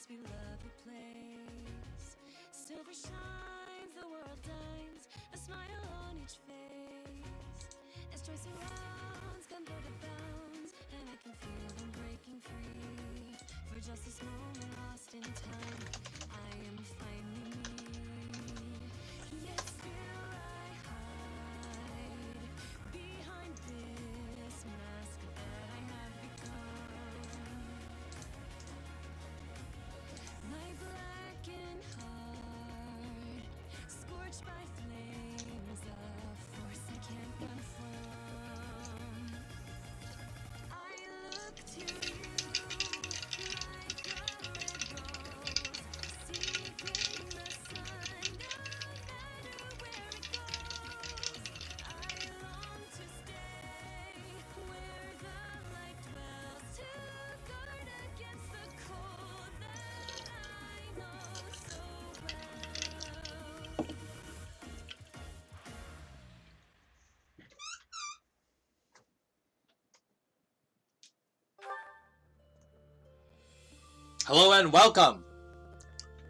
Beloved place, silver shines, the world dines, a smile on each face. As joy surrounds, come go to bounds, and I can feel them breaking free. For just this moment lost in time, I am finally me. Yet still I hide behind this mask that I have become. My blackened heart, scorched by flames of force I can't run from. I look to you like a red rose, seeking the sun, no matter where it goes. I long to stay where the light dwells, to guard against the cold that I know so well. Hello and welcome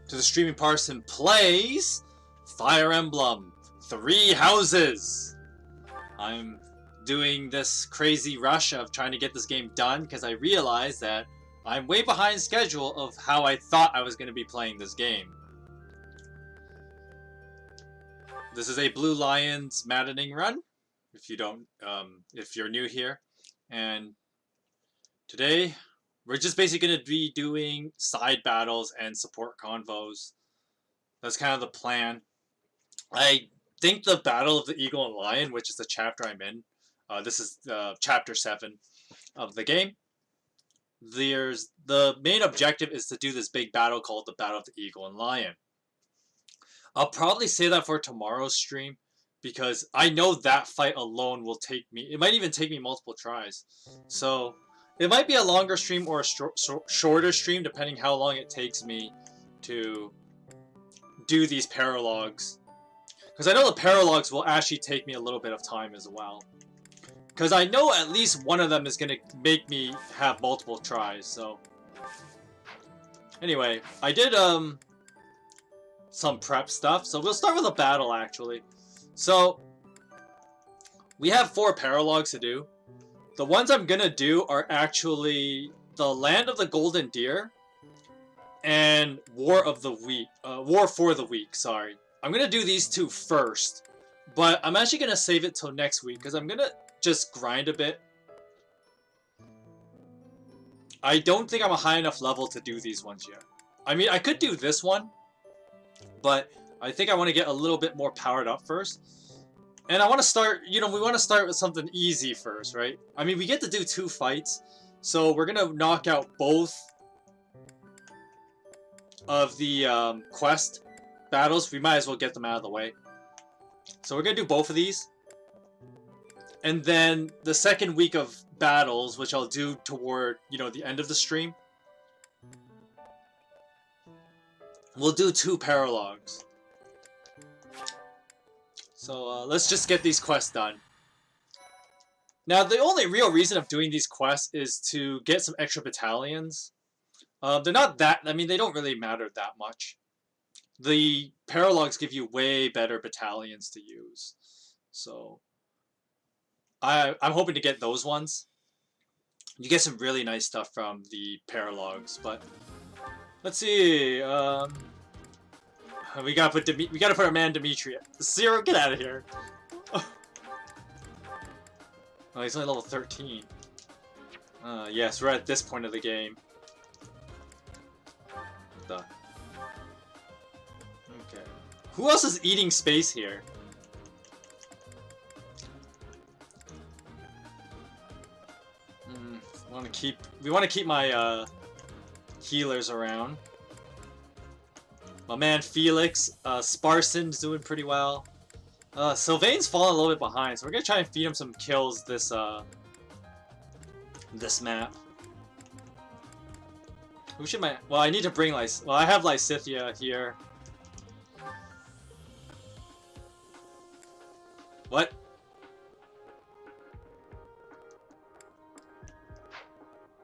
to the streaming Parson plays Fire Emblem 3 Houses. I'm doing this crazy rush of trying to get this game done because I realized that I'm way behind schedule of how I thought I was going to be playing this game. This is a Blue Lions maddening run, if you're new here, and today we're just basically going to be doing side battles and support convos. That's kind of the plan. I think the Battle of the Eagle and Lion, which is the chapter I'm in, this is chapter 7 of the game. The main objective is to do this big battle called the Battle of the Eagle and Lion. I'll probably say that for tomorrow's stream, because I know that fight alone will take me, it might even take me multiple tries. So it might be a longer stream or a shorter stream, depending how long it takes me to do these paralogues. Because I know the paralogues will actually take me a little bit of time as well. Because I know at least one of them is going to make me have multiple tries, so. Anyway, I did some prep stuff, so we'll start with a battle actually. So, we have 4 paralogues to do. The ones I'm gonna do are actually the Land of the Golden Deer and War for the Weak, sorry. I'm gonna do these 2 first, but I'm actually gonna save it till next week because I'm gonna just grind a bit. I don't think I'm a high enough level to do these ones yet. I mean, I could do this one, but I think I want to get a little bit more powered up first. And I want to start, we want to start with something easy first, right? I mean, we get to do 2 fights, so we're going to knock out both of the quest battles. We might as well get them out of the way. So we're going to do both of these. And then the second week of battles, which I'll do toward, the end of the stream, we'll do 2 paralogues. So let's just get these quests done. Now, the only real reason of doing these quests is to get some extra battalions. They're not that, they don't really matter that much. The paralogues give you way better battalions to use. So, I'm hoping to get those ones. You get some really nice stuff from the paralogues, but let's see. We gotta put our man Dimitri. Zero, get out of here. Oh, he's only level 13. Yes, we're at this point of the game. Okay. Who else is eating space here? We want to keep my healers around. My man Felix, Sparson's doing pretty well. Sylvain's falling a little bit behind, so we're gonna try and feed him some kills this map. Who should my? Well, I need to bring Well, I have Lysithea here. What?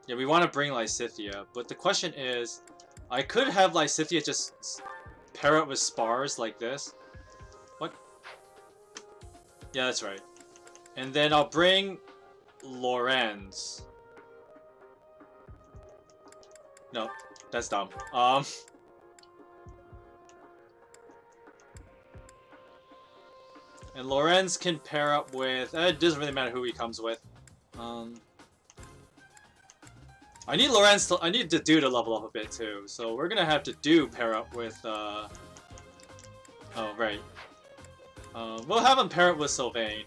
Yeah, we want to bring Lysithea, but the question is, I could have Lysithea just pair up with Spars like this. What? Yeah, that's right. And then I'll bring Lorenz. No, that's dumb. And Lorenz can pair up with... it doesn't really matter who he comes with. I need Lorenz to... I need the dude to level up a bit too. So we're gonna have to pair up with... oh, right. We'll have him pair up with Sylvain.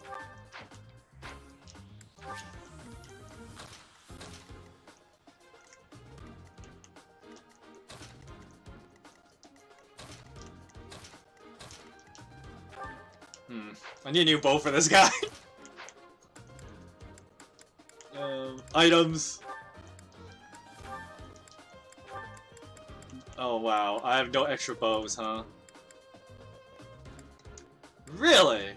I need a new bow for this guy. Items. Oh wow, I have no extra bows, huh? Really?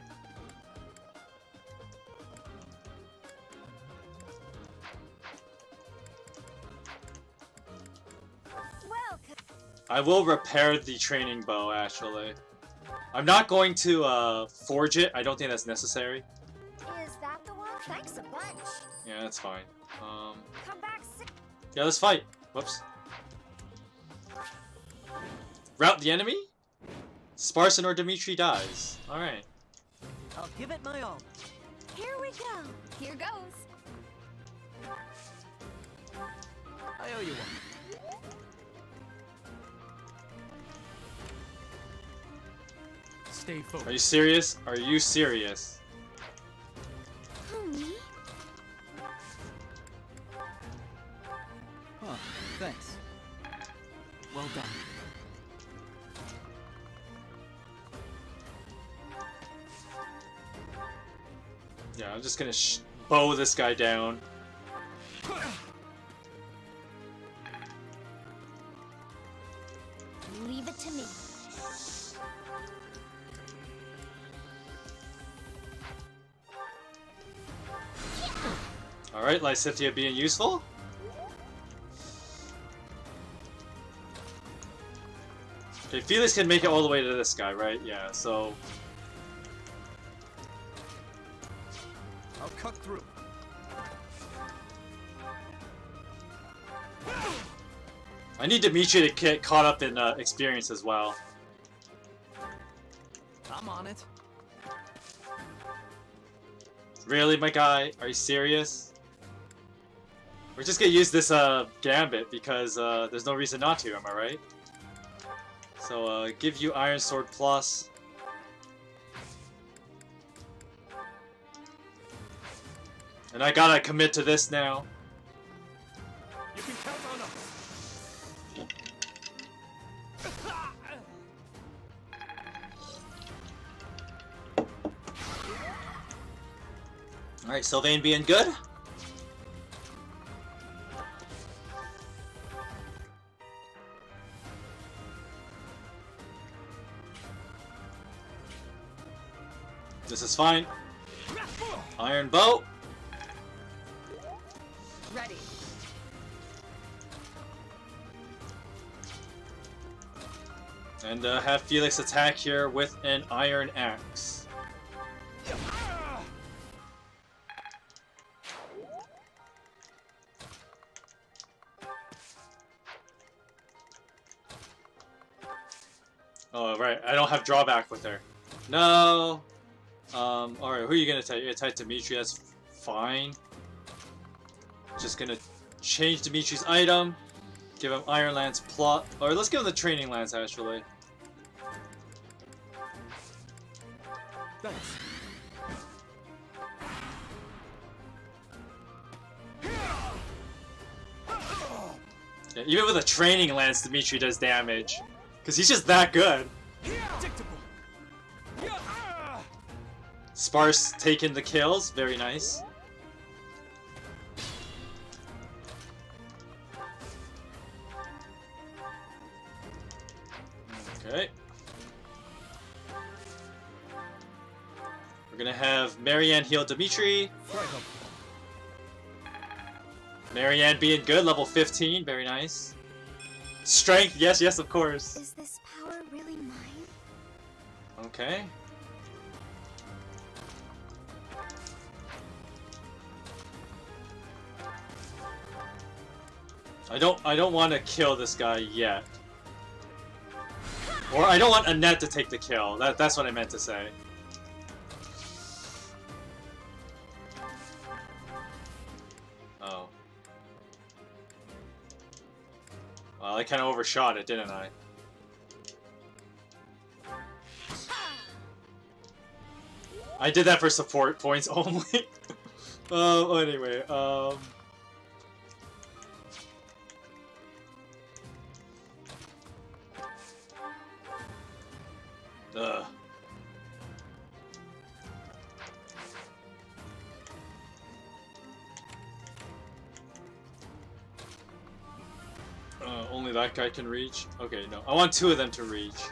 I will repair the training bow, actually. I'm not going to forge it. I don't think that's necessary. Is that the one? Thanks a bunch. Yeah, that's fine. Come back. Yeah, let's fight. Whoops. Rout the enemy? Sparson or Dimitri dies. Alright. I'll give it my all. Here we go. Here goes. I owe you one. Stay focused. Are you serious? Are you serious? Huh, thanks. Well done. Yeah, I'm just gonna bow this guy down. Leave it to me. Alright, Lysithea being useful. Okay, Felix can make it all the way to this guy, right? Yeah, so... I'll cut through. I need Dimitri to get caught up in experience as well. I'm on it. Really, my guy? Are you serious? We're just gonna use this gambit because there's no reason not to, am I right? So give you Iron Sword Plus. And I gotta commit to this now. You can count on us. Alright, Sylvain being good. This is fine. Iron Bow. Ready. And have Felix attack here with an Iron Axe. Oh, right. I don't have drawback with her. No. Alright, who are you gonna attack? You're gonna attack Dimitri, that's fine. Just gonna change Dimitri's item. Give him Iron Lance plot. Or let's give him the Training Lance, actually. Thanks. Yeah, even with a Training Lance, Dimitri does damage. Because he's just that good. Sparse taking the kills. Very nice. Okay. We're gonna have Marianne heal Dimitri. Marianne being good, level 15, very nice. Strength, yes, yes, of course. Is this power really mine? Okay. I don't want to kill this guy yet. Or I don't want Annette to take the kill. That's what I meant to say. Oh. Well, I kind of overshot it, didn't I? I did that for support points only. Anyway, Ugh. Only that guy can reach? Okay, no. I want two of them to reach.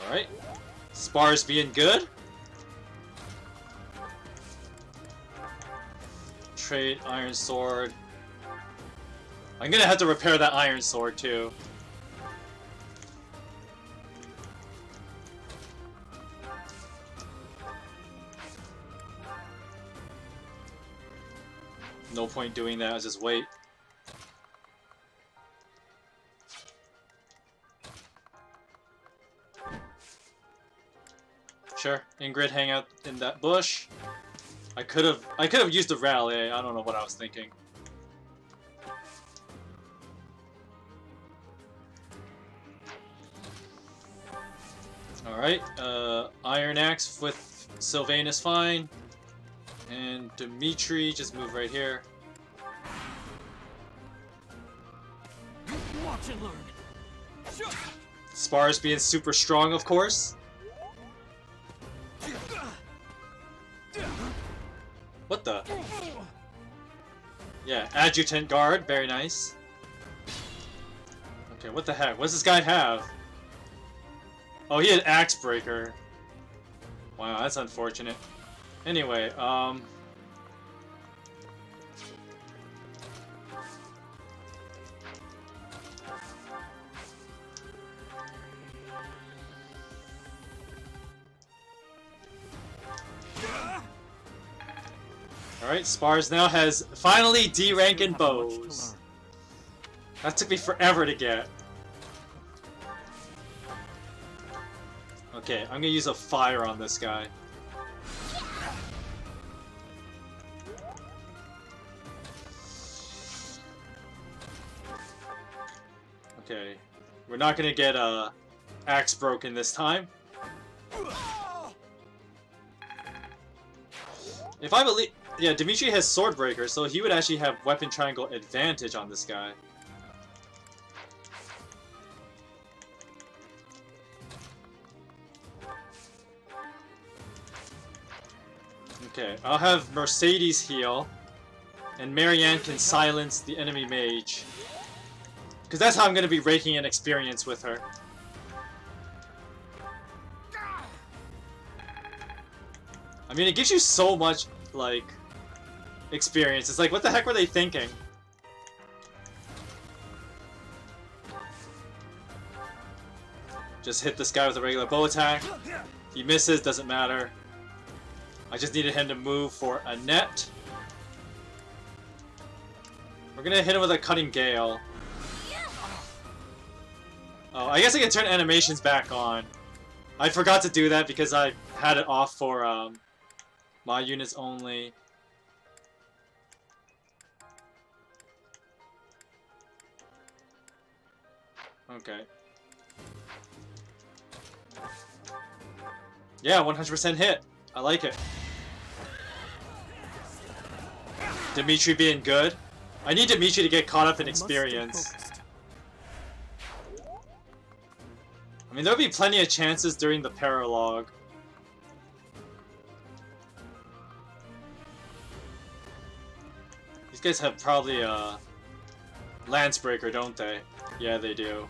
Alright. Spar's being good. Trade Iron Sword. I'm gonna have to repair that Iron Sword too. No point doing that, I'll just wait. Sure, Ingrid hang out in that bush. I could have used the rally, I don't know what I was thinking. Alright, Iron Axe with Sylvain is fine. And Dimitri, just move right here. Watch and learn. Spar's being super strong, of course. What the? Yeah, Adjutant Guard, very nice. Okay, what the heck? What does this guy have? Oh, he had Axe Breaker. Wow, that's unfortunate. Anyway, Alright, Spars now has finally D rank in bows. That took me forever to get. Okay, I'm gonna use a fire on this guy. Okay, we're not gonna get axe broken this time. If I believe, yeah, Dimitri has sword breaker, so he would actually have weapon triangle advantage on this guy. Okay, I'll have Mercedes heal, and Marianne can silence the enemy mage. Because that's how I'm going to be raking in experience with her. I mean, it gives you so much, like, experience. It's like, what the heck were they thinking? Just hit this guy with a regular bow attack. He misses, doesn't matter. I just needed him to move for a net. We're gonna hit him with a cutting gale. Oh, I guess I can turn animations back on. I forgot to do that because I had it off for my units only. Okay. Yeah, 100% hit. I like it. Dimitri being good. I need Dimitri to get caught up in experience. I mean, there'll be plenty of chances during the paralogue. These guys have probably a Lance Breaker, don't they? Yeah, they do.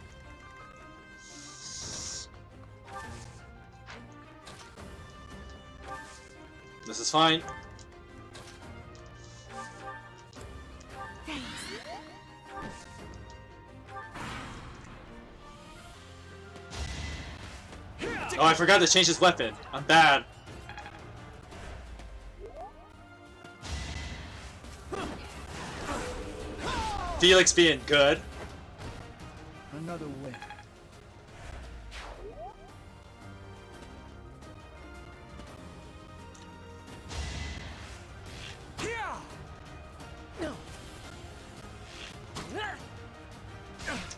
This is fine. Oh, I forgot to change his weapon. I'm bad. Felix being good. Another way.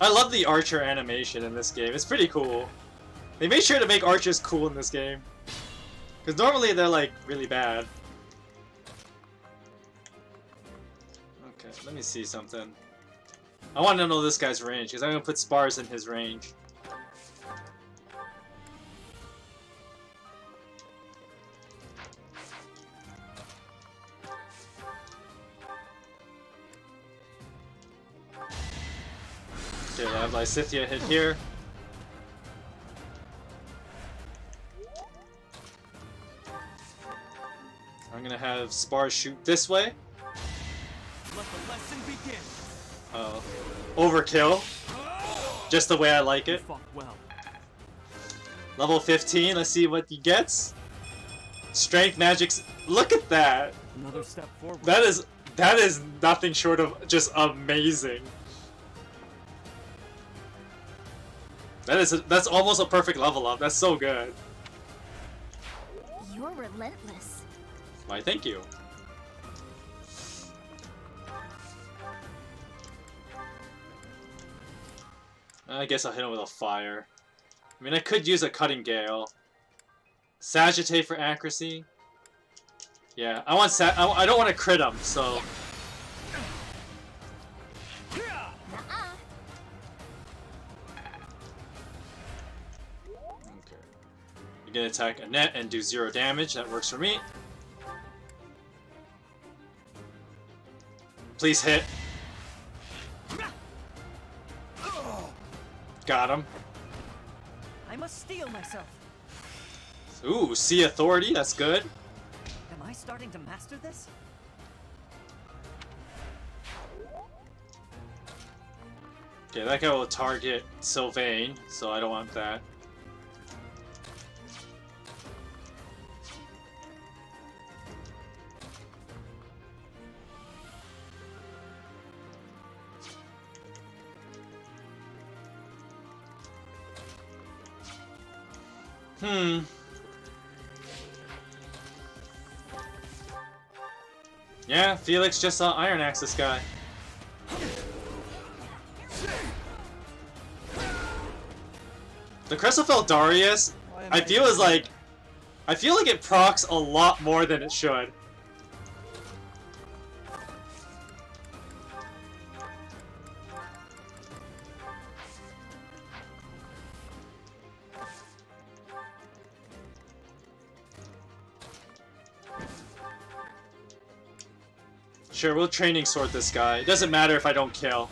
I love the archer animation in this game. It's pretty cool. They made sure to make archers cool in this game. Because normally they're like really bad. Okay, let me see something. I want to know this guy's range because I'm going to put spars in his range. Okay, I have Lysithia hit here. I'm gonna have spars shoot this way. Let the lesson begin. Oh, overkill. Just the way I like You it. fought well. Level 15. Let's see what he gets. Strength magics. Look at that. Another step forward. That is nothing short of just amazing. That's almost a perfect level up. That's so good. You're relentless. Why, thank you. I guess I'll hit him with a fire. I mean, I could use a cutting gale. Sagitate for accuracy. Yeah, I don't want to crit him, so. Okay. You can attack Annette and do 0 damage. That works for me. Please hit. Got him. I must steel myself. Ooh, see authority. That's good. Am I starting to master this? Okay, that guy will target Sylvain, so I don't want that. Yeah, Felix just saw Iron Axe this guy. The Crestofel Darius, I feel like it procs a lot more than it should. Sure, we'll training sword this guy. It doesn't matter if I don't kill.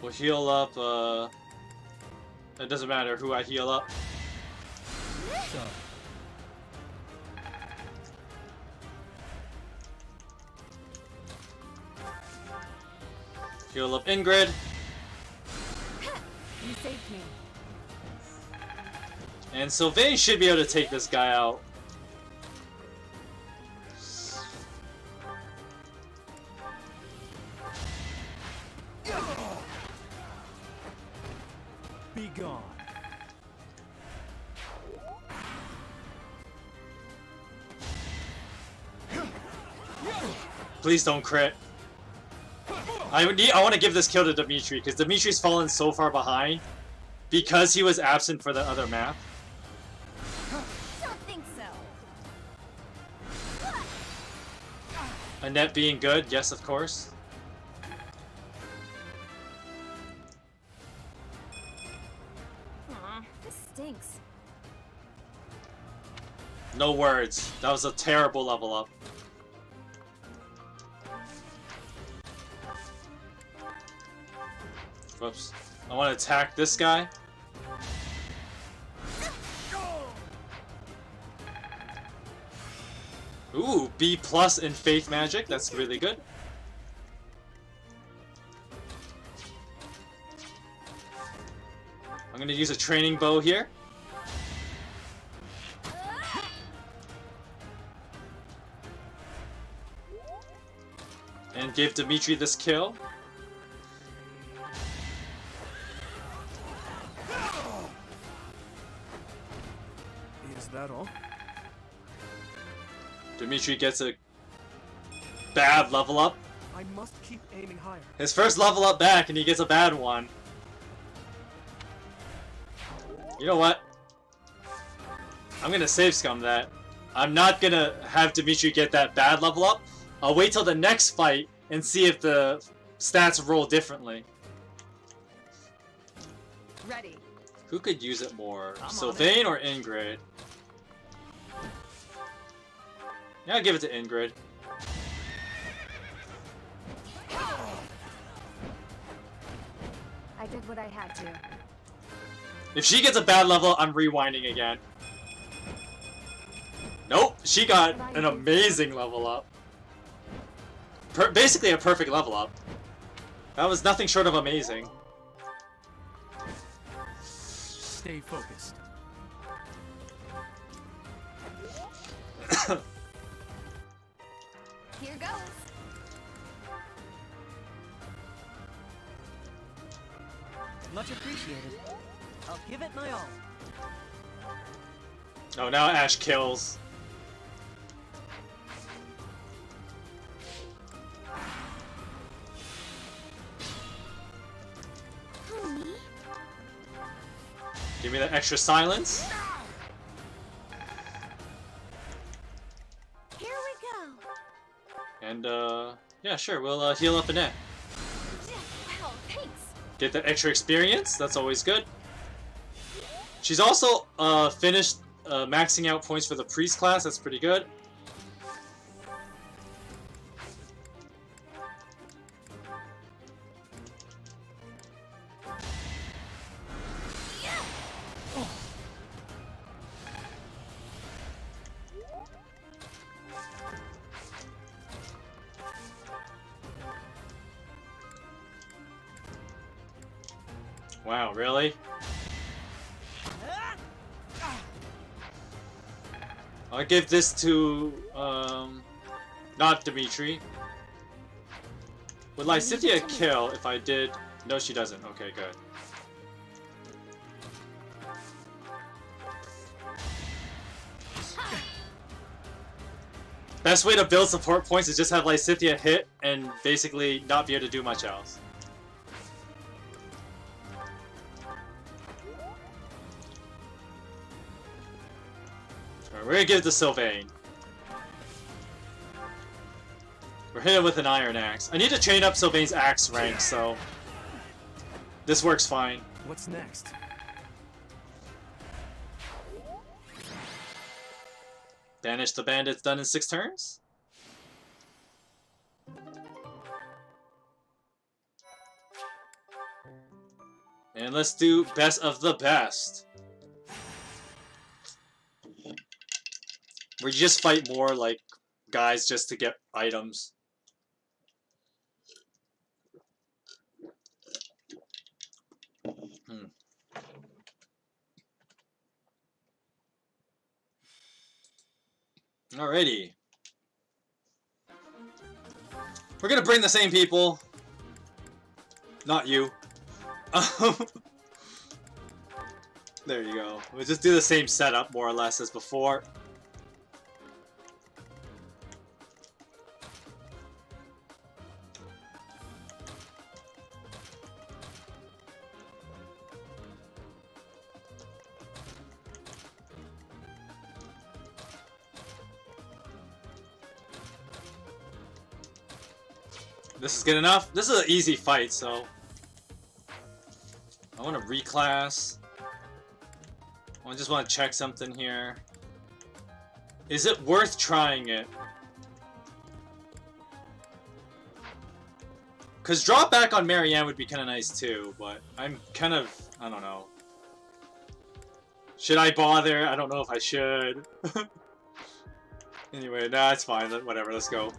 We'll heal up, it doesn't matter who I heal up. So, Heal up Ingrid. You saved me. And Sylvain should be able to take this guy out. Be gone. Please don't crit. I want to give this kill to Dimitri, because Dimitri's fallen so far behind because he was absent for the other map. Don't think so. Annette being good, yes, of course. Aw, this stinks. No words. That was a terrible level up. Whoops. I want to attack this guy. Ooh, B+ in Faith Magic. That's really good. I'm going to use a training bow here. And give Dimitri this kill. Is that all? Dimitri gets a bad level up. I must keep aiming higher. His first level up back, and he gets a bad one. You know what? I'm gonna save scum that. I'm not gonna have Dimitri get that bad level up. I'll wait till the next fight and see if the stats roll differently. Ready. Who could use it more? I'm on Sylvain or Ingrid? Yeah, I'll give it to Ingrid. I did what I had to. If she gets a bad level, I'm rewinding again. Nope, she got an amazing level up. Basically a perfect level up. That was nothing short of amazing. Stay focused. Here goes. Much appreciated. I'll give it my all. Oh, now Ash kills. Honey? Give me that extra silence. Here we go. And, yeah, sure, we'll heal up Annette. Wow, thanks. Get that extra experience, that's always good. She's also, finished, maxing out points for the priest class, that's pretty good. Wow, really? I'll give this to, not Dimitri. Would Lysithea kill if I did? No, she doesn't. Okay, good. Best way to build support points is just have Lysithea hit and basically not be able to do much else. We're gonna give it to Sylvain. We're hitting with an iron axe. I need to train up Sylvain's axe rank, so this works fine. What's next? Banish the bandits done in 6 turns? And let's do best of the best. Where you just fight more like guys just to get items. Alrighty. We're gonna bring the same people. Not you. There you go. We'll just do the same setup, more or less, as before. This is good enough. This is an easy fight, so I want to reclass. I just want to check something here. Is it worth trying it? Because drop back on Marianne would be kind of nice too, but I'm kind of, I don't know. Should I bother? I don't know if I should. Anyway, nah, it's fine. Whatever, let's go.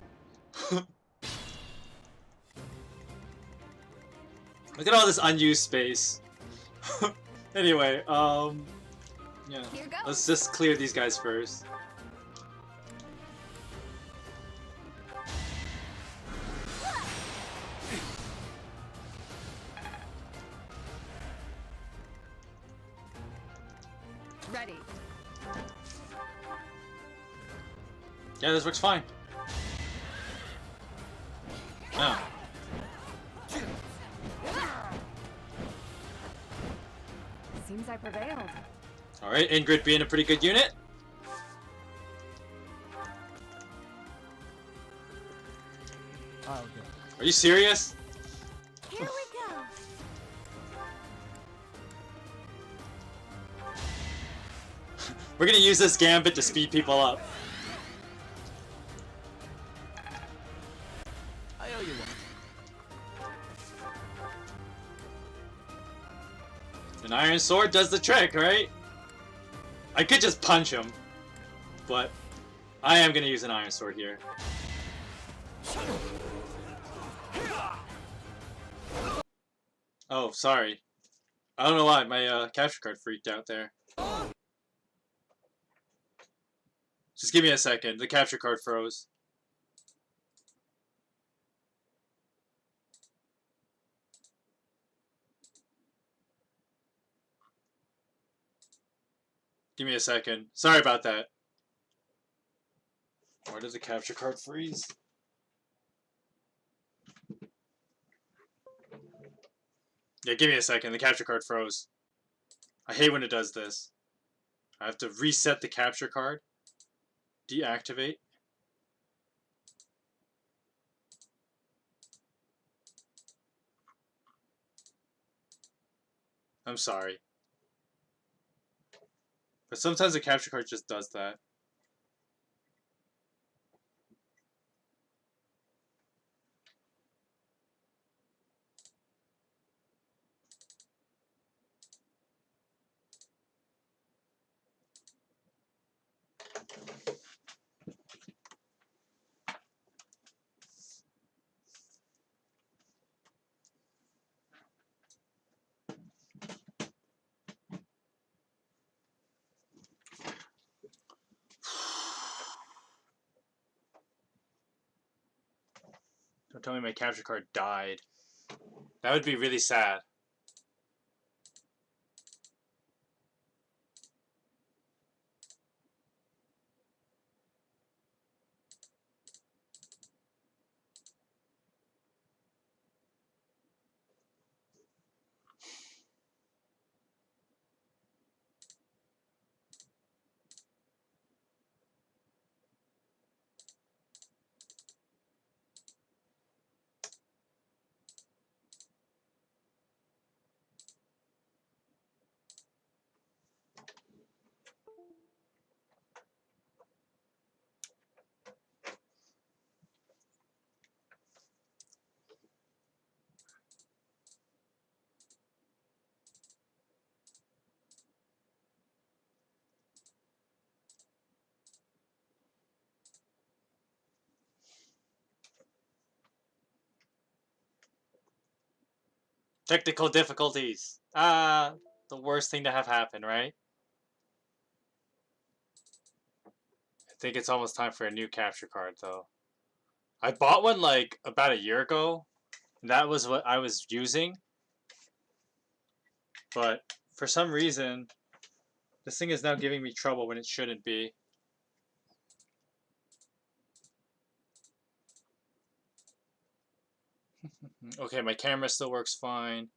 Look at all this unused space. Anyway, yeah. Let's just clear these guys first. Ready. Yeah, this works fine. Oh. Seems I prevailed. Alright, Ingrid being a pretty good unit. Oh, okay. Are you serious? Here we go. We're gonna use this gambit to speed people up. I owe you one. An iron sword does the trick, right? I could just punch him, but I am gonna use an iron sword here. Oh, sorry. I don't know why, my capture card freaked out there. Just give me a second, the capture card froze. Give me a second. Sorry about that. Where did the capture card freeze? Yeah, give me a second. The capture card froze. I hate when it does this. I have to reset the capture card. Deactivate. I'm sorry. But sometimes the capture card just does that. Don't tell me my capture card died. That would be really sad. Technical difficulties. The worst thing to have happen, right? think it's almost time for a new capture card, though. I bought one like about a year ago. And that was what I was using. But for some reason, this thing is now giving me trouble when it shouldn't be. Okay, my camera still works fine.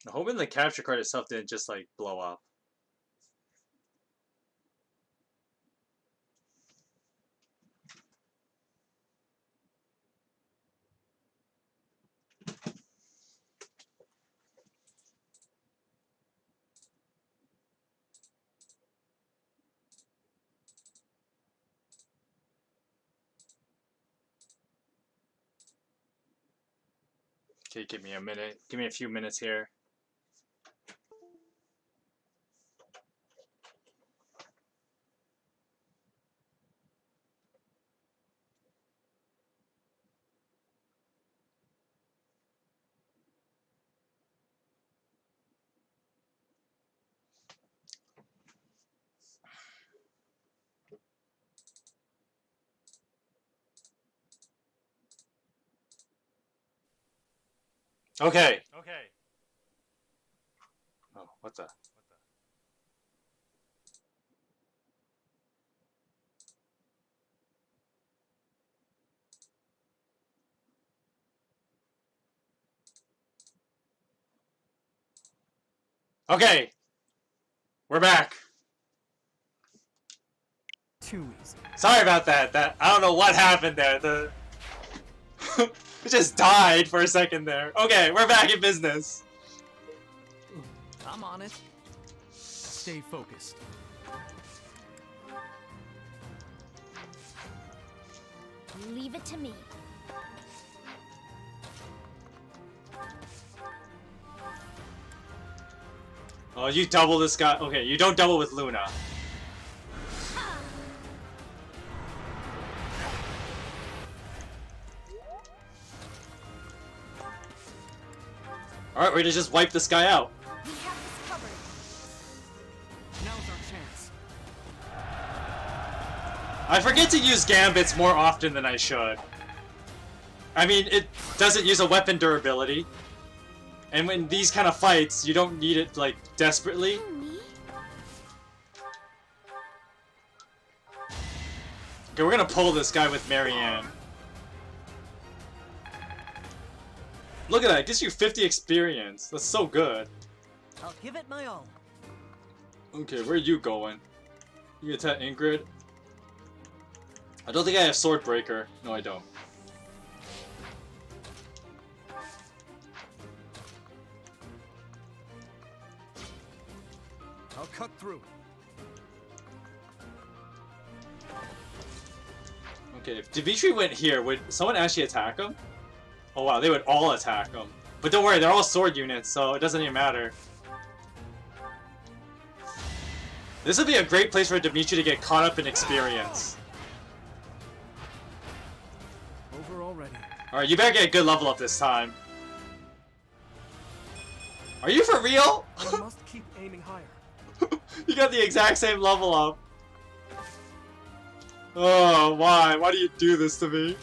I'm hoping the capture card itself didn't just like blow up. Okay, give me a minute. Give me a few minutes here. Okay. Oh, what the? Okay. We're back. Too easy. Sorry about that. I don't know what happened there. It just died for a second there. Okay, we're back in business. I'm on it. Stay focused. Leave it to me. Oh, you double this guy. Okay, you don't double with Luna. Alright, we're gonna just wipe this guy out. We have this covered. Now's our chance. I forget to use gambits more often than I should. I mean, it doesn't use a weapon durability. And when these kind of fights, you don't need it, like, desperately. Okay, we're gonna pull this guy with Marianne. Look at that, it gives you 50 experience. That's so good. I'll give it my all. Okay, where are you going? You attack Ingrid? I don't think I have Swordbreaker. No, I don't. I'll cut through. Okay, if Dimitri went here, would someone actually attack him? Oh wow, they would all attack him. But don't worry, they're all sword units, so it doesn't even matter. This would be a great place for Dimitri to get caught up in experience. Over already. Alright, you better get a good level up this time. Are you for real? I must keep aiming higher. You got the exact same level up. Oh, why? Why do you do this to me?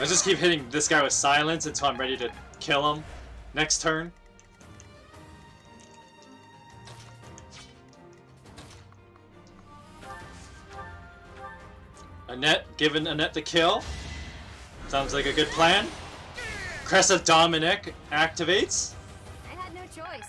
I just keep hitting this guy with silence until I'm ready to kill him. next turn. Annette, giving Annette the kill. Sounds like a good plan. Crest of Dominic activates. I had no choice.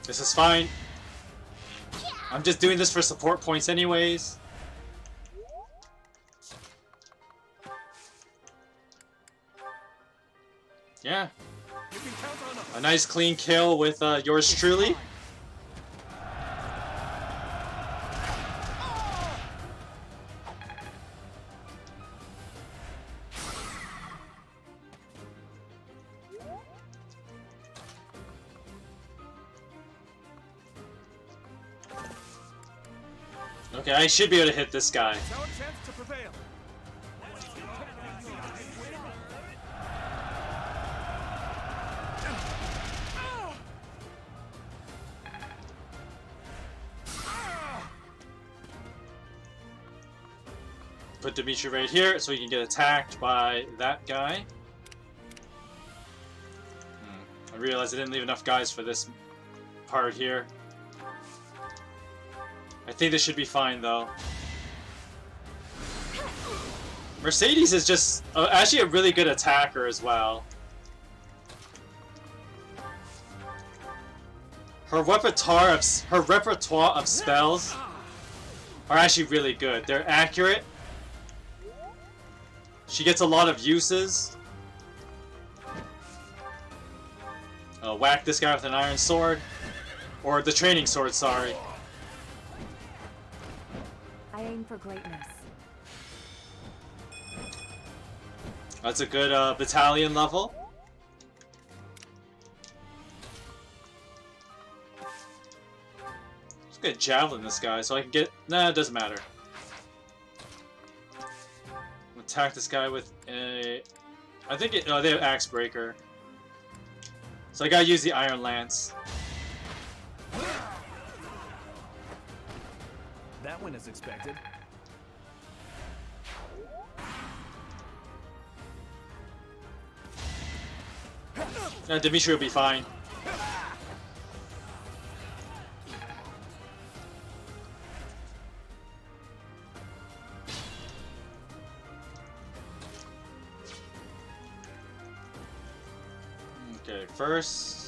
This is fine. I'm just doing this for support points anyways. Yeah. A nice clean kill with yours truly. Okay, I should be able to hit this guy. Our chance to prevail. Put Dimitri right here so he can get attacked by that guy. I realized I didn't leave enough guys for this part here. I think this should be fine though. Mercedes is just actually a really good attacker as well. Her repertoire of spells are actually really good. They're accurate. She gets a lot of uses. Whack this guy with an iron sword. Or the training sword, sorry. I aim for greatness. That's a good battalion level. Just gonna javelin this guy so I can get... Nah, it doesn't matter. Attack this guy with a... I think it... Oh, they have Axe Breaker. So I gotta use the Iron Lance. That went as expected. Dimitri will be fine. Okay, first...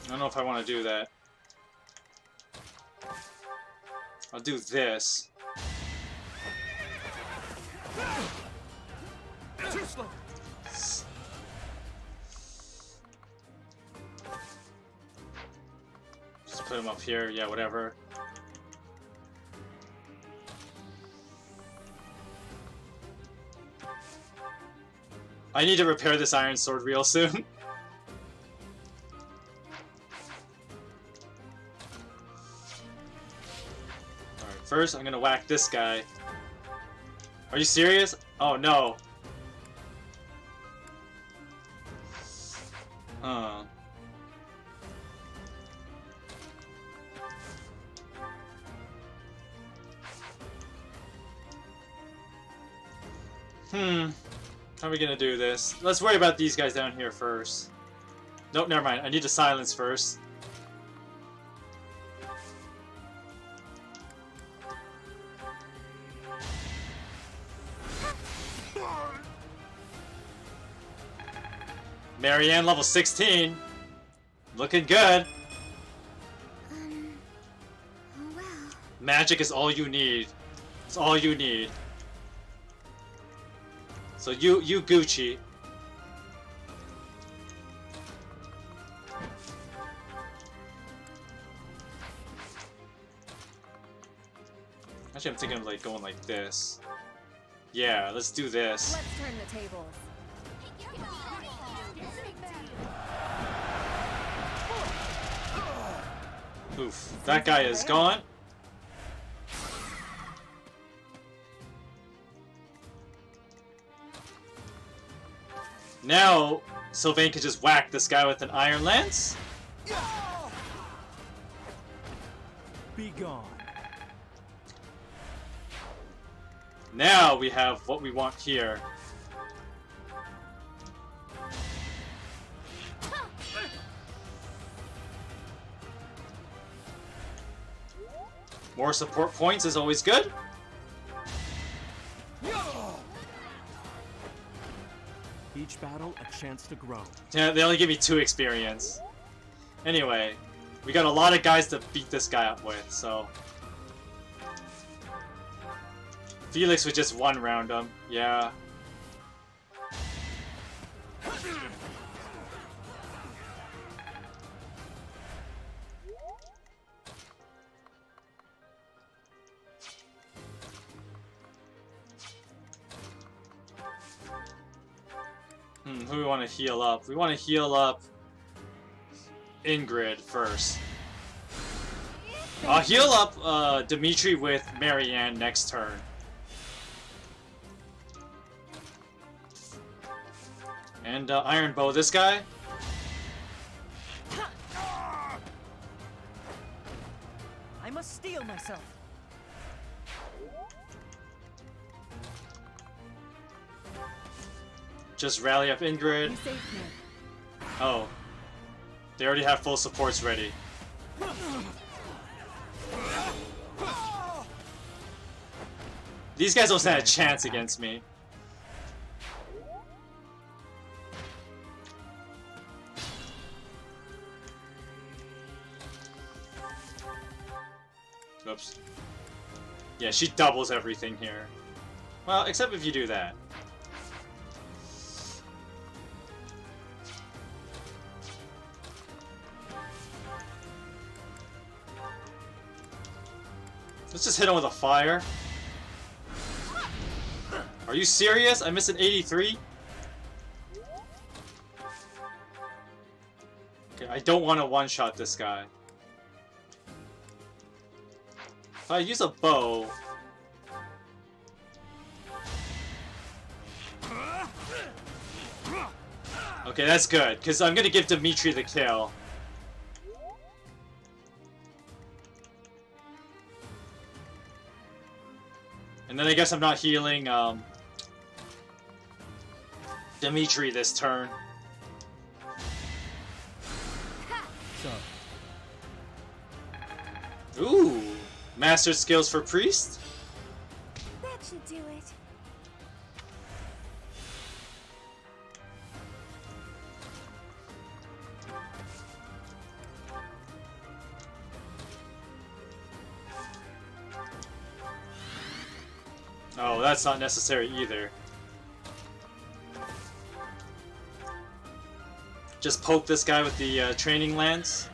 I don't know if I want to do that. I'll do this. Too slow. Just put him up here, yeah, whatever. I need to repair this iron sword real soon. First, I'm gonna whack this guy. Are you serious? Oh no. How are we gonna do this? Let's worry about these guys down here first. Nope, never mind. I need to silence first. Marianne, level 16. Looking good. Oh well. Magic is all you need. It's all you need. So you Gucci. Actually, I'm thinking of like going like this. Yeah, let's do this. Let's turn the tables. Oof, that guy is gone. Now, Sylvain can just whack this guy with an Iron Lance. Be gone. Now we have what we want here. More support points is always good. Each battle, a chance to grow. Yeah, they only give me 2 experience. Anyway, we got a lot of guys to beat this guy up with, so... Felix would just one round him, yeah. Who we want to heal up? We want to heal up Ingrid first. I'll heal up Dimitri with Marianne next turn. And Iron Bow this guy. I must steel myself. Just rally up Ingrid. You saved me. Oh. They already have full supports ready. These guys don't stand a chance against me. Oops. Yeah, she doubles everything here. Well, except if you do that. Let's just hit him with a fire. Are you serious? I missed an 83? Okay, I don't want to one-shot this guy. If I use a bow... Okay, that's good, because I'm going to give Dimitri the kill. And then I guess I'm not healing Dimitri this turn. So, Ooh, master skills for priest. That should do it. Oh, that's not necessary either. Just poke this guy with the training lance.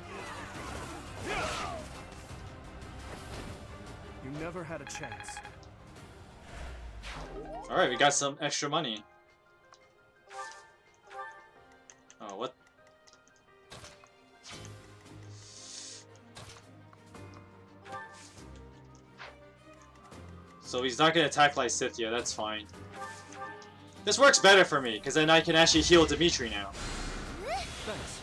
you never had a chance. Alright, we got some extra money. Oh, what? So he's not gonna attack Lysithia, that's fine. This works better for me, because then I can actually heal Dimitri now. Thanks.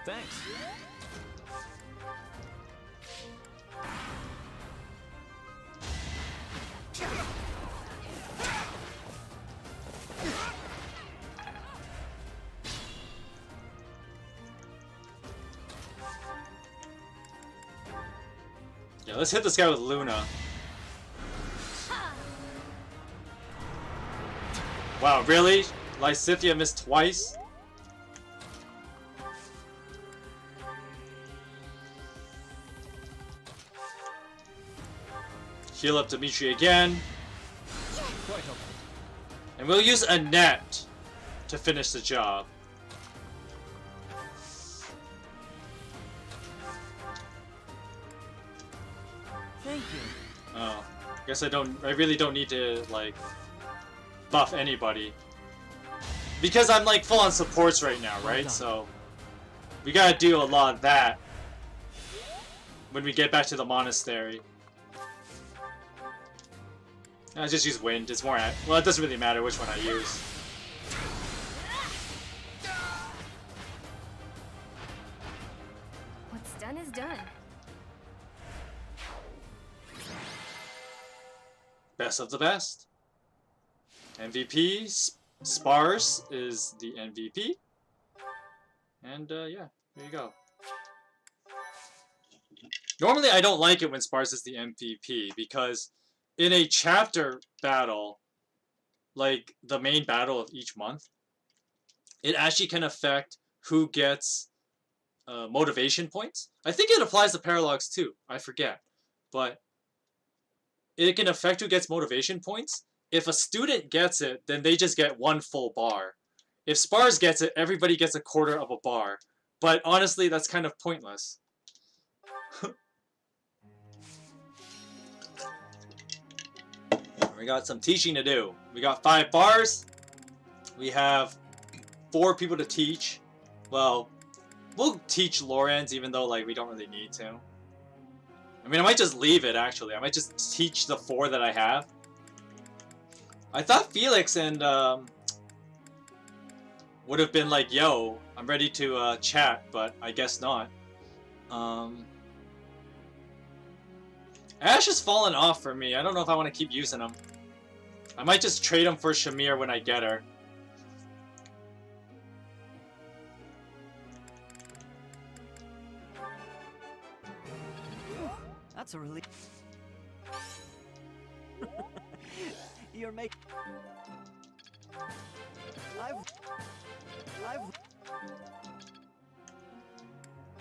Thanks. Yeah, let's hit this guy with Luna. Wow, really? Lysithia missed twice? Heal up Dimitri again. Quite helpful. And we'll use a net to finish the job. Thank you. Oh. Guess I really don't need to, like, buff anybody. Because I'm, like, full on supports right now, right? So, we gotta do a lot of that when we get back to the monastery. I just use wind. It's more well, it doesn't really matter which one I use. What's done is done. Best of the best. MVP, Sparse is the MVP. And, yeah, there you go. Normally, I don't like it when Sparse is the MVP, because in a chapter battle, like the main battle of each month, it actually can affect who gets motivation points. I think it applies to paralogues too. I forget. But it can affect who gets motivation points. If a student gets it, then they just get 1 full bar. If Spars gets it, everybody gets a quarter of a bar. But honestly, that's kind of pointless. We got some teaching to do. We got 5 bars. We have 4 people to teach. Well, we'll teach Lorenz even though, like, we don't really need to. I mean, I might just leave it, actually. I might just teach the 4 that I have. I thought Felix and, would have been like, yo, I'm ready to, chat, but I guess not. Ash has fallen off for me. I don't know if I want to keep using him. I might just trade him for Shamir when I get her. That's a relief. You're making.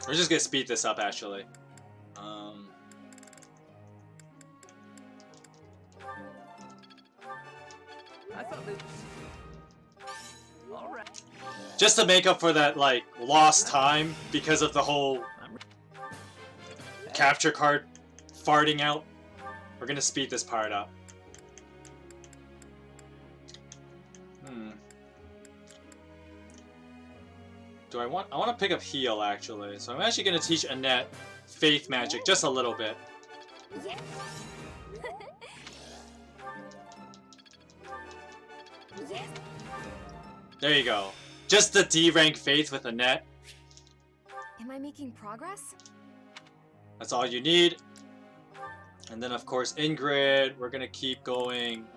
We're just gonna speed this up, actually. I thought this. All right. Just to make up for that, like, lost time because of the whole capture card farting out. We're gonna speed this part up. I want to pick up heal, actually. So I'm actually gonna teach Annette faith magic just a little bit. Yeah. Yes. There you go. Just the D rank faith with Annette. Am I making progress? That's all you need. And then, of course, Ingrid. We're gonna keep going.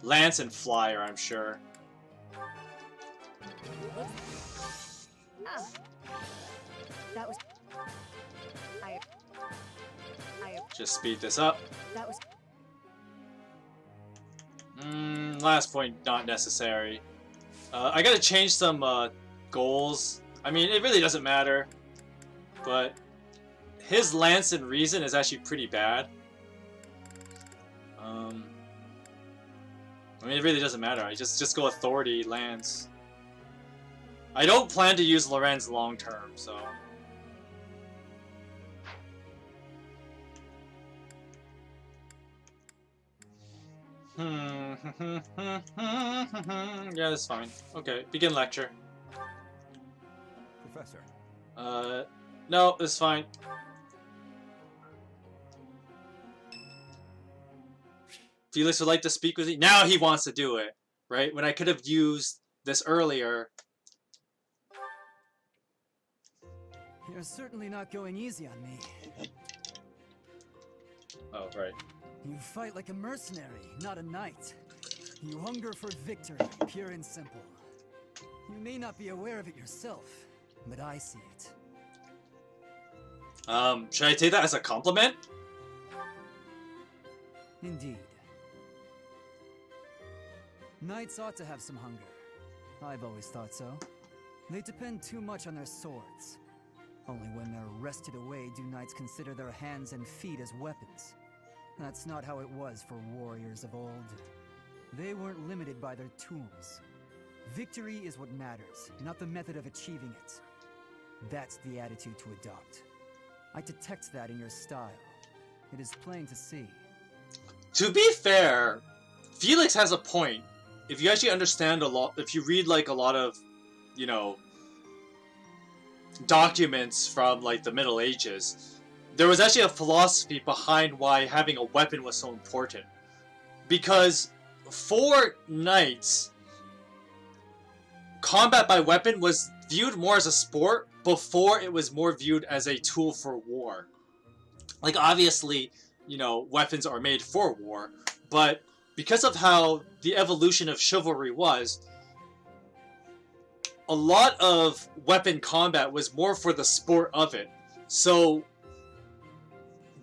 Lance and Flyer, I'm sure. That was. Just speed this up. That was. Last point, not necessary. I gotta change some goals. I mean, it really doesn't matter. But his Lance and Reason is actually pretty bad. I mean, it really doesn't matter. I just go Authority, Lance. I don't plan to use Lorenz long term, so. Yeah, that's fine. Okay, begin lecture. Professor. No, it's fine. Felix would like to speak with you. Now he wants to do it, right? When I could have used this earlier. You're certainly not going easy on me. Oh, right. You fight like a mercenary, not a knight. You hunger for victory, pure and simple. You may not be aware of it yourself, but I see it. Should I take that as a compliment? Indeed. Knights ought to have some hunger. I've always thought so. They depend too much on their swords. Only when they're wrested away do knights consider their hands and feet as weapons. That's not how it was for warriors of old. They weren't limited by their tools. Victory is what matters, not the method of achieving it. That's the attitude to adopt. I detect that in your style. It is plain to see. To be fair, Felix has a point. If you actually understand a lot, if you read like a lot of, you know, documents from like the Middle Ages, there was actually a philosophy behind why having a weapon was so important. Because for knights, combat by weapon was viewed more as a sport before it was more viewed as a tool for war. Like, obviously, you know, weapons are made for war, but because of how the evolution of chivalry was, a lot of weapon combat was more for the sport of it. So,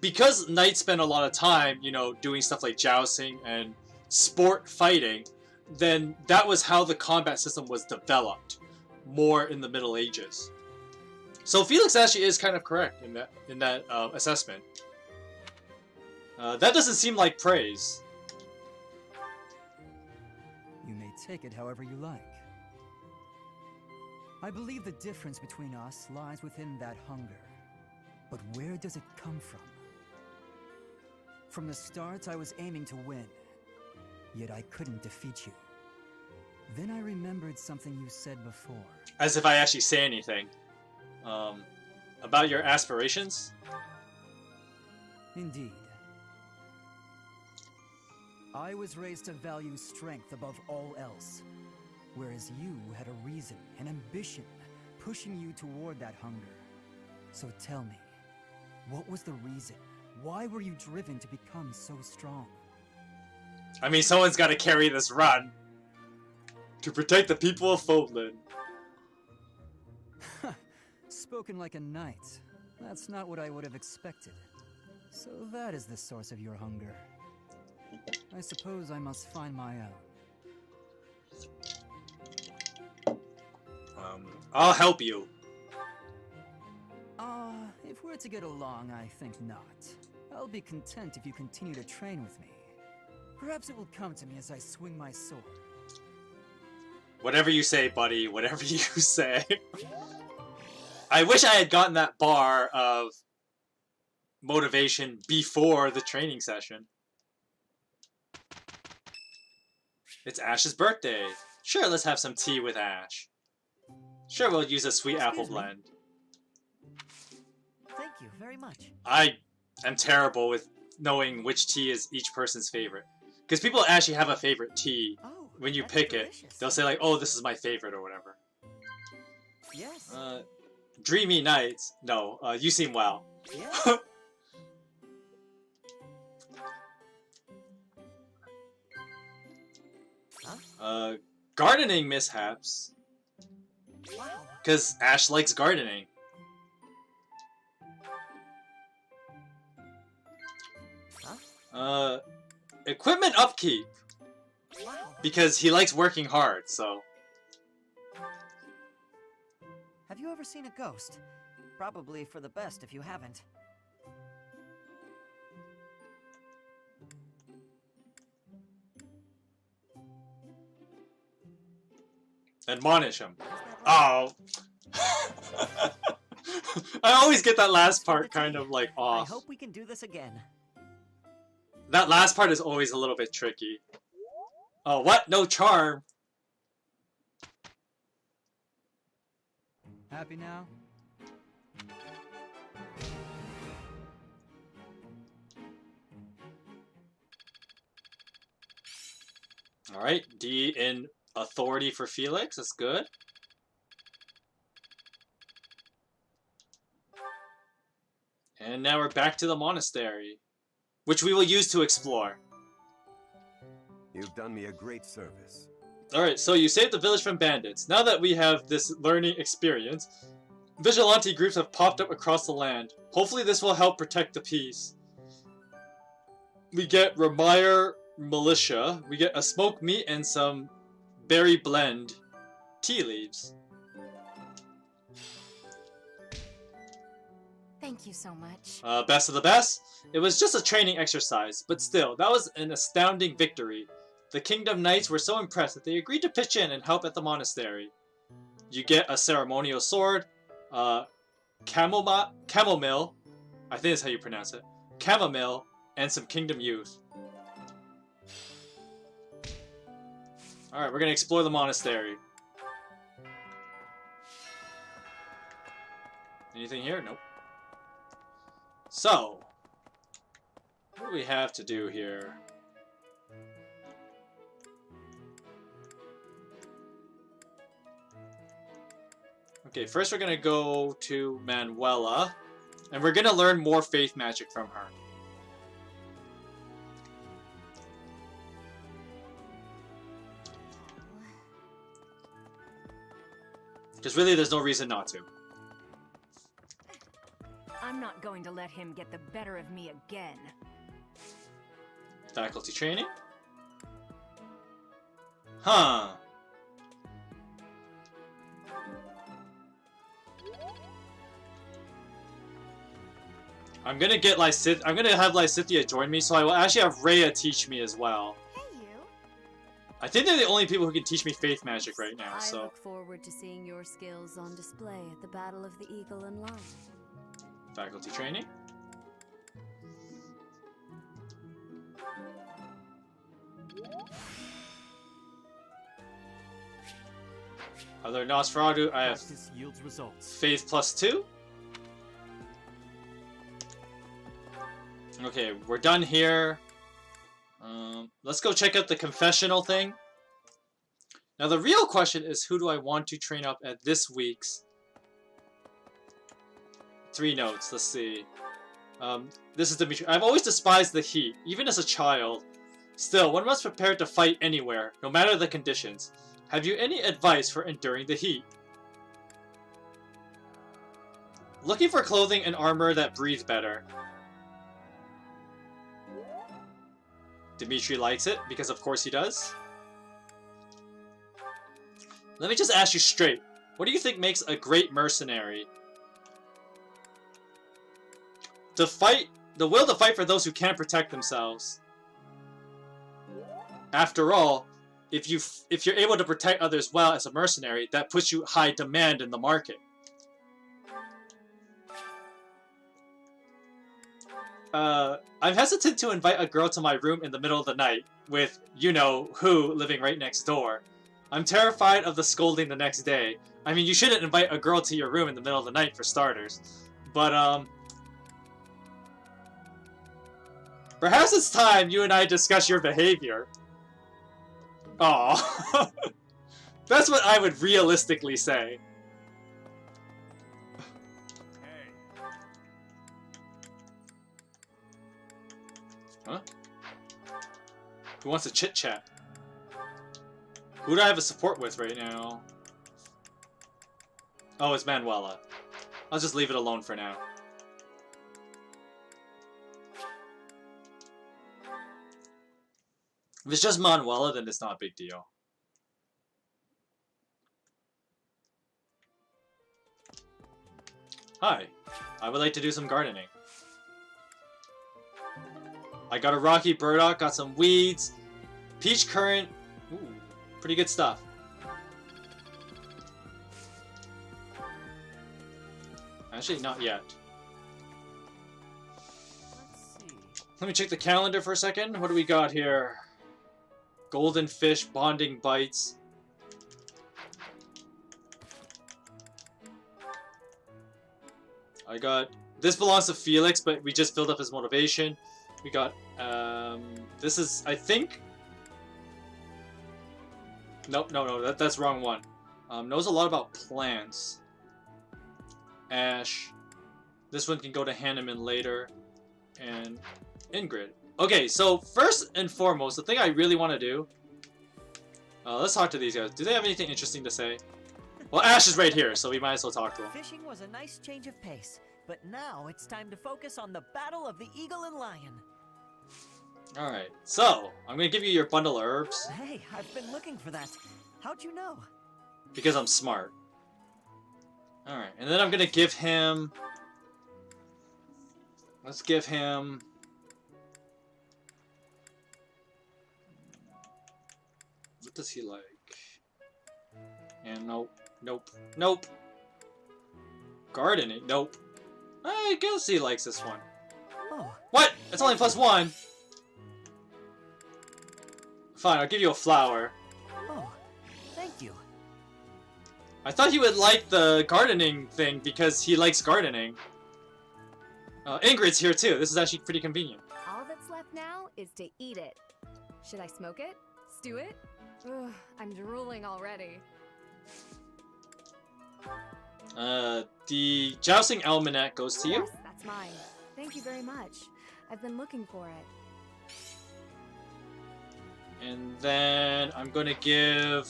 because knights spend a lot of time, you know, doing stuff like jousting and sport fighting, then that was how the combat system was developed more in the Middle Ages. So Felix actually is kind of correct in that assessment. That doesn't seem like praise. You may take it however you like. I believe the difference between us lies within that hunger. But where does it come from? From the start, I was aiming to win. Yet I couldn't defeat you. Then I remembered something you said before. As if I actually say anything. About your aspirations? Indeed. I was raised to value strength above all else, whereas you had a reason, an ambition, pushing you toward that hunger. So tell me, what was the reason? Why were you driven to become so strong? I mean, someone's got to carry this run. To protect the people of Fodlan. Spoken like a knight. That's not what I would have expected. So that is the source of your hunger. I suppose I must find my own. I'll help you. If we're to get along, I think not. I'll be content if you continue to train with me. Perhaps it will come to me as I swing my sword. Whatever you say, buddy. Whatever you say. I wish I had gotten that bar of motivation before the training session. It's Ash's birthday. Sure, let's have some tea with Ash. Sure, we'll use a sweet apple blend. Thank you very much. I am terrible with knowing which tea is each person's favorite. Because people actually have a favorite tea. When you pick it, they'll say like, oh, this is my favorite or whatever. Yes. Dreamy nights. No, you seem well. Yes. Gardening mishaps. Wow. Because Ash likes gardening. Equipment upkeep. Wow. Because he likes working hard, so. Have you ever seen a ghost? Probably for the best if you haven't. Admonish him. Oh. I always get that last part kind of like I off. hope we can do this again. That last part is always a little bit tricky. Oh, what? No charm. Happy now? Alright, D in authority for Felix. That's good. And now we're back to the monastery, which we will use to explore. You've done me a great service. Alright, so you saved the village from bandits. Now that we have this learning experience, vigilante groups have popped up across the land. Hopefully this will help protect the peace. We get Ramire Militia. We get a smoked meat and some berry blend tea leaves. Thank you so much. Best of the best? It was just a training exercise, but still, that was an astounding victory. The Kingdom Knights were so impressed that they agreed to pitch in and help at the monastery. You get a ceremonial sword, chamomile, I think that's how you pronounce it, chamomile, and some Kingdom Youth. Alright, we're gonna explore the monastery. Anything here? Nope. So, what do we have to do here? Okay, first we're gonna go to Manuela, and we're gonna learn more faith magic from her. Because really, there's no reason not to. I'm not going to let him get the better of me again. Faculty training? Huh. I'm gonna get I'm gonna have Lysithea join me, so I will actually have Rhea teach me as well. Hey, you. I think they're the only people who can teach me faith magic right now, I so... look forward to seeing your skills on display at the Battle of the Eagle and Lion. Faculty training? Other Nosferatu, I have Practice yields results. faith +2. Okay, we're done here. Let's go check out the confessional thing. Now the real question is, who do I want to train up at this week's 3 notes? Let's see. This is Dimitri. I've always despised the heat, even as a child. Still, one must prepare to fight anywhere, no matter the conditions. Have you any advice for enduring the heat? Looking for clothing and armor that breathe better. Dimitri likes it, because of course he does. Let me just ask you straight. What do you think makes a great mercenary? The will to fight for those who can't protect themselves. After all, if you're able to protect others well as a mercenary, that puts you high demand in the market. I'm hesitant to invite a girl to my room in the middle of the night with you-know-who living right next door. I'm terrified of the scolding the next day. I mean, you shouldn't invite a girl to your room in the middle of the night for starters. But, perhaps it's time you and I discuss your behavior. Aw. That's what I would realistically say. Huh? Who wants to chit-chat? Who do I have a support with right now? Oh, it's Manuela. I'll just leave it alone for now. If it's just Manuela, then it's not a big deal. Hi, I would like to do some gardening. I got a rocky burdock, got some weeds, peach currant. Ooh, pretty good stuff. Actually, not yet. Let's see. Let me check the calendar for a second. What do we got here? Golden fish, bonding bites. I got... This belongs to Felix, but we just filled up his motivation. We got... this is, I think... Nope, no, that's the wrong one. Knows a lot about plants. Ash. This one can go to Hanneman later. And Ingrid. Okay, so first and foremost, the thing I really want to do... let's talk to these guys. Do they have anything interesting to say? Well, Ash is right here, so we might as well talk to him. Fishing was a nice change of pace, but now it's time to focus on the Battle of the Eagle and Lion. Alright, so, I'm gonna give you your bundle of herbs. Hey, I've been looking for that. How'd you know? Because I'm smart. Alright, and then I'm gonna give him... Let's give him... What does he like? And nope. Gardening, nope. I guess he likes this one. Oh, What? It's only +1! Fine, I'll give you a flower. Oh, thank you. I thought he would like the gardening thing because he likes gardening. Ingrid's here too. This is actually pretty convenient. All that's left now is to eat it. Should I smoke it? Stew it? Ugh, I'm drooling already. The jousting almanac goes to you. Yes, that's mine. Thank you very much. I've been looking for it. And then I'm gonna give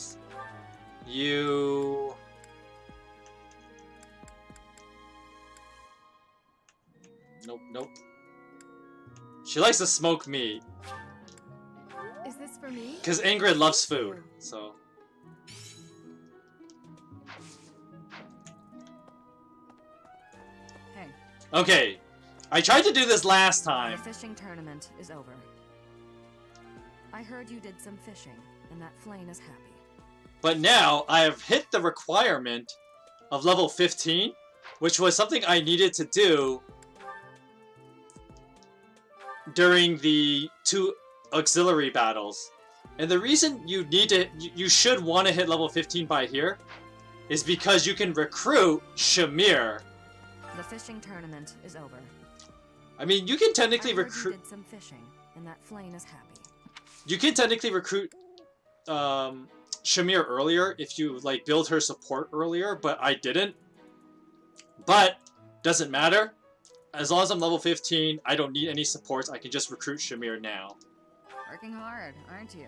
you... Nope, nope. She likes to smoke meat. Is this for me? Because Ingrid loves food, so... Hey, Okay, I tried to do this last the time. fishing tournament is over. I heard you did some fishing, and that Flame is happy. But now I have hit the requirement of level 15, which was something I needed to do during the 2 auxiliary battles. And the reason you should want to hit level 15 by here is because you can recruit Shamir. The fishing tournament is over. I mean, you can technically I heard recruit... you did some fishing, and that Flame is happy. You can technically recruit Shamir earlier if you like build her support earlier, but I didn't. But doesn't matter. As long as I'm level 15, I don't need any supports. I can just recruit Shamir now. Working hard, aren't you?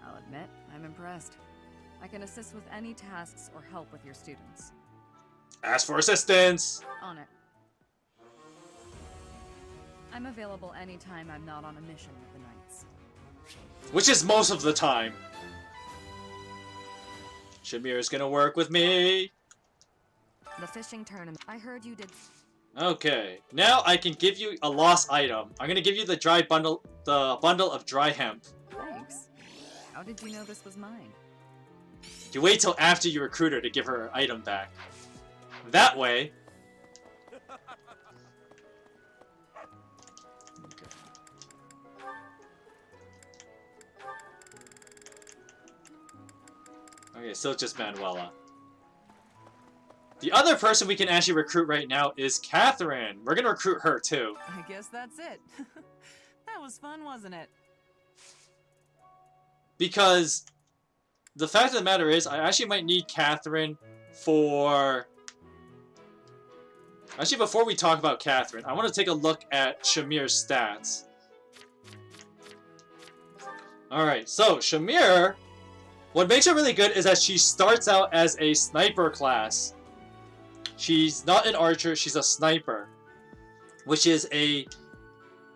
I'll admit, I'm impressed. I can assist with any tasks or help with your students. Ask for assistance. On it. I'm available anytime I'm not on a mission with the Knights. Which is most of the time. Shamir's gonna work with me. The fishing tournament. I heard you did. Okay, now I can give you a lost item. I'm gonna give you the bundle of dry hemp. Thanks. How did you know this was mine? You wait till after you recruit her to give her item back. That way... Okay, so it's just Manuela. The other person we can actually recruit right now is Catherine. We're gonna recruit her too. I guess that's it. That was fun, wasn't it? Because the fact of the matter is, I actually might need Catherine for... Actually, before we talk about Catherine, I want to take a look at Shamir's stats. Alright, so Shamir, what makes her really good is that she starts out as a sniper class. She's not an archer, she's a sniper, which is a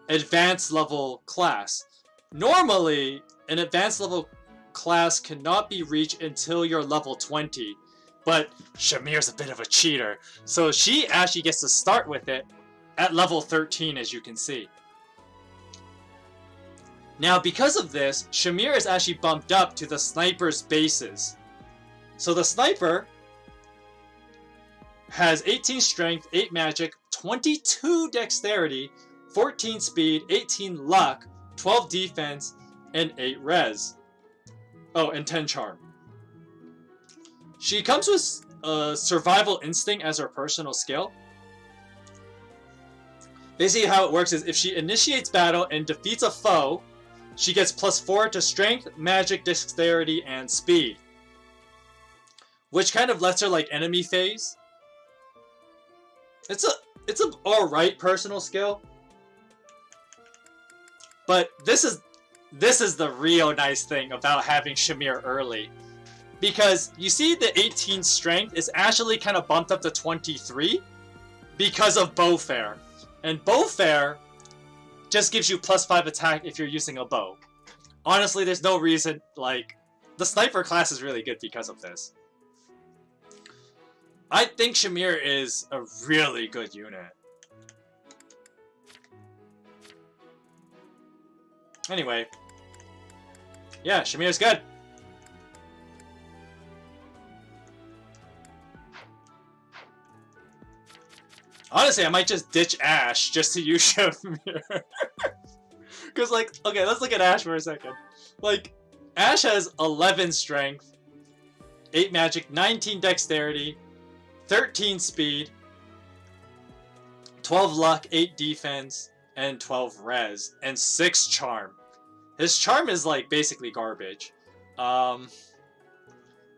advanced level class. Normally, an advanced level class cannot be reached until you're level 20, but Shamir's a bit of a cheater, so she actually gets to start with it at level 13, as you can see. Now, because of this, Shamir is actually bumped up to the sniper's bases. So the sniper has 18 strength, 8 magic, 22 dexterity, 14 speed, 18 luck, 12 defense, and 8 res. Oh, and 10 charm. She comes with survival instinct as her personal skill. Basically how it works is if she initiates battle and defeats a foe, she gets +4 to strength, magic, dexterity, and speed. Which kind of lets her like enemy phase. It's a alright personal skill. But this is the real nice thing about having Shamir early. Because you see the 18 strength is actually kind of bumped up to 23 because of Bowfair. And Bowfair just gives you +5 attack if you're using a bow. Honestly, there's no reason, like, the sniper class is really good because of this. I think Shamir is a really good unit. Anyway. Yeah, Shamir's good. Honestly, I might just ditch Ash just to use Shamir. Because, like, okay, let's look at Ash for a second. Like, Ash has 11 strength, 8 magic, 19 dexterity, 13 speed, 12 luck, 8 defense, and 12 res, and 6 charm. His charm is like basically garbage.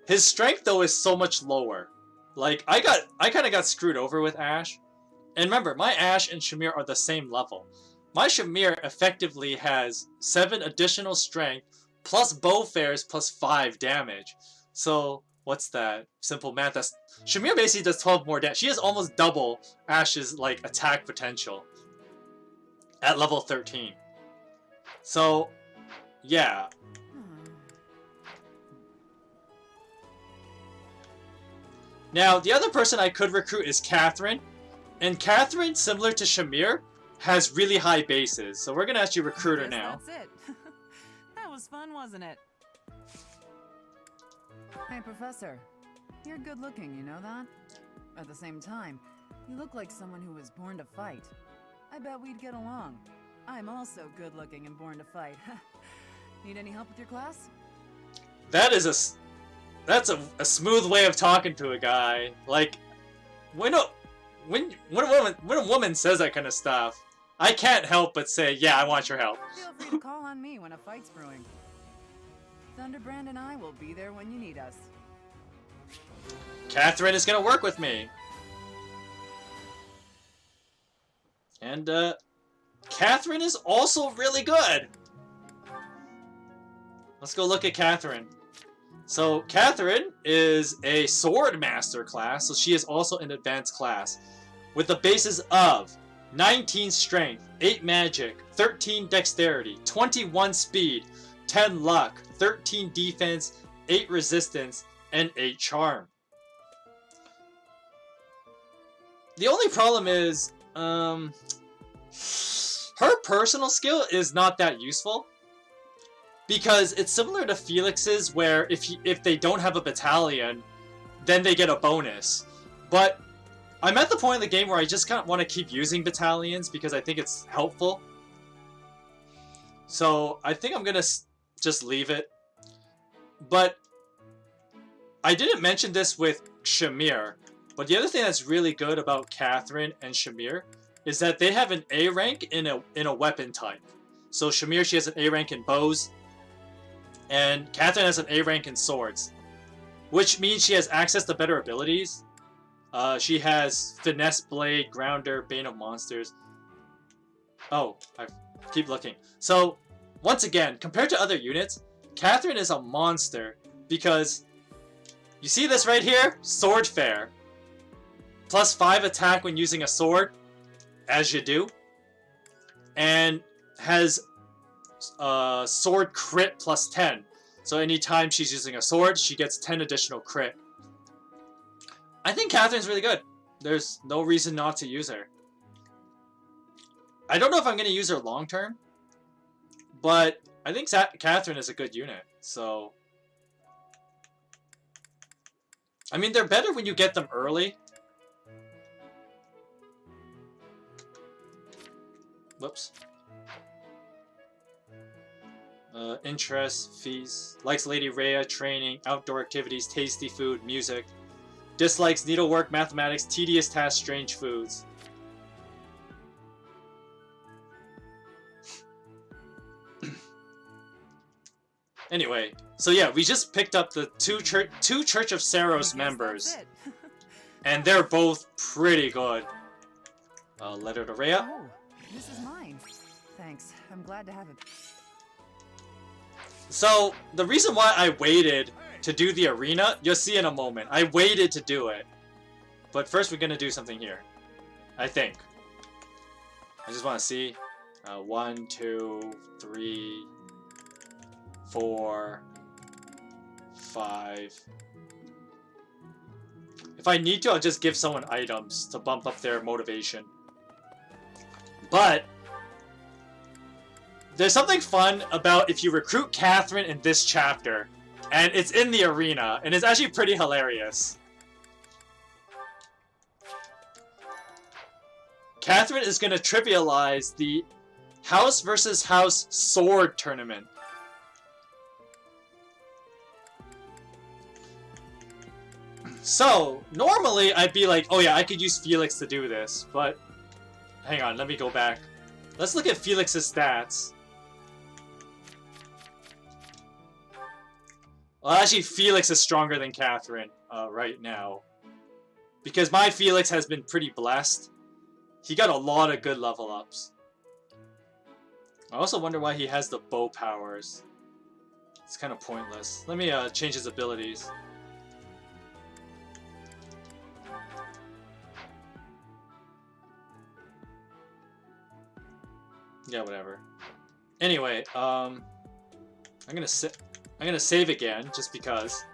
His strength though is so much lower. Like I kind of got screwed over with Ash. And remember, my Ash and Shamir are the same level. My Shamir effectively has 7 additional strength plus bow fares plus 5 damage. So what's that? Simple math. That's Shamir basically does 12 more damage. She has almost double Ash's like attack potential at level 13. So yeah. Now the other person I could recruit is Catherine. And Catherine, similar to Shamir, has really high bases. So we're gonna actually recruit her now. That's it. That was fun, wasn't it? Hey, Professor. You're good looking, you know that? At the same time, you look like someone who was born to fight. I bet we'd get along. I'm also good looking and born to fight. Need any help with your class? That's a smooth way of talking to a guy. Like, when a woman says that kind of stuff, I can't help but say, yeah, I want your help. Feel free to call on me when a fight's brewing. Thunderbrand and I will be there when you need us. Catherine is gonna work with me. And, Catherine is also really good. Let's go look at Catherine. So, Catherine is a sword master class, so she is also an advanced class. With the bases of 19 strength, 8 magic, 13 dexterity, 21 speed, 10 luck, 13 defense, 8 resistance, and 8 charm. The only problem is, her personal skill is not that useful. Because it's similar to Felix's, where if they don't have a battalion, then they get a bonus. But I'm at the point in the game where I just kind of want to keep using battalions because I think it's helpful. So I think I'm going to just leave it. But I didn't mention this with Shamir, but the other thing that's really good about Catherine and Shamir is that they have an A rank in a weapon type. So Shamir, she has an A rank in bows, and Catherine has an A rank in swords, which means she has access to better abilities. She has Finesse Blade, Grounder, Bane of Monsters. Oh, I keep looking. So, once again, compared to other units, Catherine is a monster because you see this right here? Sword Fair. Plus 5 attack when using a sword, as you do. And has sword crit plus 10. So anytime she's using a sword, she gets 10 additional crit. I think Catherine's really good. There's no reason not to use her. I don't know if I'm going to use her long term, but I think Catherine is a good unit. So, I mean, they're better when you get them early. Whoops. Interests, fees. Likes Lady Rhea, training, outdoor activities, tasty food, music. Dislikes needlework, mathematics, tedious tasks, strange foods. Anyway, so yeah, we just picked up the two Church of Saros members. And they're both pretty good. Letter to Rhea. Oh, this is mine. Thanks. I'm glad to have it. So, the reason why I waited to do the arena, you'll see in a moment. I waited to do it. But first we're gonna do something here. I think. I just want to see. 1, 2, 3, 4, 5. If I need to, I'll just give someone items to bump up their motivation. But there's something fun about if you recruit Catherine in this chapter, and it's in the arena, and it's actually pretty hilarious. Catherine is going to trivialize the house versus house sword tournament. So, normally I'd be like, oh yeah, I could use Felix to do this, but... Hang on, let me go back. Let's look at Felix's stats. Well, actually, Felix is stronger than Catherine right now. Because my Felix has been pretty blessed. He got a lot of good level ups. I also wonder why he has the bow powers. It's kind of pointless. Let me change his abilities. Yeah, whatever. Anyway, I'm gonna save again just because.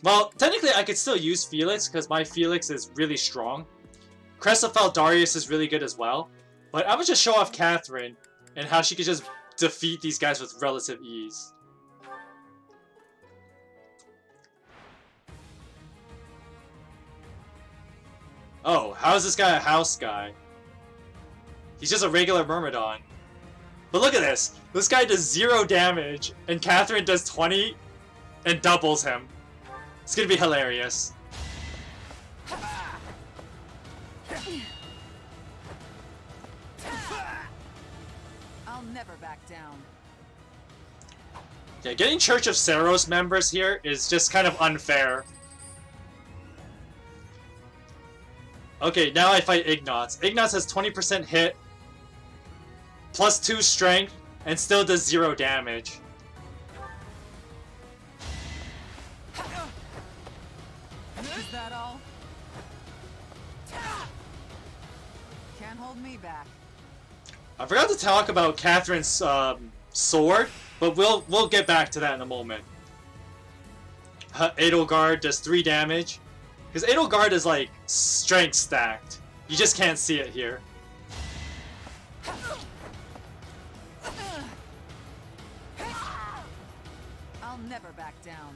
Well, technically I could still use Felix because my Felix is really strong. Crestafel Darius is really good as well. But I would just show off Catherine and how she could just defeat these guys with relative ease. Oh, how is this guy a house guy? He's just a regular Myrmidon. But look at this! This guy does 0 damage, and Catherine does 20 and doubles him. It's gonna be hilarious. I'll never back down. Yeah, getting Church of Saros members here is just kind of unfair. Okay, now I fight Ignatz. Ignatz has 20% hit, plus 2 strength, and still does 0 damage. Is that all? Can't hold me back. I forgot to talk about Catherine's sword, but we'll get back to that in a moment. Edelgard does 3 damage. Because Edelgard is like strength stacked. You just can't see it here. I'll never back down.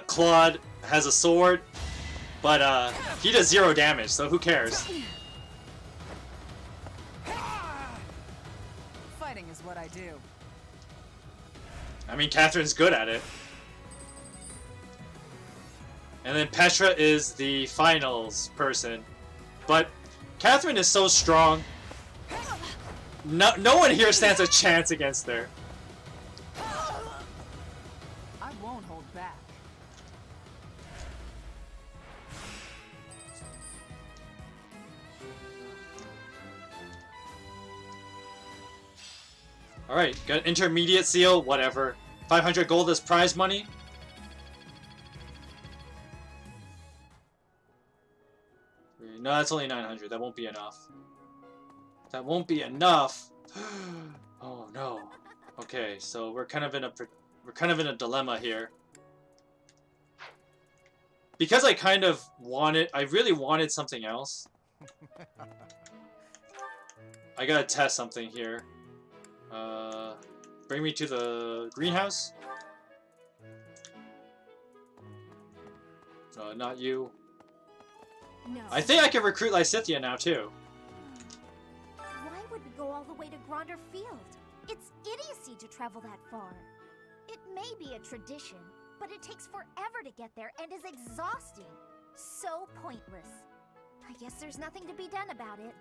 Claude has a sword, but he does 0 damage, so who cares? Fighting is what I do. I mean, Catherine's good at it. And then Petra is the finals person. But Catherine is so strong. No one here stands a chance against her. I won't hold back. Alright, got intermediate seal, whatever. 500 gold as prize money. No, that's only 900. That won't be enough. That won't be enough. Oh no. Okay, so we're kind of in a dilemma here. Because I really wanted something else. I gotta test something here. Bring me to the greenhouse. Not you. No. I think I can recruit Lysithea now too. Why would we go all the way to Gronder Field? It's idiocy to travel that far. It may be a tradition, but it takes forever to get there and is exhausting. So pointless. I guess there's nothing to be done about it.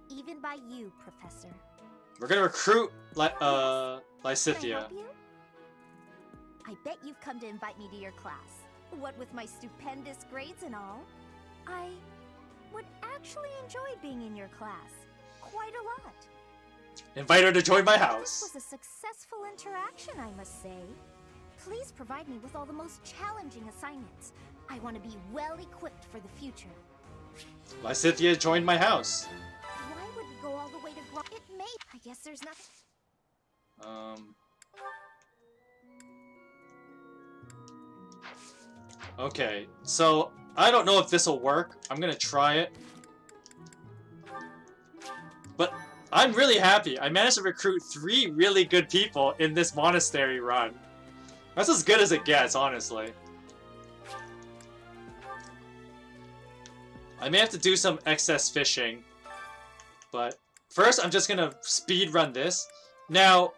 Even by you, Professor. We're gonna recruit Can I Lysithea. help you? I bet you've come to invite me to your class. What with my stupendous grades and all, I would actually enjoy being in your class. Quite a lot. Invite her to join my This house. was a successful interaction, I must say. Please provide me with all the most challenging assignments. I want to be well equipped for the future. Lysithea joined my house. Why would we go all the way to It may. I guess there's nothing. Okay, so I don't know if this will work. I'm gonna try it. But I'm really happy. I managed to recruit 3 really good people in this monastery run. That's as good as it gets, honestly. I may have to do some excess fishing, but first I'm just gonna speed run this. Now,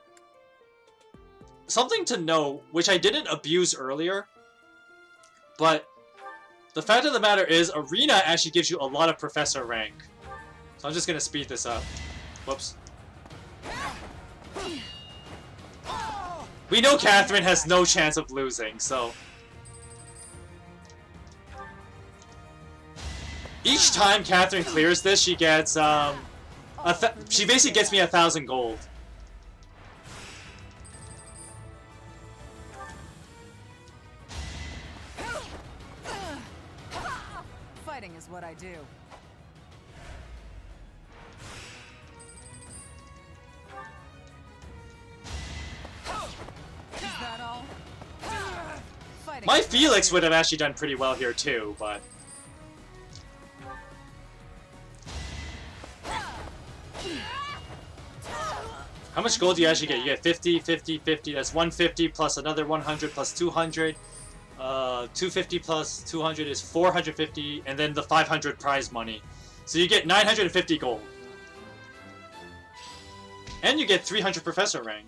something to know, which I didn't abuse earlier, but the fact of the matter is, Arena actually gives you a lot of Professor rank. So I'm just gonna speed this up. Whoops. We know Catherine has no chance of losing, so... Each time Catherine clears this, she gets, she basically gets me 1,000 gold. Fighting is what I do. Is that all? Fighting My is what I Felix do. would have actually done pretty well here too, but... How much gold do you actually get? You get 50, 50, 50. That's 150 plus another 100 plus 200. 250 plus 200 is 450, and then the 500 prize money. So you get 950 gold. And you get 300 professor rank.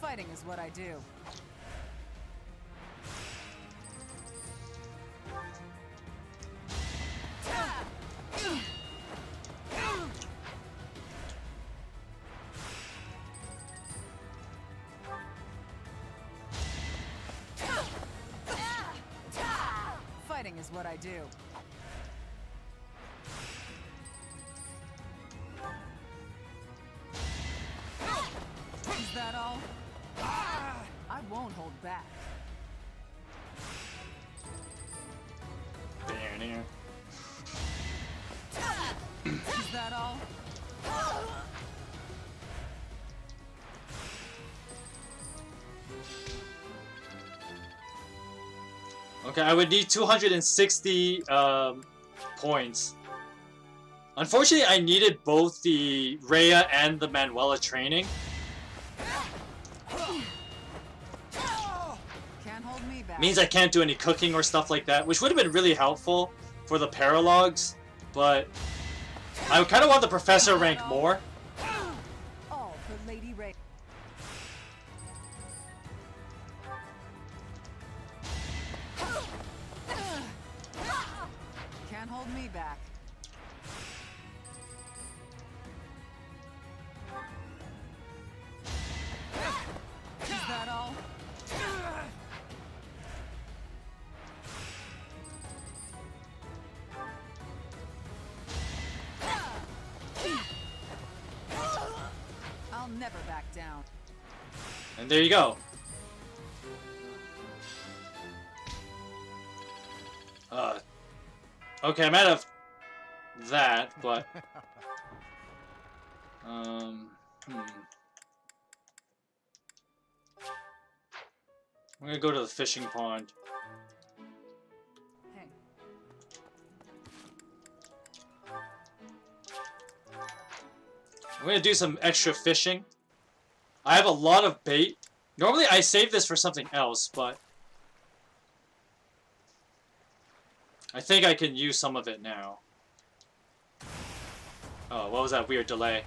Fighting is what I do. Fighting is what I do. Is that all? I won't hold back. There. Is that all? Okay, I would need 260 points. Unfortunately, I needed both the Rhea and the Manuela training. Can't hold me back. Means I can't do any cooking or stuff like that, which would have been really helpful for the paralogues, but I kind of want the professor rank more. All for Lady Ray. Can't hold me back. Is that all? I'll never back down. And there you go. Okay, I'm out of that, but I'm gonna go to the fishing pond. Hey. I'm gonna do some extra fishing. I have a lot of bait. Normally I save this for something else, but I think I can use some of it now. Oh, what was that weird delay?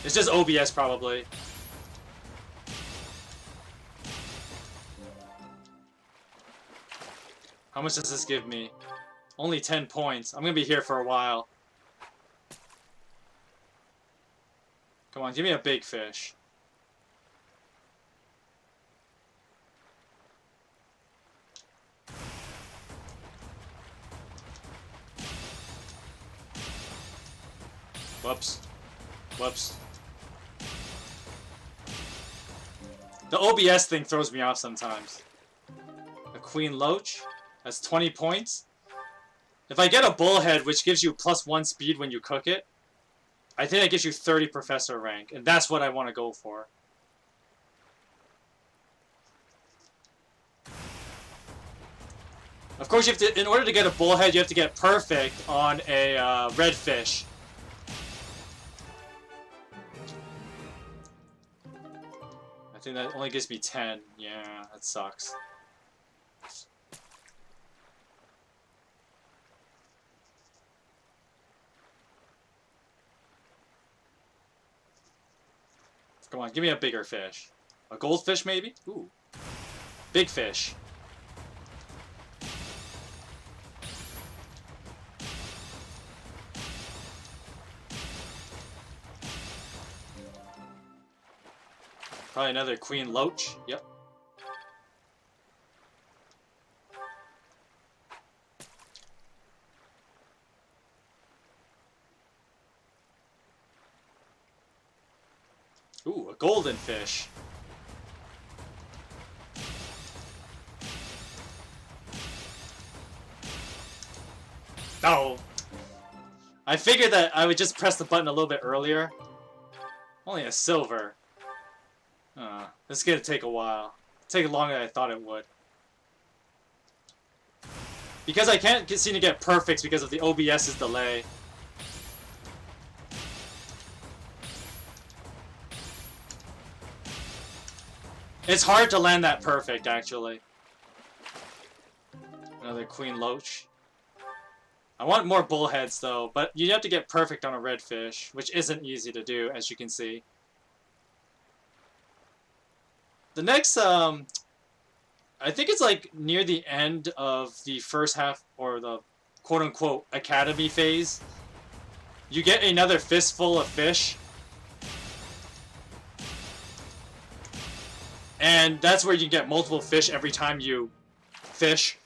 It's just OBS probably. How much does this give me? Only 10 points. I'm gonna be here for a while. Come on, give me a big fish. Whoops. Whoops. The OBS thing throws me off sometimes. A Queen Loach. That's 20 points. If I get a Bullhead, which gives you +1 speed when you cook it, I think that gives you 30 Professor rank, and that's what I want to go for. Of course, you have to, in order to get a Bullhead, you have to get perfect on a red fish. Something that only gives me 10. Yeah, that sucks. Come on, give me a bigger fish. A goldfish, maybe? Ooh. Big fish. Probably another queen loach. Yep. Ooh, a golden fish. Oh. I figured that I would just press the button a little bit earlier. Only a silver. This is gonna take a while. Take longer than I thought it would. Because I can't seem to get perfects because of the OBS's delay. It's hard to land that perfect, actually. Another queen loach. I want more bullheads, though, but you have to get perfect on a redfish, which isn't easy to do, as you can see. The next, I think it's like near the end of the first half, or the quote-unquote academy phase. You get another fistful of fish. And that's where you get multiple fish every time you fish.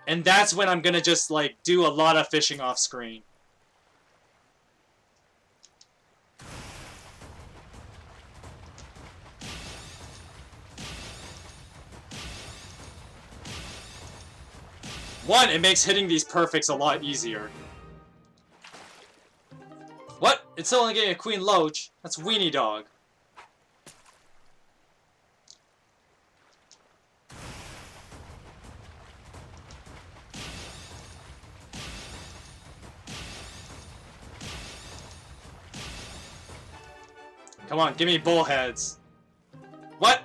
And that's when I'm gonna just, like, do a lot of fishing off screen. One, it makes hitting these perfects a lot easier. What? It's still only getting a queen loach? That's weenie dog. Come on, give me bullheads. What?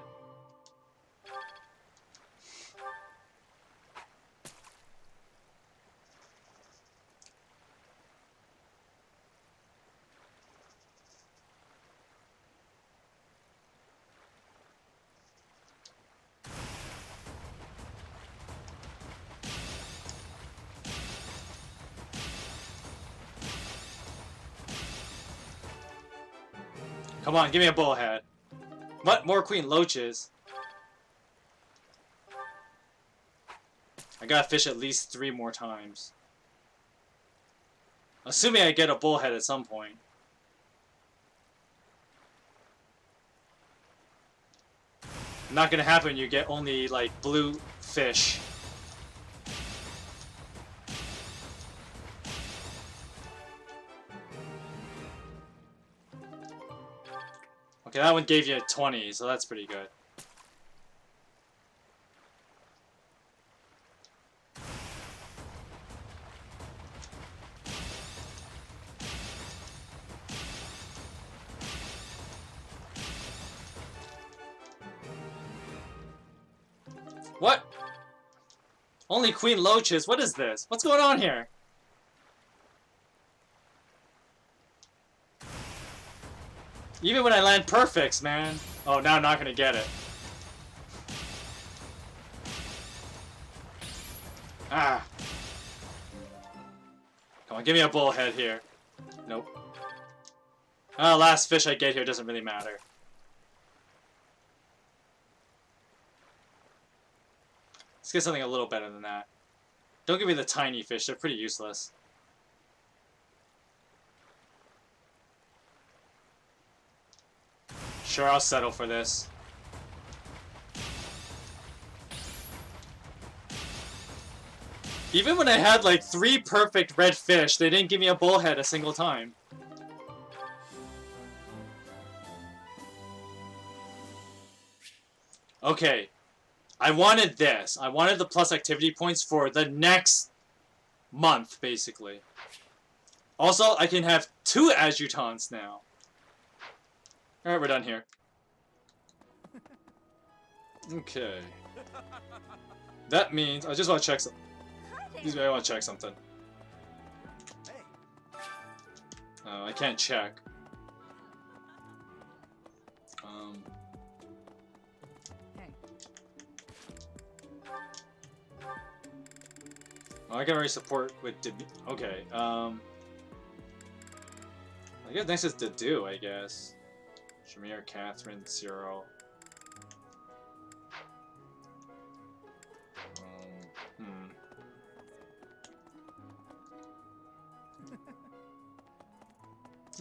Come on, give me a bullhead. What? More queen loaches? I gotta fish at least 3 more times. Assuming I get a bullhead at some point. Not gonna happen, you get only, like, blue fish. Okay, that one gave you a 20, so that's pretty good. What? Only queen loaches? What is this? What's going on here? Even when I land perfects, man. Oh, now I'm not gonna get it. Ah. Come on, give me a bullhead here. Nope. Last fish I get here doesn't really matter. Let's get something a little better than that. Don't give me the tiny fish, they're pretty useless. Sure, I'll settle for this. Even when I had like 3 perfect red fish, they didn't give me a bullhead a single time. Okay. I wanted this. I wanted the plus activity points for the next month, basically. Also, I can have 2 adjutants now. Alright, we're done here. Okay. That means I just want to check some. Excuse me, I want to check something. I can't check. Hey. Oh, I can already support with okay. I guess next is Dedu, I guess. Shamir, Catherine, Zero.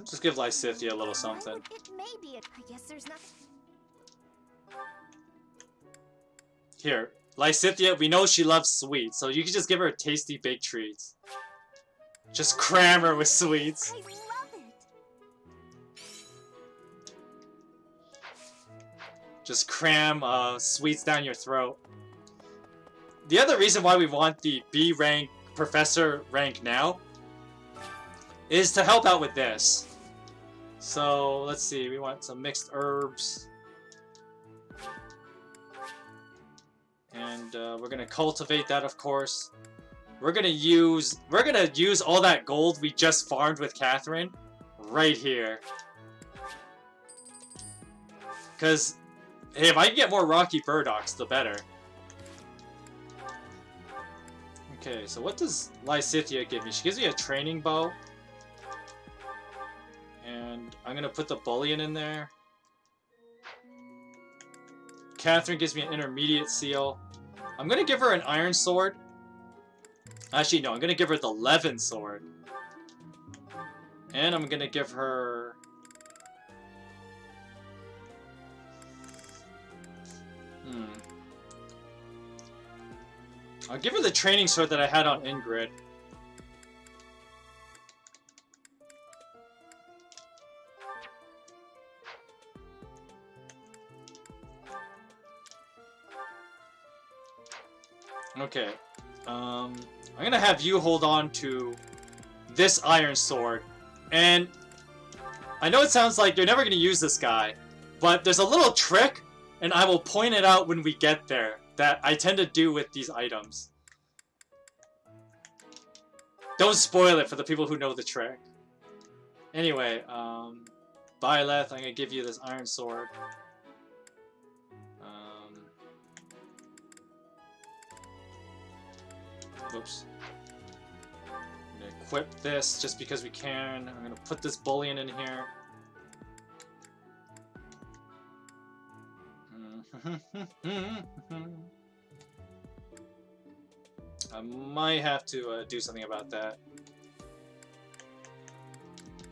Just give Lysithia a little something. It may be. I guess there's nothing. Here, Lysithia, we know she loves sweets, so you can just give her tasty baked treats. Just cram her with sweets. I love it. Just cram sweets down your throat. The other reason why we want the B rank professor rank now is to help out with this. So let's see, we want some mixed herbs. And we're gonna cultivate that, of course. We're gonna use all that gold we just farmed with Catherine right here. Cause hey, if I can get more rocky burdocks, the better. Okay, so what does Lysithia give me? She gives me a training bow. And I'm gonna put the bullion in there. Catherine gives me an intermediate seal. I'm gonna give her an iron sword. Actually, no, I'm gonna give her the Levin sword. And I'm gonna give her... I'll give her the training sword that I had on Ingrid. Okay, I'm gonna have you hold on to this iron sword, and I know it sounds like you're never gonna use this guy, but there's a little trick, and I will point it out when we get there, that I tend to do with these items. Don't spoil it for the people who know the trick. Anyway, Byleth, I'm gonna give you this iron sword. Oops. I'm gonna equip this just because we can. I'm gonna put this bullion in here. I might have to do something about that.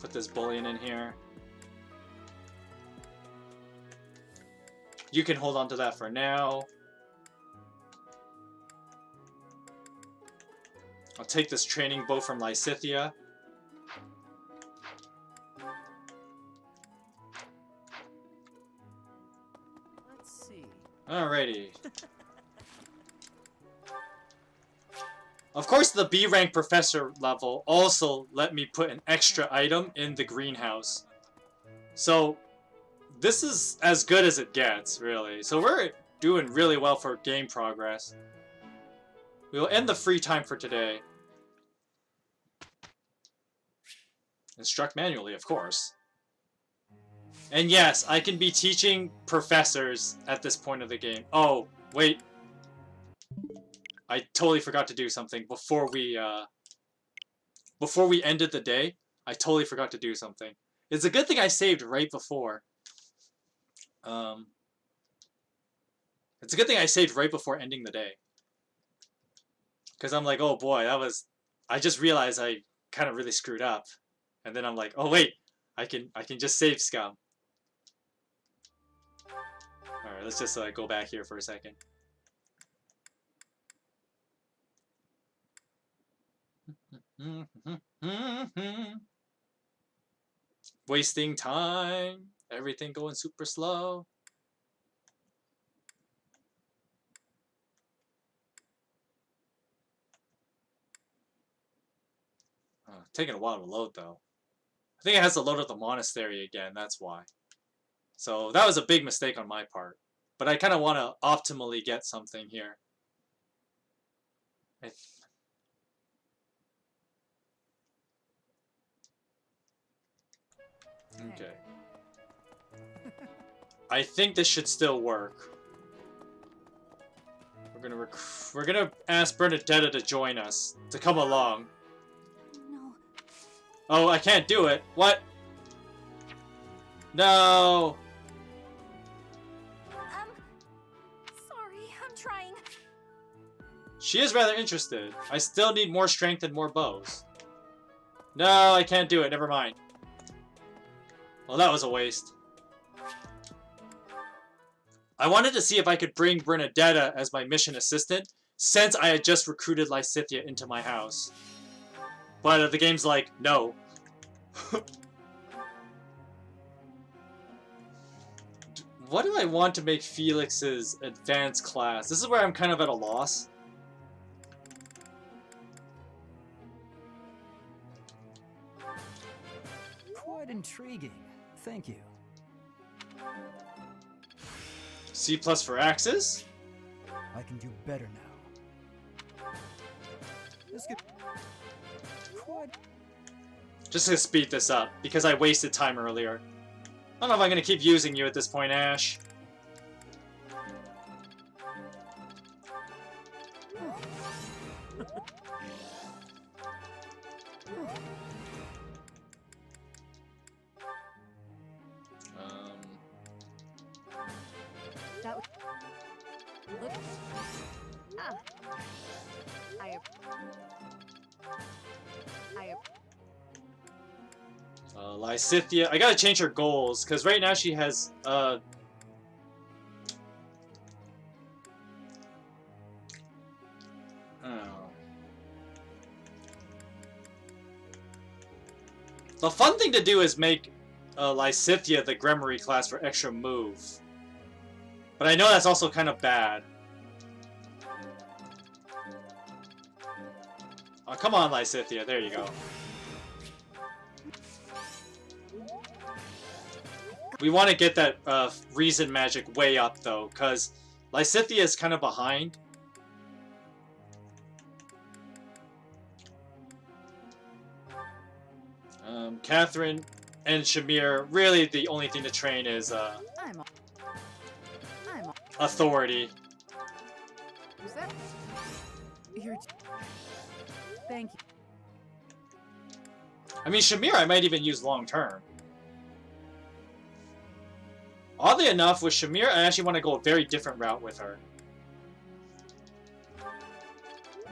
Put this bullion in here. You can hold on to that for now. I'll take this training bow from Lysithia. Let's see. Alrighty. Of course, the B rank professor level also let me put an extra item in the greenhouse. So, this is as good as it gets, really. So we're doing really well for game progress. We will end the free time for today. Instruct manually, of course. And yes, I can be teaching professors at this point of the game. Oh, wait. I totally forgot to do something before we ended the day. I totally forgot to do something. It's a good thing I saved right before. It's a good thing I saved right before ending the day. Because I'm like, oh boy, I just realized I kind of really screwed up. And then I'm like, oh wait, I can just save scum. Alright, let's just go back here for a second. Wasting time. Everything going super slow. Taking a while to load though. I think it has to load up the monastery again, that's why. So that was a big mistake on my part. But I kind of want to optimally get something here. Okay. I think this should still work. We're gonna ask Bernadetta to join us, to come along. No. Oh, I can't do it. What? No. Sorry, I'm trying. She is rather interested. I still need more strength and more bows. No, I can't do it. Never mind. Well, that was a waste. I wanted to see if I could bring Bernadetta as my mission assistant, since I had just recruited Lysithea into my house. But the game's like, no. What do I want to make Felix's advanced class? This is where I'm kind of at a loss. Quite intriguing. Thank you. C+ for axes? I can do better now. This could quite... Just to speed this up, because I wasted time earlier. I don't know if I'm going to keep using you at this point, Ash. That look. Ah. Lysithea. I gotta change her goals, because right now she has, oh. The fun thing to do is make Lysithea the Gremory class for extra move. But I know that's also kind of bad. Oh, come on, Lysithea. There you go. We want to get that reason magic way up, though, because Lysithea is kind of behind. Catherine and Shamir, really the only thing to train is authority. Is that... You're... Thank you. I mean, Shamir I might even use long term. Oddly enough, with Shamir, I actually want to go a very different route with her.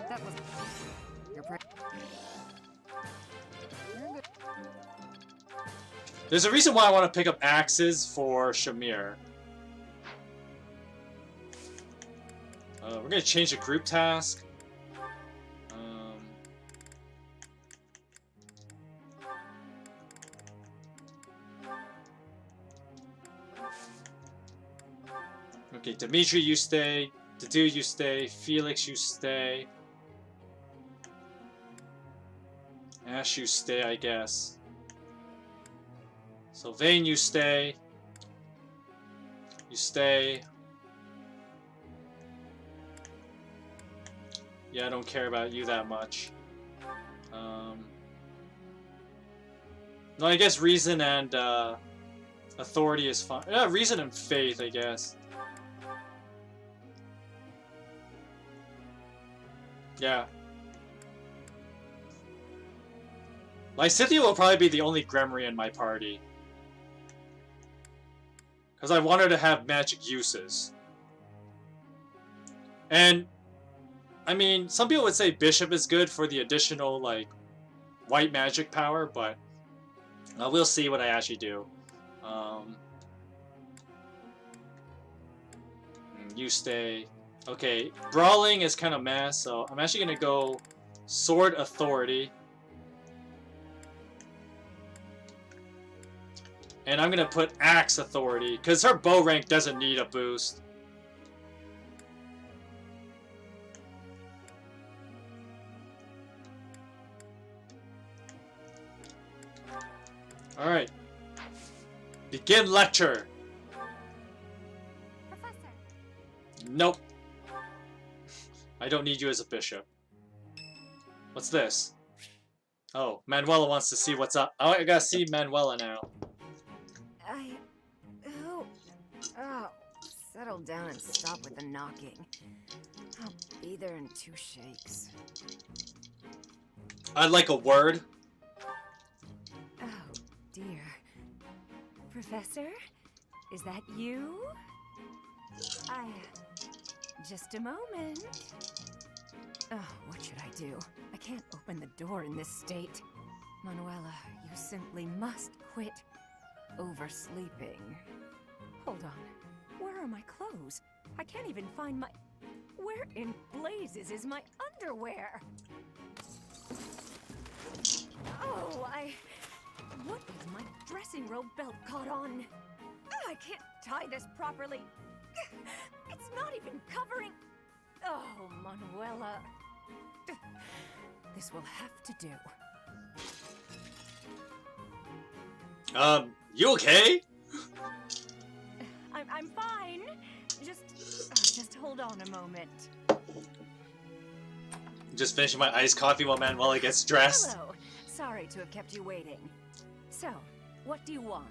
That was... You're pretty... There's a reason why I want to pick up axes for Shamir. We're going to change the group task. Okay, Dimitri, you stay. Dedu, you stay. Felix, you stay. Ash, you stay, I guess. Sylvain, you stay. You stay. Yeah, I don't care about you that much. No, I guess reason and authority is fine. Yeah, reason and faith, I guess. Yeah. Lysithea will probably be the only Gremory in my party. Because I want her to have magic uses. And, I mean, some people would say Bishop is good for the additional, like, white magic power, but we'll see what I actually do. You stay. Okay, Brawling is kind of mess, so I'm actually going to go Sword Authority. And I'm going to put Axe Authority, because her bow rank doesn't need a boost. Alright. Begin lecture. Professor, Nope. I don't need you as a bishop. What's this? Oh, Manuela wants to see what's up. Oh, I gotta see Manuela now. Oh, settle down and stop with the knocking. I'll be there in 2 shakes. I'd like a word. Oh, dear. Professor? Is that you? Just a moment. Oh, what should I do? I can't open the door in this state. Manuela, you simply must quit oversleeping. Hold on. Where are my clothes? I can't even find my... Where in blazes is my underwear? Oh, what is my dressing robe belt caught on? I can't tie this properly. It's not even covering... Oh, Manuela. This will have to do. You okay? I'm fine. Just hold on a moment. Just finishing my iced coffee while Manuela gets dressed. Hello. Sorry to have kept you waiting. So, what do you want?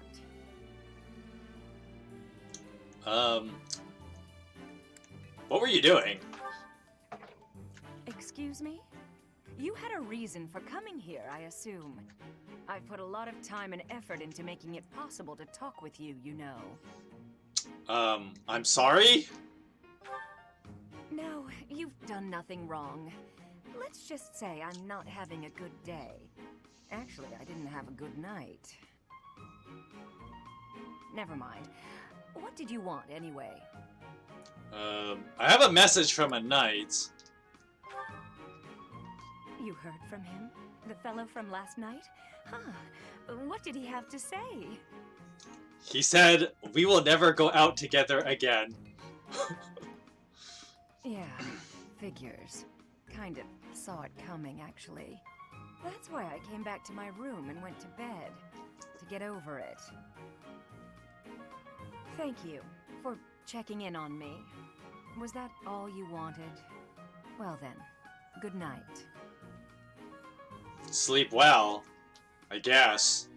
What were you doing? Excuse me? You had a reason for coming here, I assume. I've put a lot of time and effort into making it possible to talk with you, you know. I'm sorry? No, you've done nothing wrong. Let's just say I'm not having a good day. Actually, I didn't have a good night. Never mind. What did you want, anyway? I have a message from a knight. You heard from him? The fellow from last night? Huh. What did he have to say? He said, we will never go out together again. Yeah, figures. Kind of saw it coming, actually. That's why I came back to my room and went to bed. To get over it. Thank you for checking in on me. Was that all you wanted? Well then, good night. Sleep well, I guess.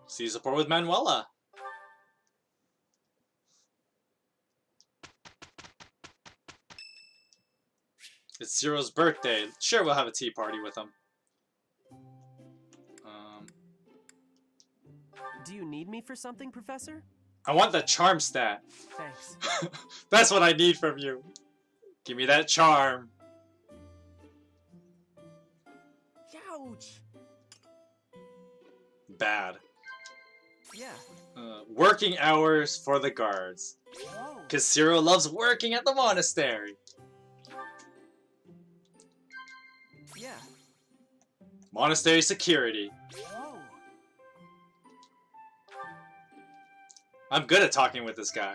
See support with Manuela. It's Zero's birthday. Sure, we'll have a tea party with him. Do you need me for something, Professor? I want the charm stat. Thanks. That's what I need from you. Give me that charm. Ouch! Bad. Yeah. Working hours for the guards. Whoa. Because Zero loves working at the monastery. Yeah. Monastery security. Whoa. I'm good at talking with this guy.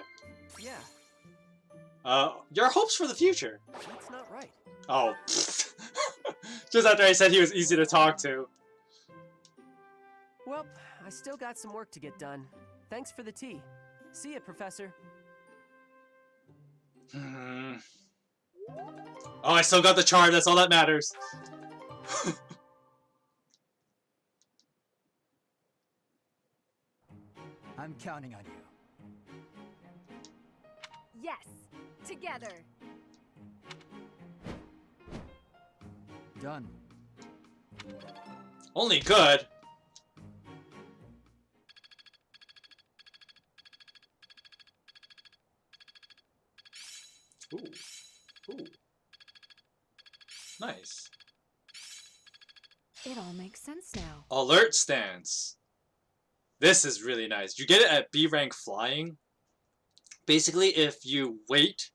Yeah. Your hopes for the future. That's not right. Oh. Just after I said he was easy to talk to. Well, I still got some work to get done. Thanks for the tea. See ya, Professor. Oh, I still got the charm. That's all that matters. I'm counting on you. Yes! Together! Done. Only good. Ooh. Ooh. Nice. It all makes sense now. Alert stance. This is really nice. You get it at B rank flying. Basically, if you wait,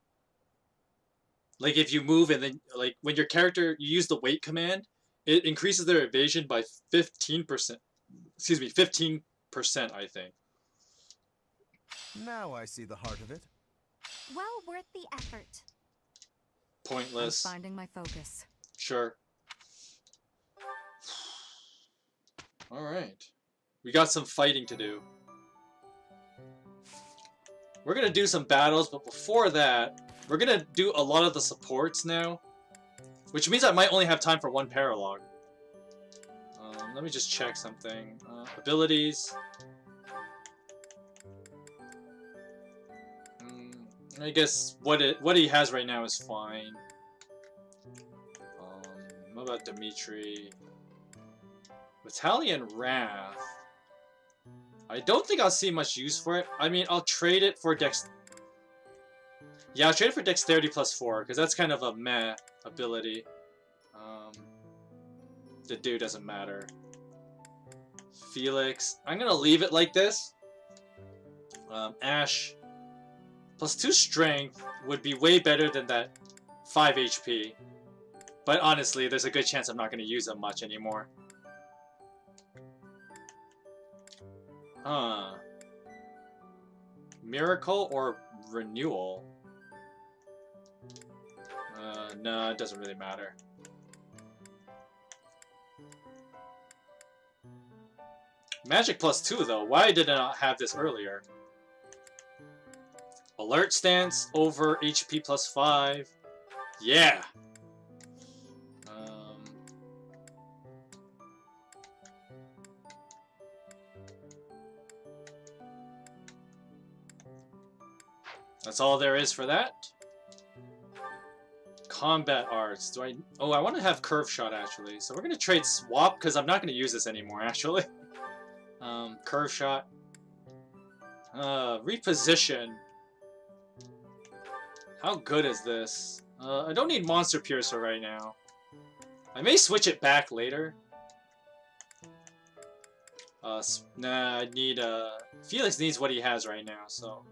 like if you move and then, like when your character, you use the wait command, it increases their evasion by 15%. Excuse me, 15%, I think. Now I see the heart of it. Well worth the effort. Pointless. I'm finding my focus. Sure. Alright. We got some fighting to do. We're gonna do some battles, but before that, we're gonna do a lot of the supports now. Which means I might only have time for one paralogue. Let me just check something. Abilities. I guess what he has right now is fine. What about Dimitri? Battalion Wrath. I don't think I'll see much use for it. I mean, I'll trade it for Yeah, I'll trade it for Dexterity +4, because that's kind of a meh ability. The dude doesn't matter. Felix. I'm gonna leave it like this. Ash. +2 strength would be way better than that 5 HP. But honestly, there's a good chance I'm not gonna use them much anymore. Huh. Miracle or Renewal? No, it doesn't really matter. Magic +2 though, why did I not have this earlier? Alert stance over HP +5. Yeah! That's all there is for that. Combat arts. Do I... Oh, I want to have curve shot actually. So we're going to trade swap because I'm not going to use this anymore actually. Curve shot. Reposition. How good is this? I don't need Monster Piercer right now. I may switch it back later. Nah, I need, Felix needs what he has right now, so...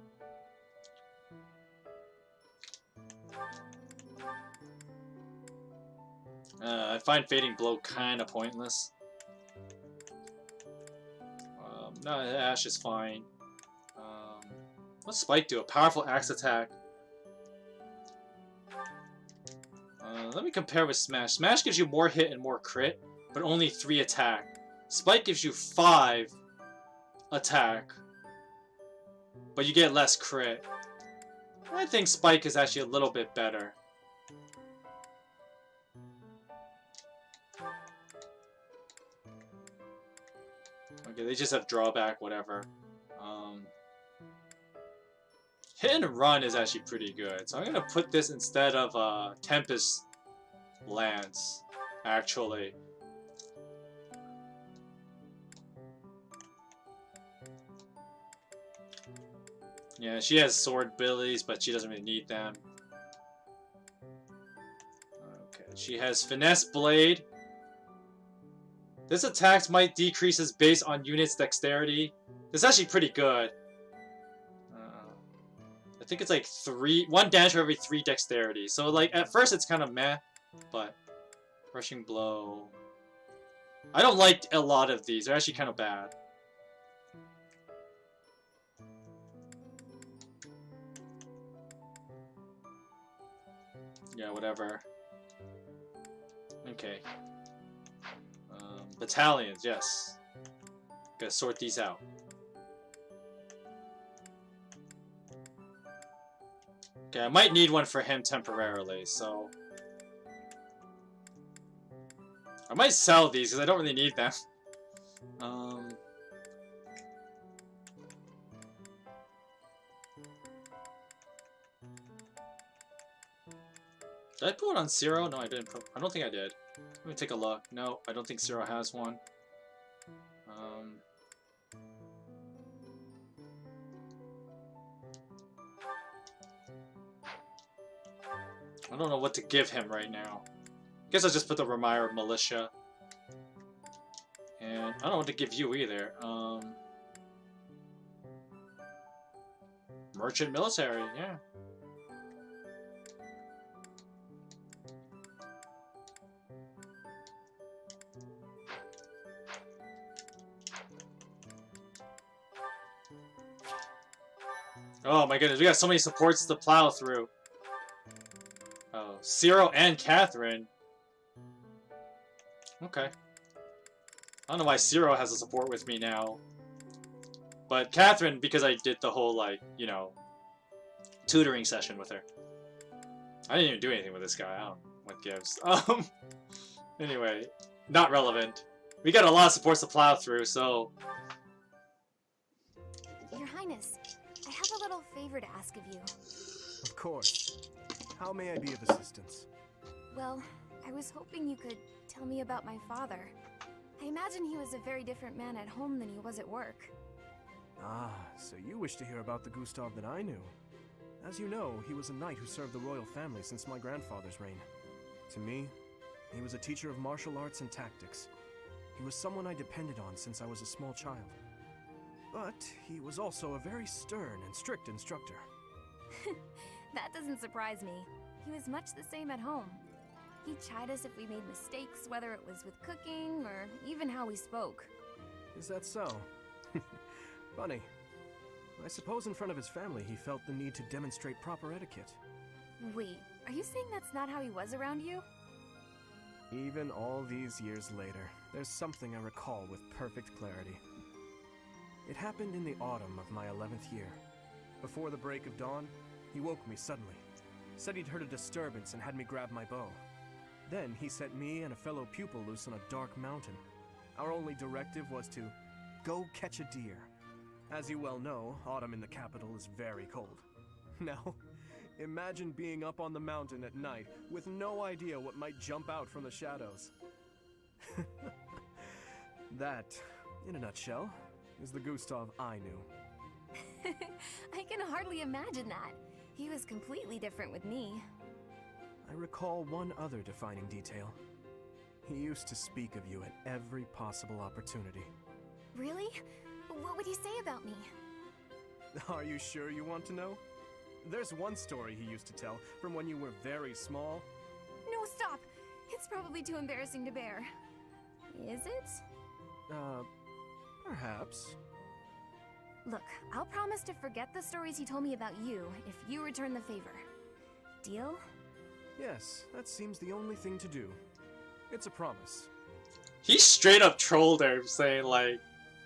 I find Fading Blow kinda pointless. No, Ash is fine. What's Spike do? A powerful axe attack. Let me compare with Smash. Smash gives you more hit and more crit, but only 3 attack. Spike gives you 5 attack, but you get less crit. I think Spike is actually a little bit better. Okay, they just have drawback, whatever. Hit and run is actually pretty good, so I'm gonna put this instead of Tempest Lance, actually. Yeah, she has sword abilities, but she doesn't really need them. Okay, she has Finesse Blade. This attack might decrease its base on units' dexterity. It's actually pretty good. I think it's like 1 damage for every 3 dexterity. So like at first it's kind of meh, but Rushing Blow. I don't like a lot of these. They're actually kind of bad. Yeah, whatever. Okay. Battalions, yes. Gotta sort these out. Okay, I might need one for him temporarily, so... I might sell these, because I don't really need them. Did I put it on Zero? No, I didn't put... I don't think I did. Let me take a look. No, I don't think Zero has one. I don't know what to give him right now. I guess I'll just put the Ramire Militia. And I don't know what to give you either. Merchant Military, yeah. Oh my goodness, we got so many supports to plow through. Oh, Zero and Catherine. Okay. I don't know why Zero has a support with me now. But Catherine, because I did the whole, like, you know, tutoring session with her. I didn't even do anything with this guy. I don't know what gives. Anyway, not relevant. We got a lot of supports to plow through, so... Your Highness, I have a little favor to ask of you. Of course. How may I be of assistance? Well, I was hoping you could tell me about my father. I imagine he was a very different man at home than he was at work. Ah, so you wish to hear about the Gustav that I knew. As you know, he was a knight who served the royal family since my grandfather's reign. To me, he was a teacher of martial arts and tactics. He was someone I depended on since I was a small child. But he was also a very stern and strict instructor. That doesn't surprise me. He was much the same at home. He'd chide us if we made mistakes, whether it was with cooking or even how we spoke. Is that so? Funny. I suppose in front of his family he felt the need to demonstrate proper etiquette. Wait, are you saying that's not how he was around you? Even all these years later, there's something I recall with perfect clarity. It happened in the autumn of my 11th year. Before the break of dawn, he woke me suddenly. Said he'd heard a disturbance and had me grab my bow. Then he set me and a fellow pupil loose on a dark mountain. Our only directive was to go catch a deer. As you well know, autumn in the capital is very cold. Now, imagine being up on the mountain at night with no idea what might jump out from the shadows. That, in a nutshell, is the Gustav I knew. I can hardly imagine that. He was completely different with me. I recall one other defining detail. He used to speak of you at every possible opportunity. Really? What would he say about me? Are you sure you want to know? There's one story he used to tell from when you were very small. No, stop! It's probably too embarrassing to bear. Is it? Perhaps. Look, I'll promise to forget the stories he told me about you if you return the favor. Deal? Yes, that seems the only thing to do. It's a promise. He straight up trolled her, saying like,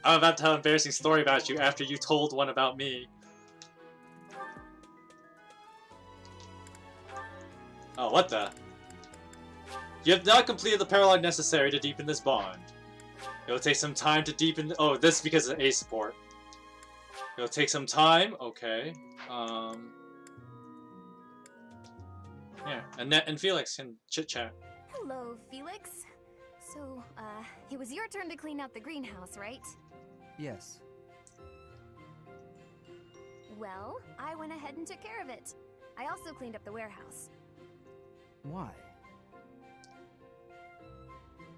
I'm about to tell an embarrassing story about you after you told one about me. Oh, what the? You have not completed the paralogue necessary to deepen this bond. It will take some time to deepen... Oh, this is because of A support. It'll take some time. Okay. Yeah, Annette and Felix can chit-chat. Hello, Felix. So, it was your turn to clean out the greenhouse, right? Yes. Well, I went ahead and took care of it. I also cleaned up the warehouse. Why?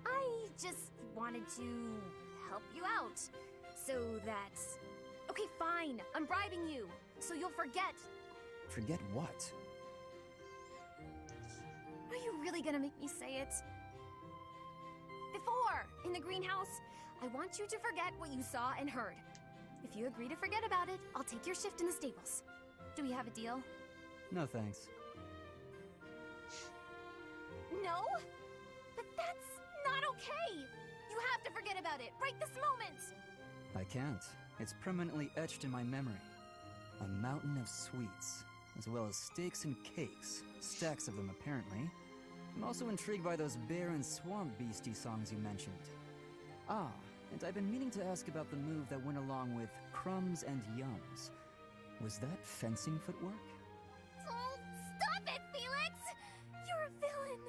I just wanted to help you out. So that... Okay, fine. I'm bribing you. So you'll forget. Forget what? Are you really gonna make me say it? Before, in the greenhouse, I want you to forget what you saw and heard. If you agree to forget about it, I'll take your shift in the stables. Do we have a deal? No thanks. No? But that's not okay! You have to forget about it, right this moment! I can't. It's permanently etched in my memory. A mountain of sweets, as well as steaks and cakes. Stacks of them, apparently. I'm also intrigued by those bear and swamp beastie songs you mentioned. Ah, and I've been meaning to ask about the move that went along with crumbs and yums. Was that fencing footwork? Oh, stop it, Felix! You're a villain!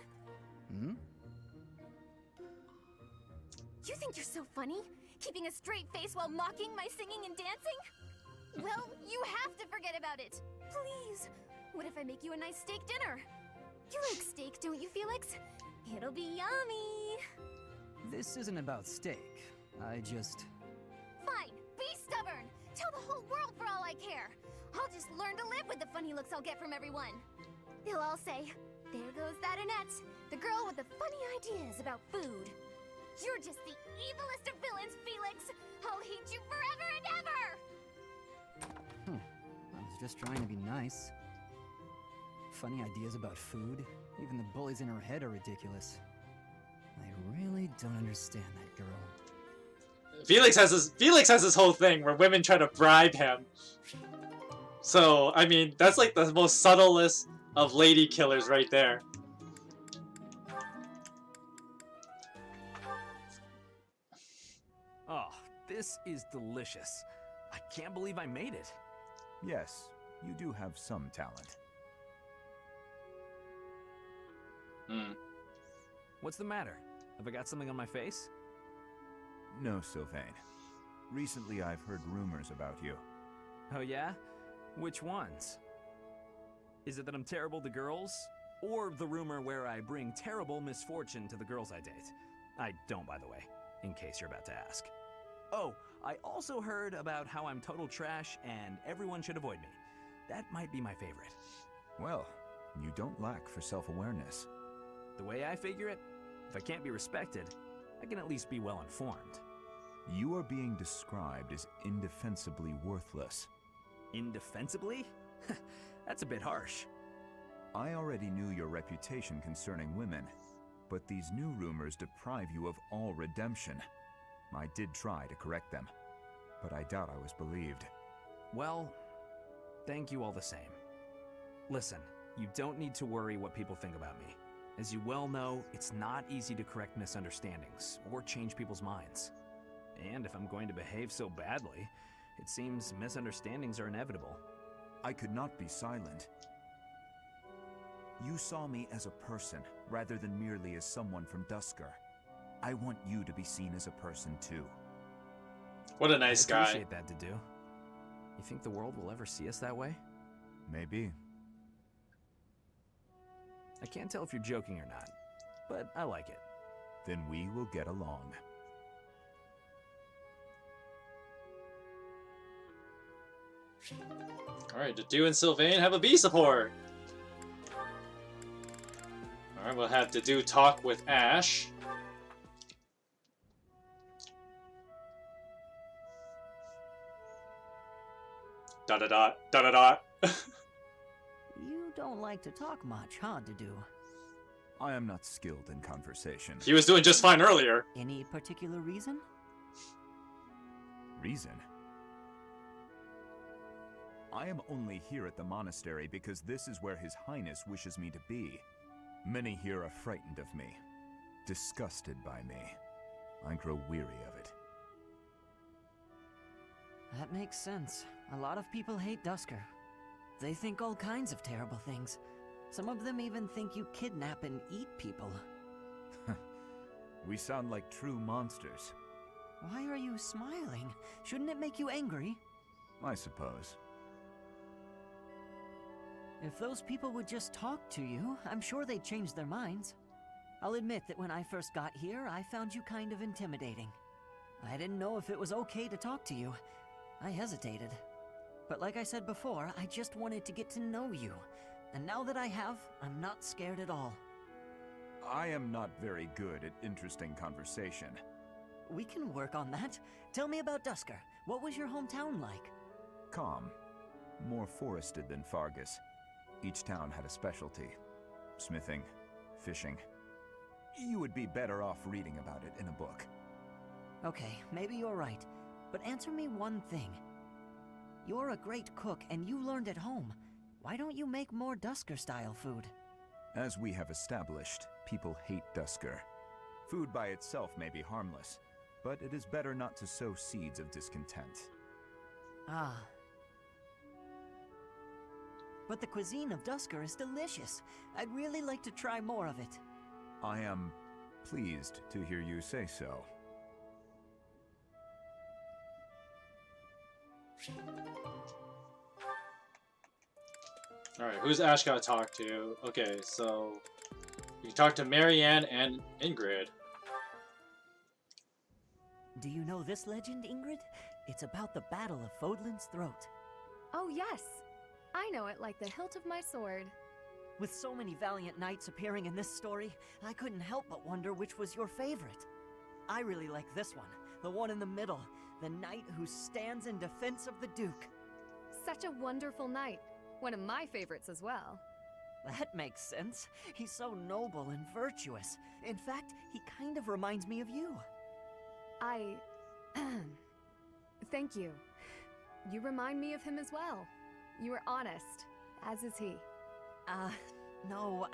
Hmm? You think you're so funny? Keeping a straight face while mocking my singing and dancing? Well, you have to forget about it! Please! What if I make you a nice steak dinner? You like steak, don't you, Felix? It'll be yummy! This isn't about steak. I just... Fine! Be stubborn! Tell the whole world for all I care! I'll just learn to live with the funny looks I'll get from everyone! They'll all say, there goes that Annette, the girl with the funny ideas about food. You're just the evilest of villains, Felix! I'll hate you forever and ever! I was just trying to be nice. Funny ideas about food? Even the bullies in her head are ridiculous. I really don't understand that girl. Felix has this whole thing where women try to bribe him. So, I mean, that's like the most subtlest of lady killers right there. Oh, this is delicious. I can't believe I made it. Yes, you do have some talent. Hmm. What's the matter? Have I got something on my face? No, Sylvain. Recently I've heard rumors about you. Oh yeah? Which ones? Is it that I'm terrible to girls? Or the rumor where I bring terrible misfortune to the girls I date? I don't, by the way, in case you're about to ask. Oh, I also heard about how I'm total trash and everyone should avoid me. That might be my favorite. Well, you don't lack for self-awareness. The way I figure it, if I can't be respected, I can at least be well informed. You are being described as indefensibly worthless. Indefensibly? That's a bit harsh. I already knew your reputation concerning women, but these new rumors deprive you of all redemption. I did try to correct them, but I doubt I was believed. Well, thank you all the same. Listen, you don't need to worry what people think about me. As you well know, it's not easy to correct misunderstandings or change people's minds. And if I'm going to behave so badly, it seems misunderstandings are inevitable. I could not be silent. You saw me as a person, rather than merely as someone from Dusker. I want you to be seen as a person, too. What a nice guy. I appreciate that, Dedu. You think the world will ever see us that way? Maybe. I can't tell if you're joking or not, but I like it. Then we will get along. Alright, Dedu and Sylvain have a B support. Alright, we'll have Dedu talk with Ash. Da-da-dot, da-da-dot. You don't like to talk much, huh, Dedu? I am not skilled in conversation. He was doing just fine earlier. Any particular reason? Reason? I am only here at the monastery because this is where His Highness wishes me to be. Many here are frightened of me, disgusted by me. I grow weary of it. That makes sense. A lot of people hate Dusker. They think all kinds of terrible things. Some of them even think you kidnap and eat people. We sound like true monsters. Why are you smiling? Shouldn't it make you angry? I suppose. If those people would just talk to you, I'm sure they'd change their minds. I'll admit that when I first got here, I found you kind of intimidating. I didn't know if it was okay to talk to you. I hesitated. But like I said before, I just wanted to get to know you. And now that I have, I'm not scared at all. I am not very good at interesting conversation. We can work on that. Tell me about Dusker. What was your hometown like? Calm. More forested than Fargus. Each town had a specialty. Smithing, fishing. You would be better off reading about it in a book. Okay, maybe you're right. But answer me one thing. You're a great cook and you learned at home. Why don't you make more Dusker-style food? As we have established, people hate Dusker. Food by itself may be harmless, but it is better not to sow seeds of discontent. Ah. But the cuisine of Dusker is delicious. I'd really like to try more of it. I am pleased to hear you say so. Alright, who's Ash gotta talk to? Okay, so you talk to Marianne and Ingrid. Do you know this legend, Ingrid? It's about the Battle of Fodlan's Throat. Oh, yes. I know it like the hilt of my sword. With so many valiant knights appearing in this story, I couldn't help but wonder which was your favorite. I really like this one, the one in the middle, the knight who stands in defense of the Duke. Such a wonderful knight. One of my favorites as well. That makes sense. He's so noble and virtuous. In fact, he kind of reminds me of you. Thank you. You remind me of him as well. You were honest, as is he. No,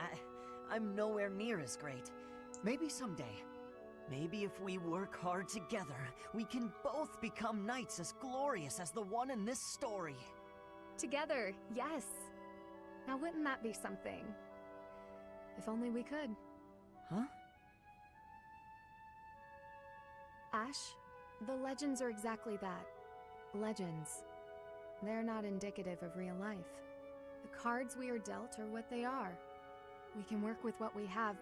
I'm nowhere near as great. Maybe someday. Maybe if we work hard together, we can both become knights as glorious as the one in this story. Together, yes. Now wouldn't that be something? If only we could. Huh? Ash, the legends are exactly that. Legends. They're not indicative of real life. The cards we are dealt are what they are. We can work with what we have,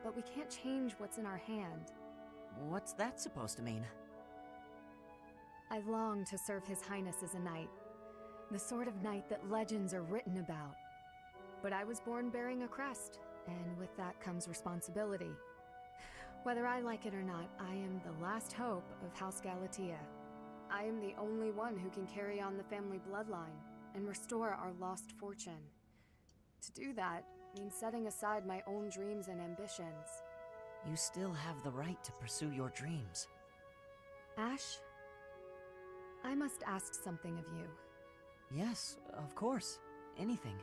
but we can't change what's in our hand. What's that supposed to mean? I long to serve His Highness as a knight. The sort of knight that legends are written about. But I was born bearing a crest, and with that comes responsibility. Whether I like it or not, I am the last hope of House Galatea. I am the only one who can carry on the family bloodline and restore our lost fortune. To do that means setting aside my own dreams and ambitions. You still have the right to pursue your dreams. Ash, I must ask something of you. Yes, of course. Anything.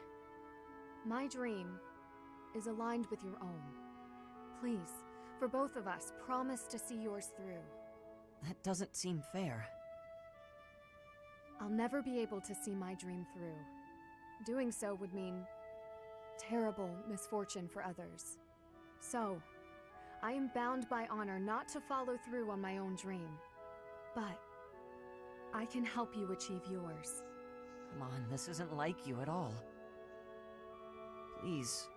My dream is aligned with your own. Please, for both of us, promise to see yours through. That doesn't seem fair. I'll never be able to see my dream through. Doing so would mean terrible misfortune for others. So, I am bound by honor not to follow through on my own dream. But I can help you achieve yours. Come on, this isn't like you at all. Please,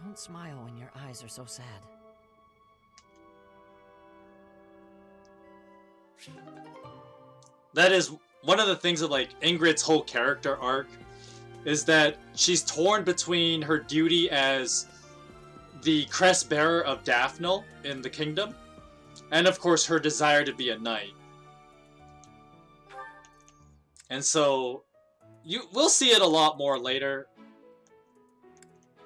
don't smile when your eyes are so sad. That is one of the things of like Ingrid's whole character arc, is that she's torn between her duty as the crest bearer of Daphne in the kingdom, and of course her desire to be a knight. And so we'll see it a lot more later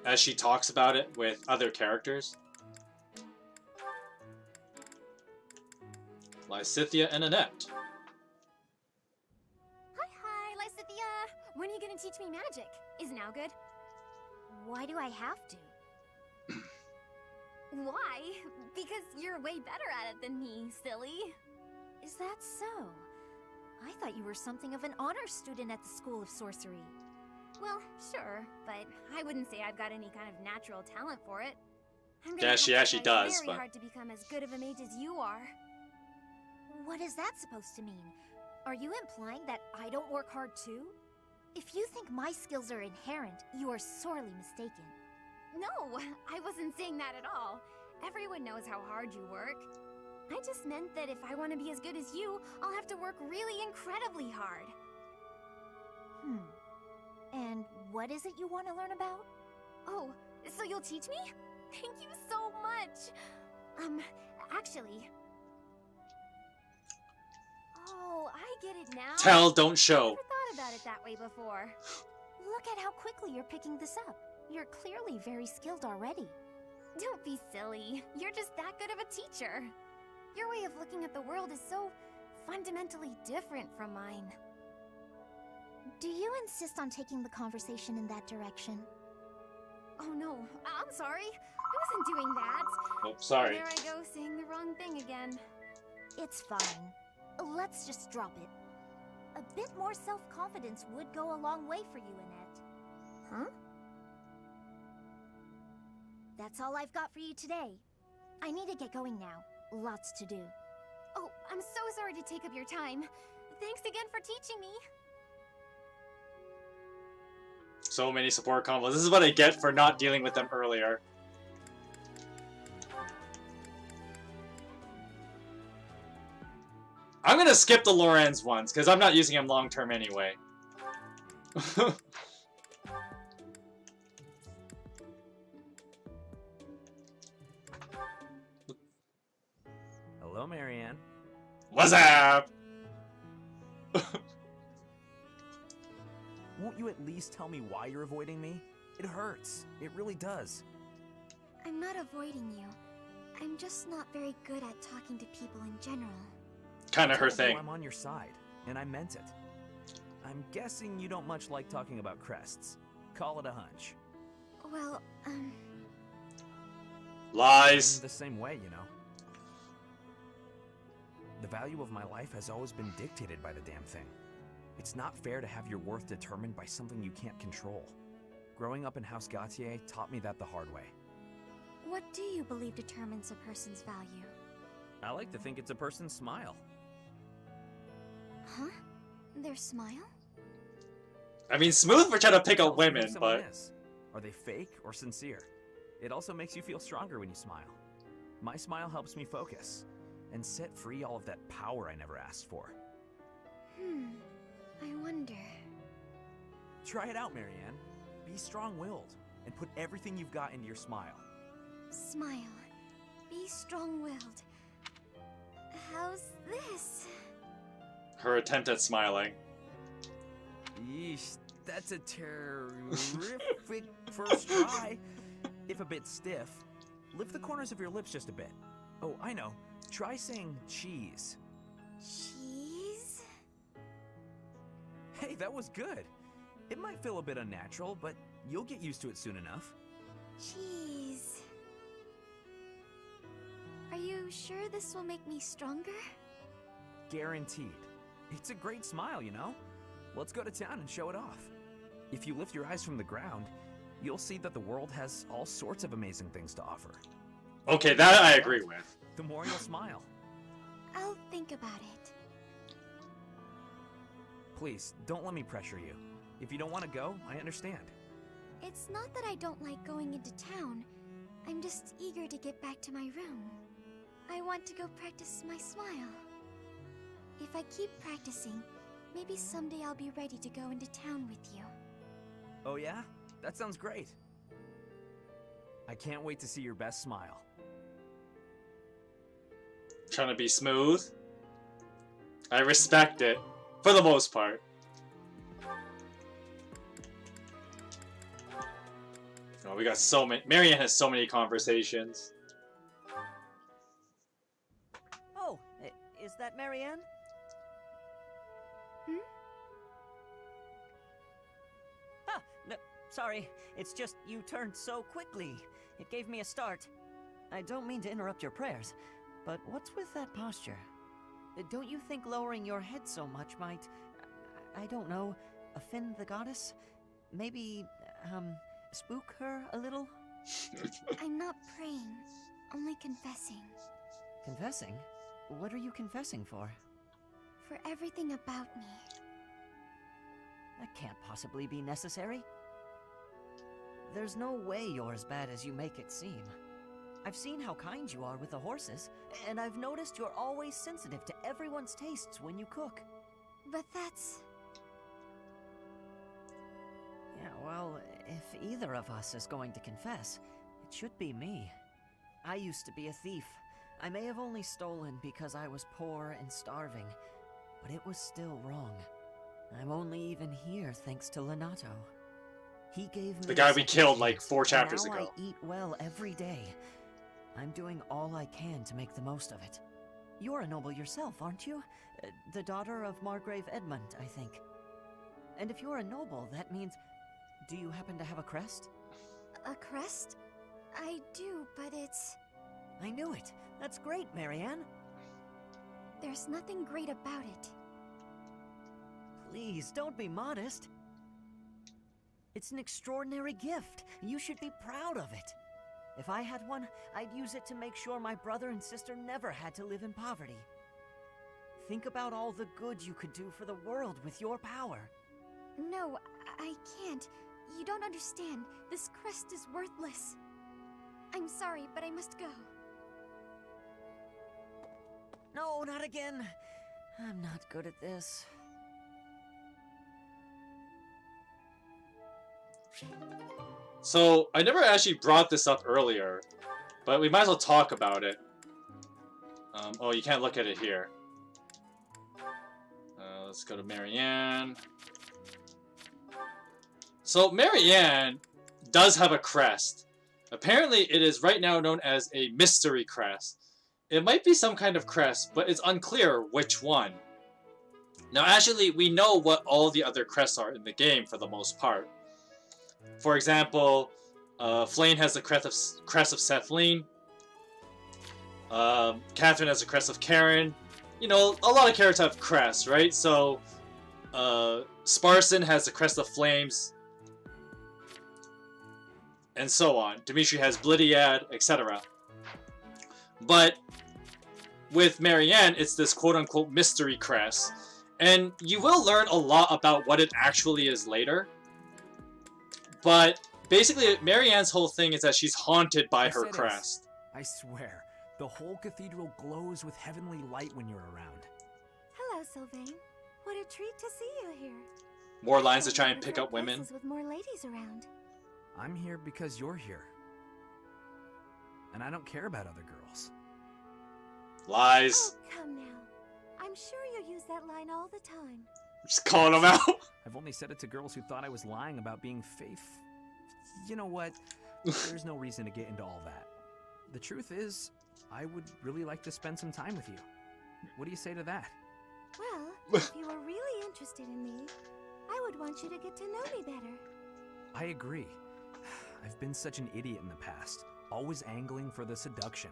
as she talks about it with other characters. Lysithea and Annette. Hi, Lysithea! When are you gonna teach me magic? Is now good? Why do I have to? Why? Because you're way better at it than me, silly. Is that so? I thought you were something of an honor student at the School of Sorcery. Well, sure, but I wouldn't say I've got any kind of natural talent for it. I'm gonna Yeah, she have to actually try does, very but hard to become as good of a mage as you are. What is that supposed to mean? Are you implying that I don't work hard too? If you think my skills are inherent, you are sorely mistaken. No, I wasn't saying that at all. Everyone knows how hard you work. I just meant that if I want to be as good as you, I'll have to work really incredibly hard. And what is it you want to learn about? Oh, so you'll teach me? Thank you so much. Actually... Oh, I get it now. Tell, don't show. I never thought about it that way before. Look at how quickly you're picking this up. You're clearly very skilled already. Don't be silly. You're just that good of a teacher. Your way of looking at the world is so fundamentally different from mine. Do you insist on taking the conversation in that direction? Oh no, I'm sorry. I wasn't doing that. Oh, sorry. There I go, saying the wrong thing again. It's fine. Let's just drop it. A bit more self-confidence would go a long way for you, Annette. Huh? That's all I've got for you today. I need to get going now. Lots to do. Oh, I'm so sorry to take up your time. Thanks again for teaching me. So many support combos. This is what I get for not dealing with them earlier. I'm gonna skip the Lorenz ones, because I'm not using him long-term anyway. Hello, Marianne. What's up? Won't you at least tell me why you're avoiding me? It hurts. It really does. I'm not avoiding you. I'm just not very good at talking to people in general. Kind of her I told you thing. I'm on your side, and I meant it. I'm guessing you don't much like talking about crests. Call it a hunch. Well, Lies. I'm the same way, you know. The value of my life has always been dictated by the damn thing. It's not fair to have your worth determined by something you can't control. Growing up in House Gautier taught me that the hard way. what do you believe determines a person's value? I like to think it's a person's smile. Huh? Their smile? I mean, smooth for trying to pick Tells up you who women, someone but... is. Are they fake or sincere? It also makes you feel stronger when you smile. My smile helps me focus and set free all of that power I never asked for. I wonder. Try it out, Marianne. Be strong-willed and put everything you've got into your smile. Smile. Be strong-willed. How's this? Her attempt at smiling. Yeesh, that's a terrific first try. If a bit stiff, lift the corners of your lips just a bit. Oh, I know. Try saying cheese. Cheese? Hey, that was good. It might feel a bit unnatural, but you'll get used to it soon enough. Cheese. Are you sure this will make me stronger? Guaranteed. It's a great smile, you know? Let's go to town and show it off. If you lift your eyes from the ground, you'll see that the world has all sorts of amazing things to offer. Okay, that I agree with. The more you'll smile. I'll think about it. Please, don't let me pressure you. If you don't want to go, I understand. It's not that I don't like going into town. I'm just eager to get back to my room. I want to go practice my smile. If I keep practicing, maybe someday I'll be ready to go into town with you. Oh yeah? That sounds great. I can't wait to see your best smile. Trying to be smooth. I respect it, for the most part. Oh, we got so many. Marianne has so many conversations. Oh, is that Marianne? Ah, no, sorry. It's just you turned so quickly. It gave me a start. I don't mean to interrupt your prayers, but what's with that posture? Don't you think lowering your head so much might, I don't know, offend the goddess? Maybe, spook her a little? I'm not praying, only confessing. Confessing? What are you confessing for? For everything about me. That can't possibly be necessary. There's no way you're as bad as you make it seem. I've seen how kind you are with the horses, and I've noticed you're always sensitive to everyone's tastes when you cook. But that's... Yeah, well, if either of us is going to confess, it should be me. I used to be a thief. I may have only stolen because I was poor and starving, but it was still wrong. I'm only even here thanks to Lenato. He gave me The guy we a killed second like chance, 4 and chapters now ago. I eat well every day. I'm doing all I can to make the most of it. You're a noble yourself, aren't you? The daughter of Margrave Edmund, I think. And if you're a noble, that means... Do you happen to have a crest? A crest? I do, but it's... I knew it. That's great, Marianne. There's nothing great about it. Please, don't be modest. It's an extraordinary gift. You should be proud of it. If I had one, I'd use it to make sure my brother and sister never had to live in poverty. Think about all the good you could do for the world with your power. No, I can't. You don't understand. This crest is worthless. I'm sorry, but I must go. No, not again. I'm not good at this. So, I never actually brought this up earlier, but we might as well talk about it. Oh, you can't look at it here. Let's go to Marianne. So, Marianne does have a crest. Apparently, it is right now known as a mystery crest. It might be some kind of crest, but it's unclear which one. Now, actually, we know what all the other crests are in the game for the most part. For example, Flame has the crest of Sethlene. Catherine has the crest of Karen. You know, a lot of characters have crests, right? So, Parson has the crest of Flames, and so on. Dimitri has Blidiad, etc. But with Marianne, it's this quote-unquote mystery crest. And you will learn a lot about what it actually is later. But basically, Marianne's whole thing is that she's haunted by her crest. I swear, the whole cathedral glows with heavenly light when you're around. Hello, Sylvain. What a treat to see you here. More lines to try and pick up women. With more ladies around. I'm here because you're here. And I don't care about other girls. Lies. Oh, come now. I'm sure you use that line all the time. Just calling them out. I've only said it to girls who thought I was lying about being faithful. You know what? There's no reason to get into all that. The truth is, I would really like to spend some time with you. What do you say to that? Well, if you were really interested in me, I would want you to get to know me better. I agree. I've been such an idiot in the past, always angling for the seduction.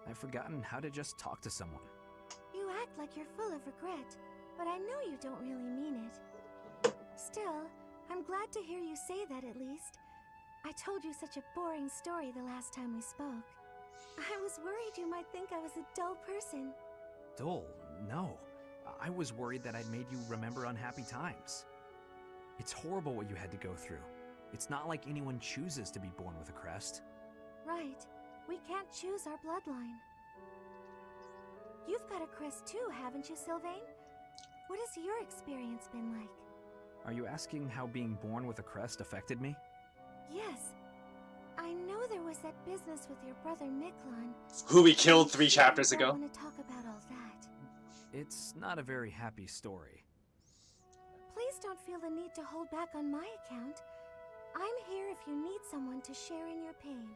I've forgotten how to just talk to someone. You act like you're full of regret, but I know you don't really mean it. Still, I'm glad to hear you say that at least. I told you such a boring story the last time we spoke. I was worried you might think I was a dull person. Dull? No. I was worried that I'd made you remember unhappy times. It's horrible what you had to go through. It's not like anyone chooses to be born with a crest. Right. We can't choose our bloodline. You've got a crest too, haven't you, Sylvain? What has your experience been like? Are you asking how being born with a crest affected me? Yes. I know there was that business with your brother Miklon. Who we killed 3 chapters ago. I want to talk about all that. It's not a very happy story. Please don't feel the need to hold back on my account. I'm here if you need someone to share in your pain.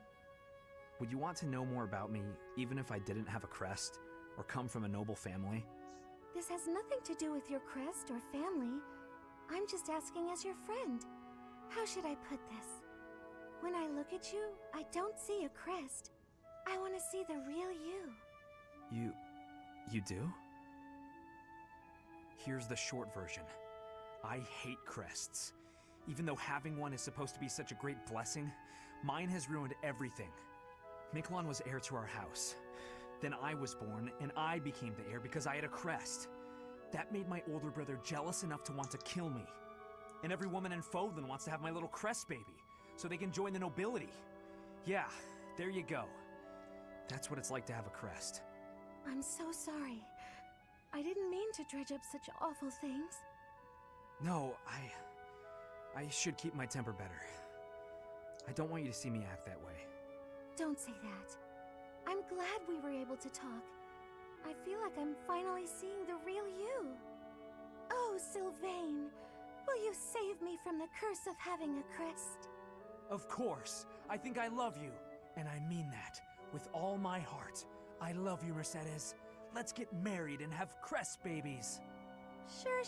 Would you want to know more about me, even if I didn't have a crest, or come from a noble family? This has nothing to do with your crest or family. I'm just asking as your friend. How should I put this? When I look at you, I don't see a crest. I want to see the real you. You do? Here's the short version. I hate crests. Even though having one is supposed to be such a great blessing, mine has ruined everything. Miklon was heir to our house. Then I was born, and I became the heir because I had a crest. That made my older brother jealous enough to want to kill me. And every woman in Fodlan wants to have my little crest baby, so they can join the nobility. Yeah, there you go. That's what it's like to have a crest. I'm so sorry. I didn't mean to dredge up such awful things. No, I should keep my temper better. I don't want you to see me act that way. Don't say that. I'm glad we were able to talk. I feel like I'm finally seeing the real you. Oh, Sylvain, will you save me from the curse of having a crest? Of course. I think I love you. And I mean that. With all my heart. I love you, Mercedes. Let's get married and have crest babies. Sure.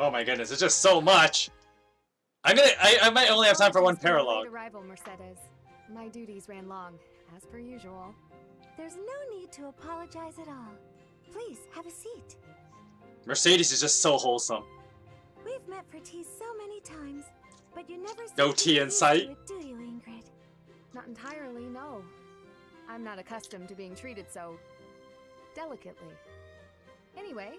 Oh my goodness, it's just so much. I might only have time for one paralogue. Late arrival, Mercedes. My duties ran long, as per usual. There's no need to apologize at all. Please, have a seat. Mercedes is just so wholesome. We've met for tea so many times, but you never No tea in sight. Do you, Ingrid? Not entirely, no. I'm not accustomed to being treated so delicately. Anyway,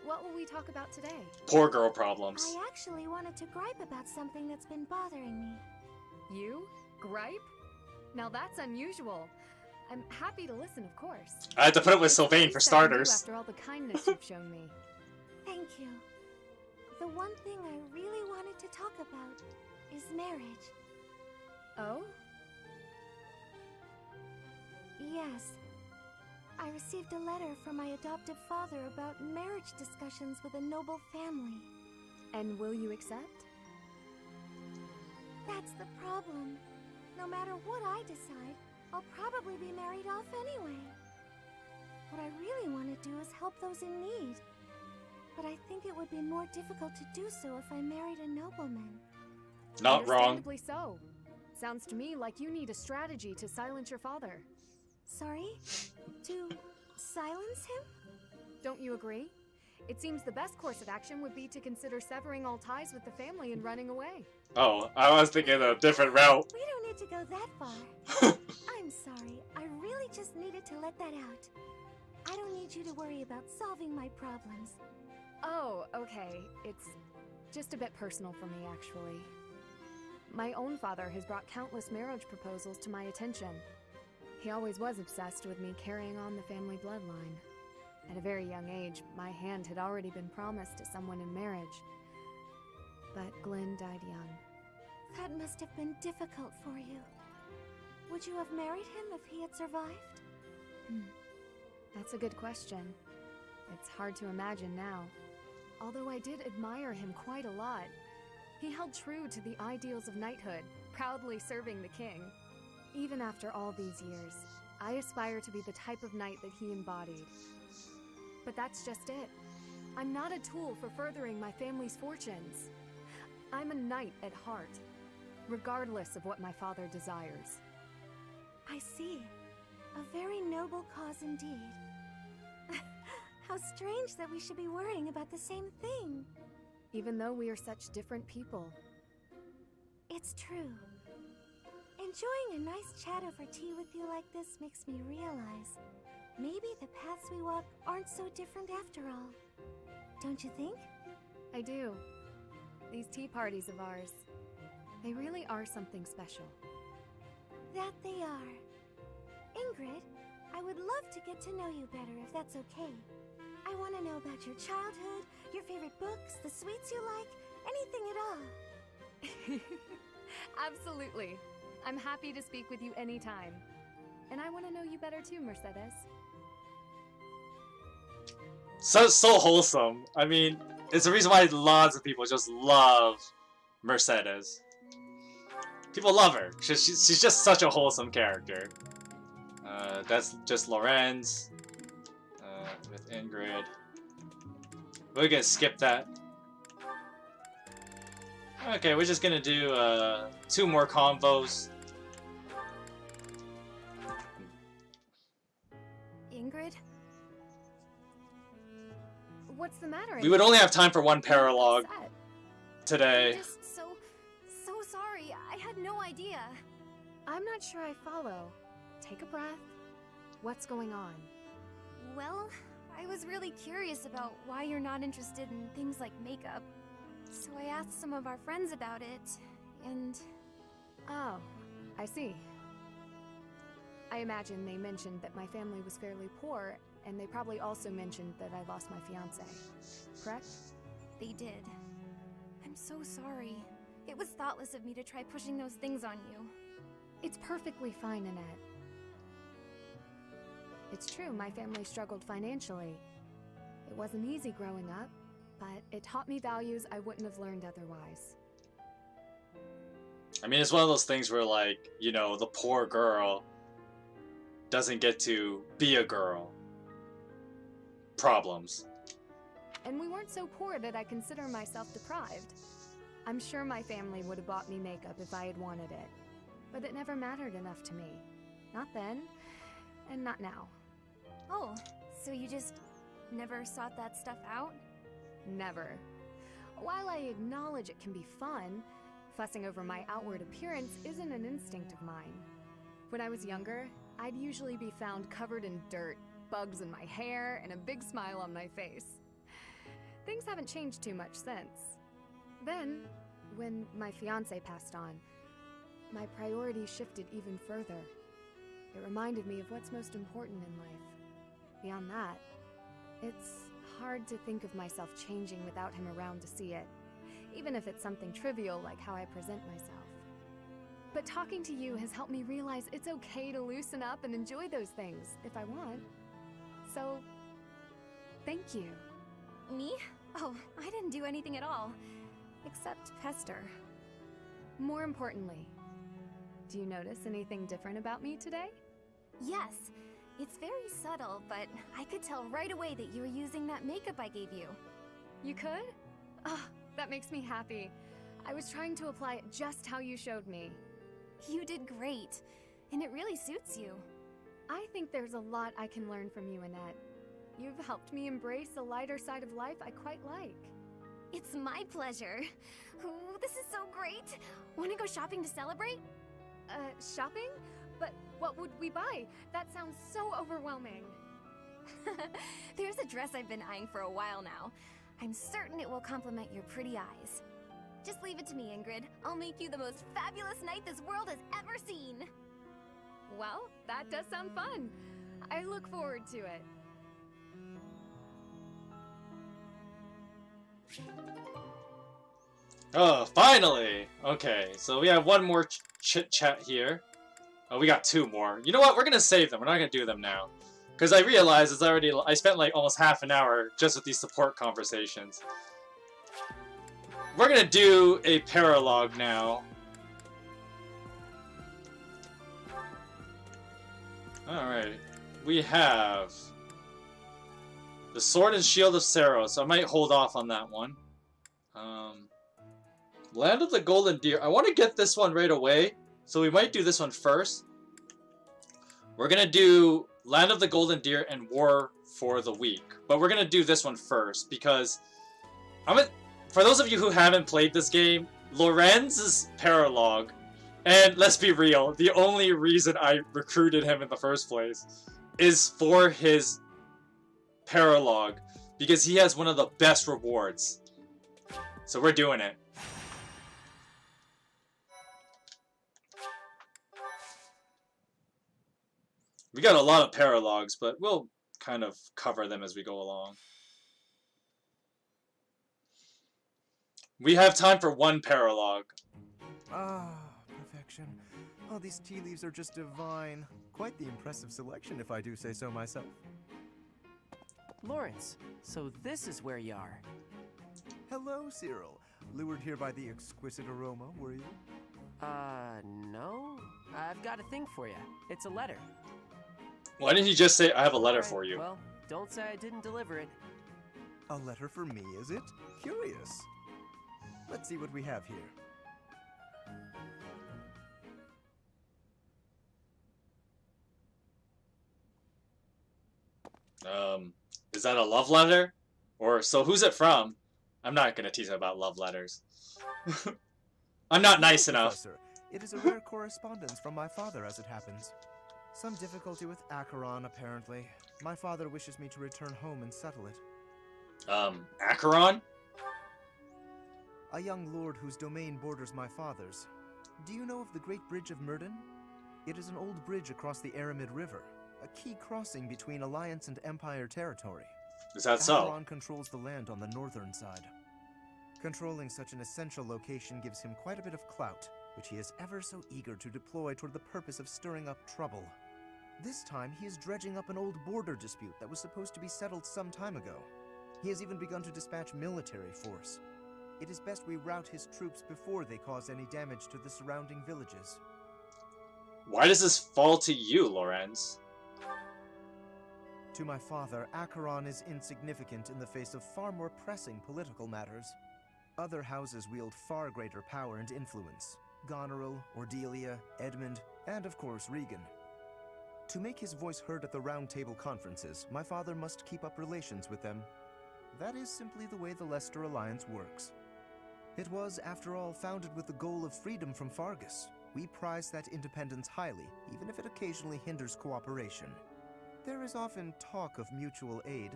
what will we talk about today? Poor girl problems. I actually wanted to gripe about something that's been bothering me. You? Gripe? Now that's unusual. I'm happy to listen, of course. I had to put it with Sylvain for starters. After all the kindness you've shown me. Thank you. The one thing I really wanted to talk about is marriage. Oh? Yes. I received a letter from my adoptive father about marriage discussions with a noble family. And will you accept? That's the problem. No matter what I decide, I'll probably be married off anyway. What I really want to do is help those in need. But I think it would be more difficult to do so if I married a nobleman. Not wrong. Understandably so. Sounds to me like you need a strategy to silence your father. Sorry? To silence him? Don't you agree? It seems the best course of action would be to consider severing all ties with the family and running away. Oh, I was thinking a different route. We don't need to go that far. I'm sorry. I really just needed to let that out. I don't need you to worry about solving my problems. Oh, okay. It's just a bit personal for me, actually. My own father has brought countless marriage proposals to my attention. He always was obsessed with me carrying on the family bloodline. At a very young age, my hand had already been promised to someone in marriage. But Glenn died young. That must have been difficult for you. Would you have married him if he had survived? That's a good question. It's hard to imagine now. Although I did admire him quite a lot. He held true to the ideals of knighthood, proudly serving the king. Even after all these years, I aspire to be the type of knight that he embodied. But that's just it. I'm not a tool for furthering my family's fortunes. I'm a knight at heart, regardless of what my father desires. I see. A very noble cause indeed. How strange that we should be worrying about the same thing. Even though we are such different people. It's true. Enjoying a nice chat over tea with you like this makes me realize maybe the paths we walk aren't so different after all. Don't you think? I do. These tea parties of ours, they really are something special. That they are. Ingrid, I would love to get to know you better if that's okay. I want to know about your childhood, your favorite books, the sweets you like, anything at all. Absolutely. I'm happy to speak with you anytime. And I want to know you better too, Mercedes. So wholesome. I mean, it's the reason why lots of people just love Mercedes. People love her. She's just such a wholesome character. That's just Lorenz. With Ingrid. We're gonna skip that. Okay, we're just gonna do 2 more convos. Ingrid? What's the matter? We would only have time for 1 paralogue today. I'm just so sorry. I had no idea. I'm not sure I follow. Take a breath. What's going on? Well, I was really curious about why you're not interested in things like makeup. So I asked some of our friends about it, and... Oh, I see. I imagine they mentioned that my family was fairly poor, and they probably also mentioned that I lost my fiancé. Correct? They did. I'm so sorry. It was thoughtless of me to try pushing those things on you. It's perfectly fine, Annette. It's true, my family struggled financially. It wasn't easy growing up, but it taught me values I wouldn't have learned otherwise. I mean, it's one of those things where, like, you know, the poor girl doesn't get to be a girl. Problems. And we weren't so poor that I consider myself deprived. I'm sure my family would have bought me makeup if I had wanted it. But it never mattered enough to me. Not then, and not now. Oh, so you just never sought that stuff out? Never. While I acknowledge it can be fun, fussing over my outward appearance isn't an instinct of mine. When I was younger, I'd usually be found covered in dirt, bugs in my hair, and a big smile on my face. Things haven't changed too much since. Then, when my fiancé passed on, my priorities shifted even further. It reminded me of what's most important in life. Beyond that, it's hard to think of myself changing without him around to see it, even if it's something trivial like how I present myself. But talking to you has helped me realize it's okay to loosen up and enjoy those things, if I want. So, thank you. Me? Oh, I didn't do anything at all. Except pester. More importantly, do you notice anything different about me today? Yes, it's very subtle, but I could tell right away that you were using that makeup I gave you. You could? Oh, that makes me happy. I was trying to apply it just how you showed me. You did great, and it really suits you. I think there's a lot I can learn from you, Annette. You've helped me embrace a lighter side of life I quite like. It's my pleasure. Ooh, this is so great. Want to go shopping to celebrate? Shopping? But what would we buy? That sounds so overwhelming. There's a dress I've been eyeing for a while now. I'm certain it will complement your pretty eyes. Just leave it to me, Ingrid. I'll make you the most fabulous knight this world has ever seen. Well, that does sound fun. I look forward to it. Oh, finally! Okay, so we have one more chit-chat here. Oh, we got two more. You know what? We're gonna save them. We're not gonna do them now. Because I realize it's already... I spent like almost half an hour just with these support conversations. We're gonna do a paralogue now. Alright. We have... the Sword and Shield of Saros. I might hold off on that one. Land of the Golden Deer. I want to get this one right away, so we might do this one first. We're going to do Land of the Golden Deer and War for the Weak. But we're going to do this one first, because... for those of you who haven't played this game, Lorenz's paralogue, and let's be real, the only reason I recruited him in the first place is for his paralogue, because he has one of the best rewards. So we're doing it. We got a lot of paralogues, but we'll kind of cover them as we go along. We have time for one paralogue. Ah, perfection. Oh, these tea leaves are just divine. Quite the impressive selection, if I do say so myself. Lawrence, so this is where you are. Hello, Cyril. Lured here by the exquisite aroma, were you? No. I've got a thing for you. It's a letter. Why didn't you just say, I have a letter for you? Well, don't say I didn't deliver it. A letter for me, is it? Curious. Let's see what we have here. Is that a love letter? Or, so who's it from? I'm not gonna tease about love letters. I'm not nice enough. Professor, it is a rare correspondence from my father, as it happens. Some difficulty with Acheron, apparently. My father wishes me to return home and settle it. Acheron? A young lord whose domain borders my father's. Do you know of the Great Bridge of Myrden? It is an old bridge across the Aramid River, a key crossing between Alliance and Empire territory. Is that so? Acheron controls the land on the northern side. Controlling such an essential location gives him quite a bit of clout, which he is ever so eager to deploy toward the purpose of stirring up trouble. This time, he is dredging up an old border dispute that was supposed to be settled some time ago. He has even begun to dispatch military force. It is best we rout his troops before they cause any damage to the surrounding villages. Why does this fall to you, Lorenz? To my father, Acheron is insignificant in the face of far more pressing political matters. Other houses wield far greater power and influence. Goneril, Ordelia, Edmund, and of course Regan. To make his voice heard at the Round Table conferences, my father must keep up relations with them. That is simply the way the Leicester Alliance works. It was, after all, founded with the goal of freedom from Fargus. We prize that independence highly, even if it occasionally hinders cooperation. There is often talk of mutual aid,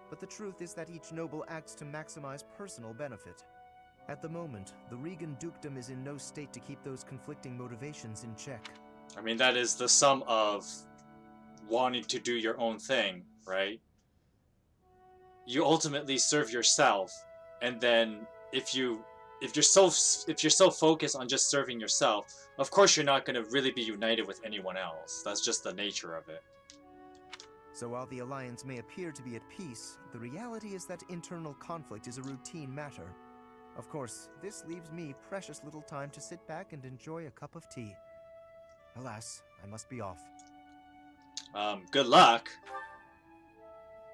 but the truth is that each noble acts to maximize personal benefit. At the moment, the Regan dukedom is in no state to keep those conflicting motivations in check. I mean, that is the sum of wanting to do your own thing, right? You ultimately serve yourself, and then if you're so focused on just serving yourself, of course you're not going to really be united with anyone else. That's just the nature of it. So while the Alliance may appear to be at peace, the reality is that internal conflict is a routine matter. Of course, this leaves me precious little time to sit back and enjoy a cup of tea. Alas, I must be off. Good luck.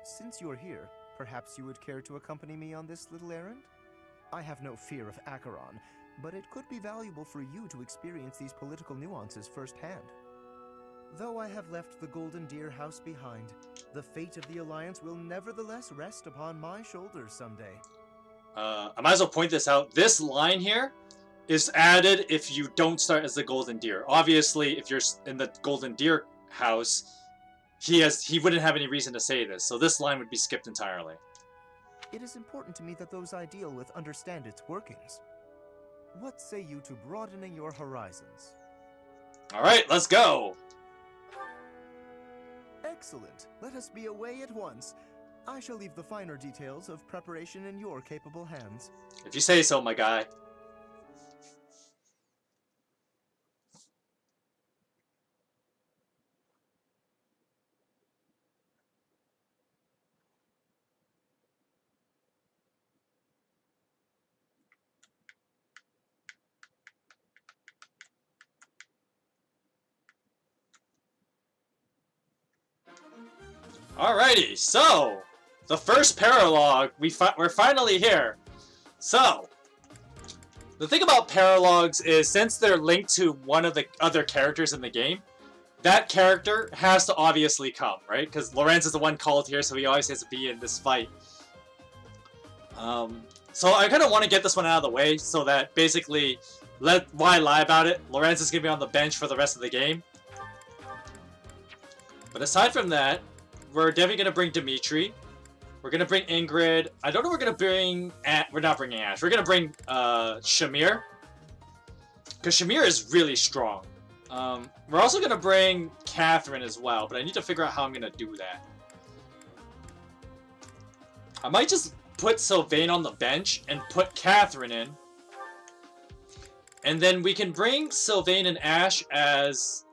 Since you're here, perhaps you would care to accompany me on this little errand? I have no fear of Acheron, but it could be valuable for you to experience these political nuances firsthand. Though I have left the Golden Deer House behind, the fate of the Alliance will nevertheless rest upon my shoulders someday. I might as well point this out. This line here is added if you don't start as the Golden Deer. Obviously, if you're in the Golden Deer House, he wouldn't have any reason to say this, so this line would be skipped entirely. It is important to me that those I deal with understand its workings. What say you to broadening your horizons? Alright, let's go! Excellent. Let us be away at once. I shall leave the finer details of preparation in your capable hands. If you say so, my guy. Alrighty, so the first paralogue, we're finally here. So the thing about paralogues is, since they're linked to one of the other characters in the game, that character has to obviously come, right? Because Lorenz is the one called here, so he always has to be in this fight. So I kind of want to get this one out of the way, so that basically, why lie about it? Lorenz is going to be on the bench for the rest of the game. But aside from that, we're definitely going to bring Dimitri. We're going to bring Ingrid. I don't know if we're going to bring... we're not bringing Ash. We're going to bring Shamir. Because Shamir is really strong. We're also going to bring Catherine as well, but I need to figure out how I'm going to do that. I might just put Sylvain on the bench and put Catherine in. And then we can bring Sylvain and Ash as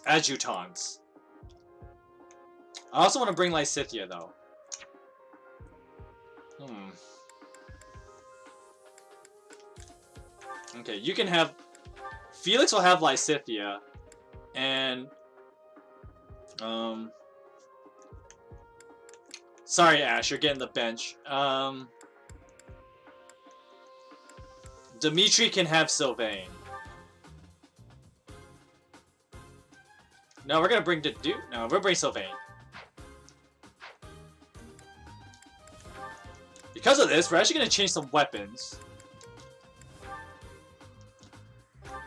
adjutants. I also want to bring Lysithea, though. Okay, you can have... Felix will have Lysithea. And... Sorry, Ash, you're getting the bench. Dimitri can have Sylvain. No, we're gonna bring No, we'll bring Sylvain. Because of this, we're actually going to change some weapons. I'm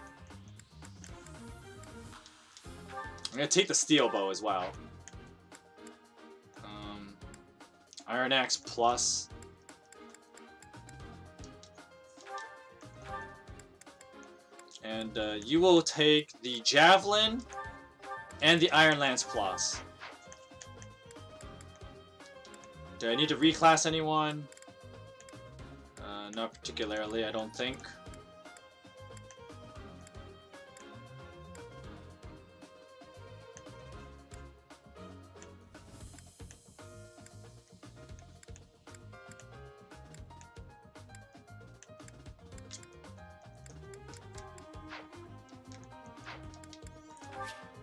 going to take the steel bow as well. Iron Axe Plus. And you will take the Javelin and the Iron Lance Plus. Do I need to reclass anyone? Not particularly, I don't think.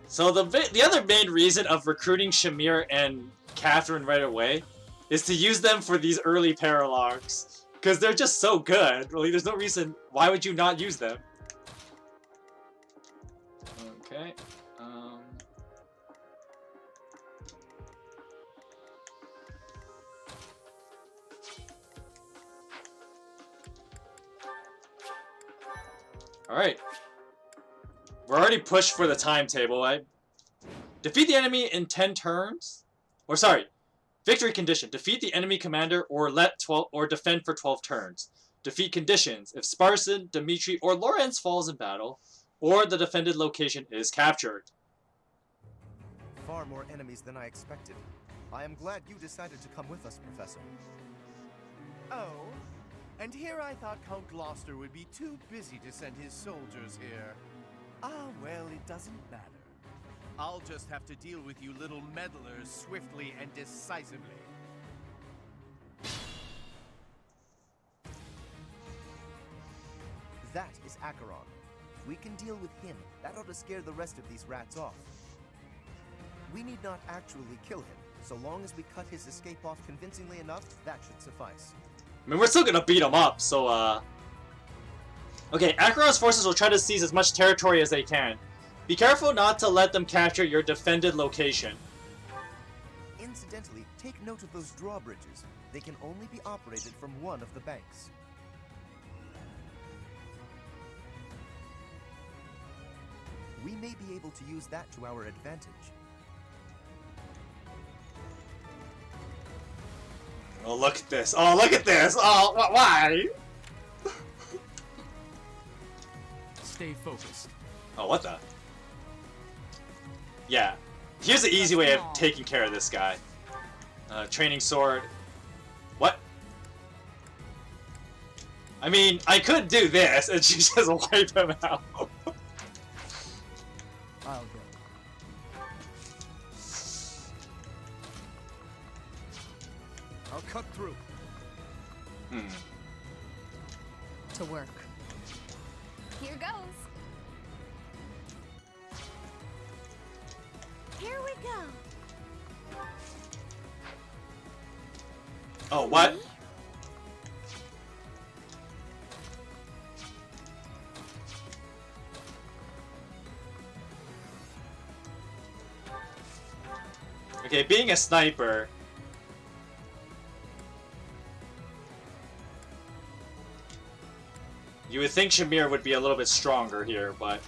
So the other main reason of recruiting Shamir and Catherine right away is to use them for these early paralogues. Because they're just so good. Really, there's no reason. Why would you not use them? Okay. Alright. We're already pushed for the timetable. Defeat the enemy in 10 turns? Or sorry. Victory condition. Defeat the enemy commander or defend for 12 turns. Defeat conditions. If Parson, Dimitri, or Lorenz falls in battle, or the defended location is captured. Far more enemies than I expected. I am glad you decided to come with us, Professor. Oh, and here I thought Count Gloucester would be too busy to send his soldiers here. Ah, well, it doesn't matter. I'll just have to deal with you little meddlers swiftly and decisively. Acheron. If we can deal with him, that ought to scare the rest of these rats off. We need not actually kill him. So long as we cut his escape off convincingly enough, that should suffice. I mean, we're still gonna beat him up, so, Okay, Acheron's forces will try to seize as much territory as they can. Be careful not to let them capture your defended location. Incidentally, take note of those drawbridges. They can only be operated from one of the banks. We may be able to use that to our advantage. Oh, look at this. Oh, look at this. Oh, why? Stay focused. Oh, what the? Yeah. Here's the easy way of taking care of this guy. Training sword. What? I mean, I could do this and she just wipe him out. I'll go. I'll cut through. To work. Here goes. Here we go. Oh, what? Okay, being a sniper. You would think Shamir would be a little bit stronger here, but...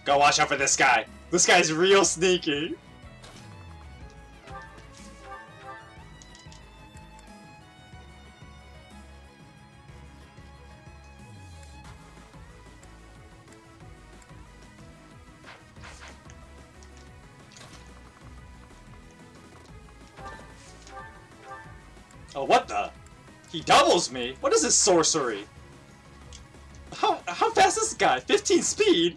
Go watch out for this guy. This guy's real sneaky. Oh, what the? He doubles me? What is this sorcery? How fast is this guy? 15 speed?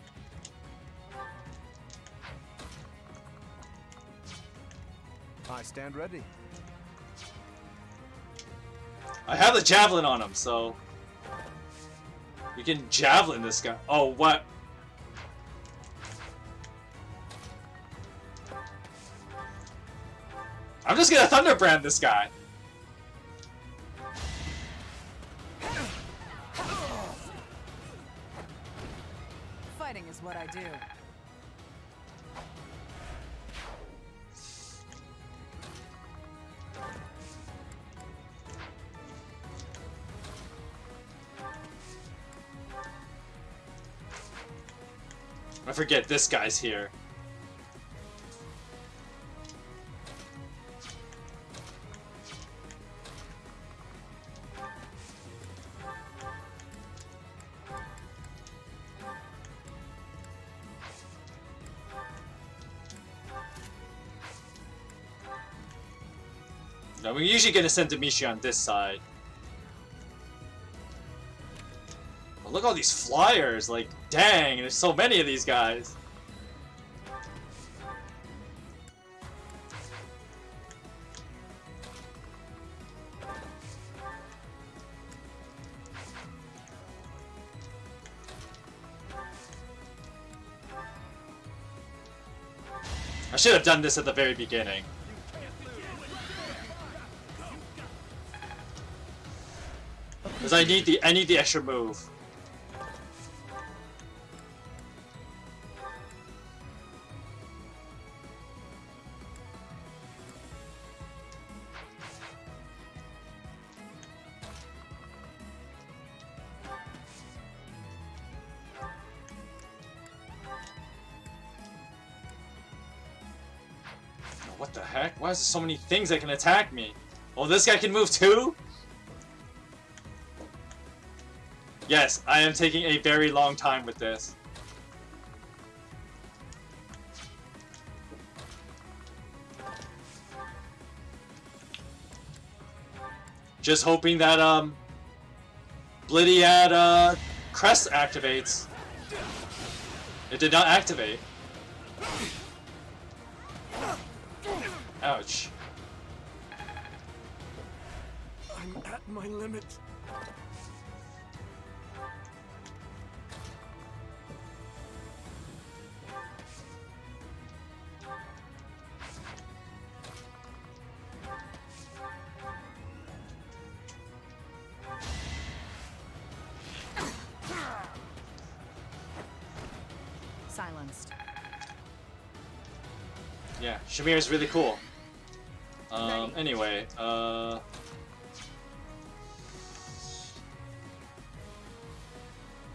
I stand ready. I have the javelin on him, so... We can javelin this guy. Oh, what? I'm just gonna Thunderbrand this guy. Fighting is what I do. I forget this guy's here. No, we're usually gonna send Demetri on this side. Oh, look at all these flyers, like, dang, there's so many of these guys. I should have done this at the very beginning. Because I need the extra move. What the heck? Why is there so many things that can attack me? Oh, this guy can move too? Yes, I am taking a very long time with this. Just hoping that, Blidiad, Crest activates. It did not activate. Ouch. My limit. Silenced. Yeah, Shamir is really cool. Ready. Anyway, okay,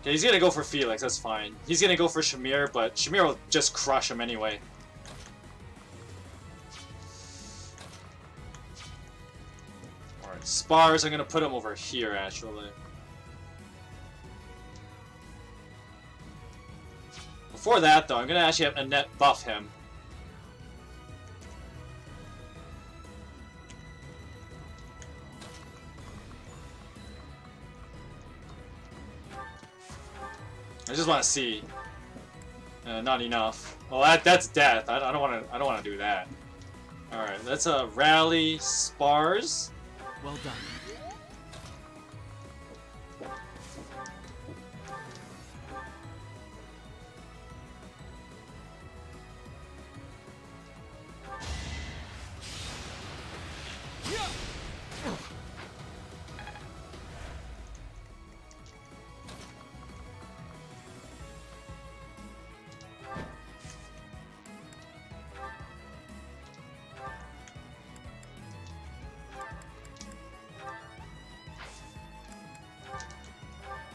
he's gonna go for Felix, that's fine. He's gonna go for Shamir, but Shamir will just crush him anyway. Alright, Spars, I'm gonna put him over here, actually. Before that, though, I'm gonna actually have Annette buff him. I just want to see. Not enough. Well, that's death. I don't want to. I don't want to do that. All right, let's rally Spars. Well done.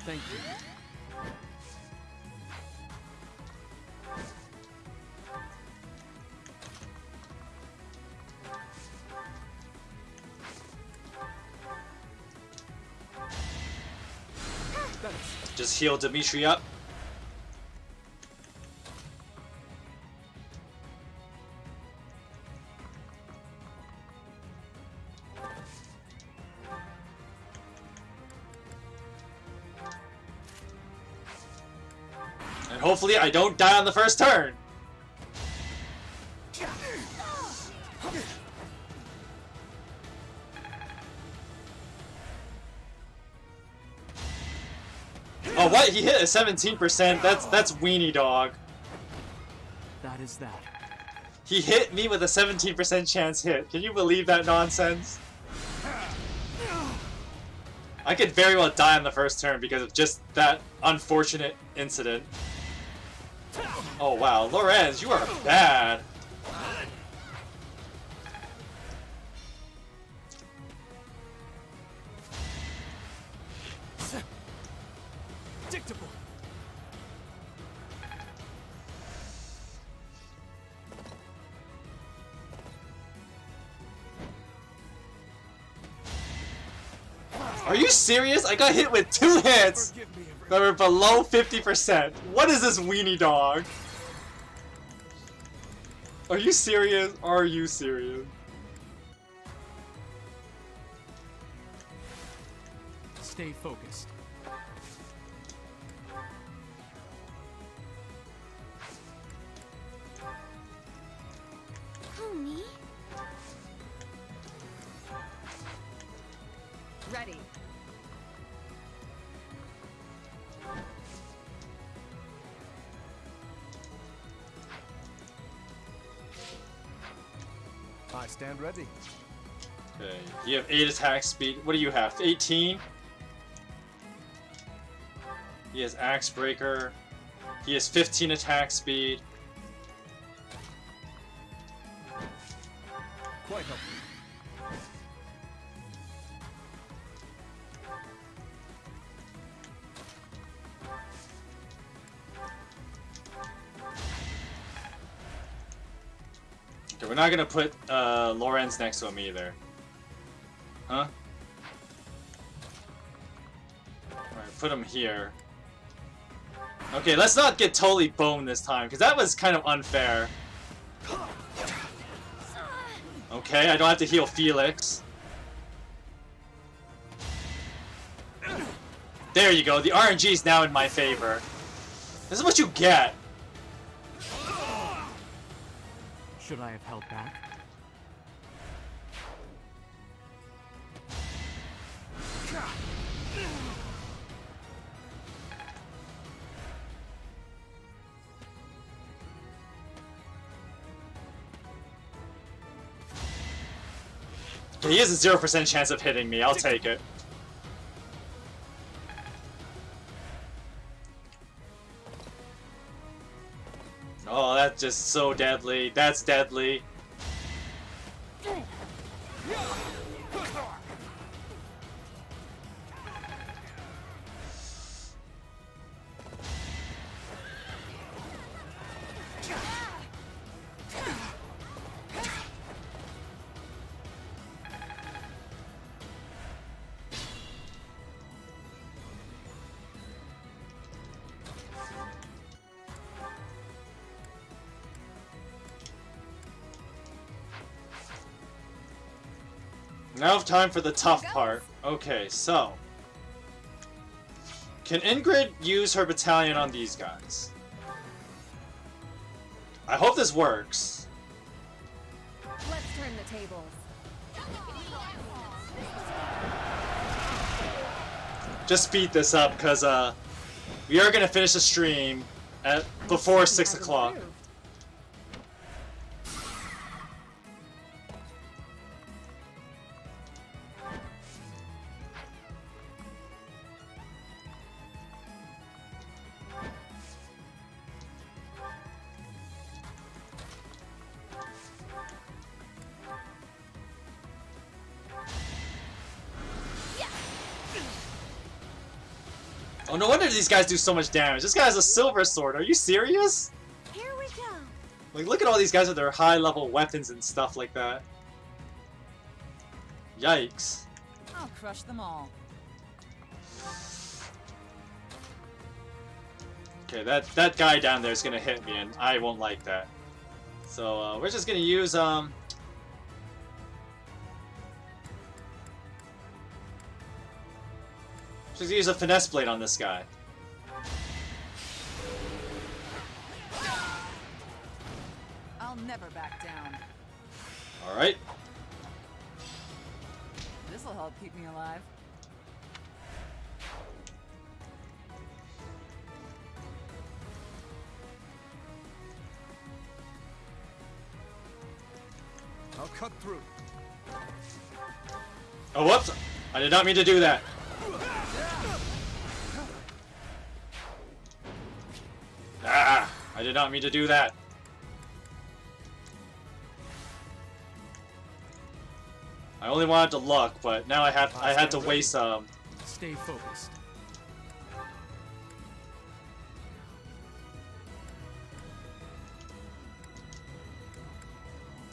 Thank you. Just heal Dimitri up. And hopefully I don't die on the first turn. Oh, what? He hit a 17%? That's weenie dog. That is that. He hit me with a 17% chance hit. Can you believe that nonsense? I could very well die on the first turn because of just that unfortunate incident. Oh wow, Lorenz, you are bad. Predictable. Are you serious? I got hit with 2 hits that were below 50%. What is this weenie dog? Are you serious? Are you serious? Stay focused. Who, me? Ready. I stand ready. Okay, you have 8 attack speed. What do you have? 18? He has Axe Breaker. He has 15 attack speed. Quite helpful. Okay, we're not gonna put Lorenz next to him either. Huh? Alright, put him here. Okay, let's not get totally boned this time, because that was kind of unfair. Okay, I don't have to heal Felix. There you go, the RNG is now in my favor. This is what you get. Should I have held back? Okay, he has a 0% chance of hitting me. I'll take it. Oh, that's just so deadly. That's deadly. Now time for the tough part. Okay, so. Can Ingrid use her battalion on these guys? I hope this works. Let's turn the tables. Just speed this up, because we are going to finish the stream at before 6 o'clock. Oh, no wonder these guys do so much damage. This guy has a silver sword. Are you serious? Here we go. Like, look at all these guys with their high-level weapons and stuff like that. Yikes. I'll crush them all. Okay, that guy down there is gonna hit me, and I won't like that. So, we're just gonna use, just use a finesse blade on this guy. I'll never back down. Alright. This'll help keep me alive. I'll cut through. Oh, whoops! I did not mean to do that. Ah! I did not mean to do that. I only wanted to look, but now I had to waste Stay focused.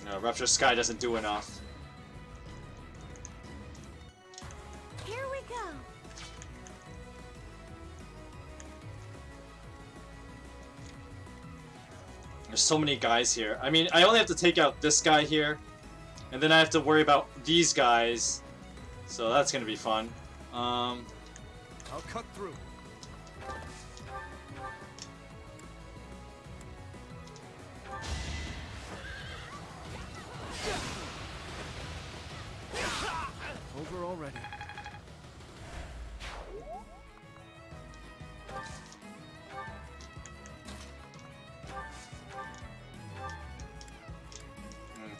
No, Rupture Sky doesn't do enough. Here we go. There's so many guys here. I mean, I only have to take out this guy here, and then I have to worry about these guys. So that's gonna be fun. I'll cut through. Over already.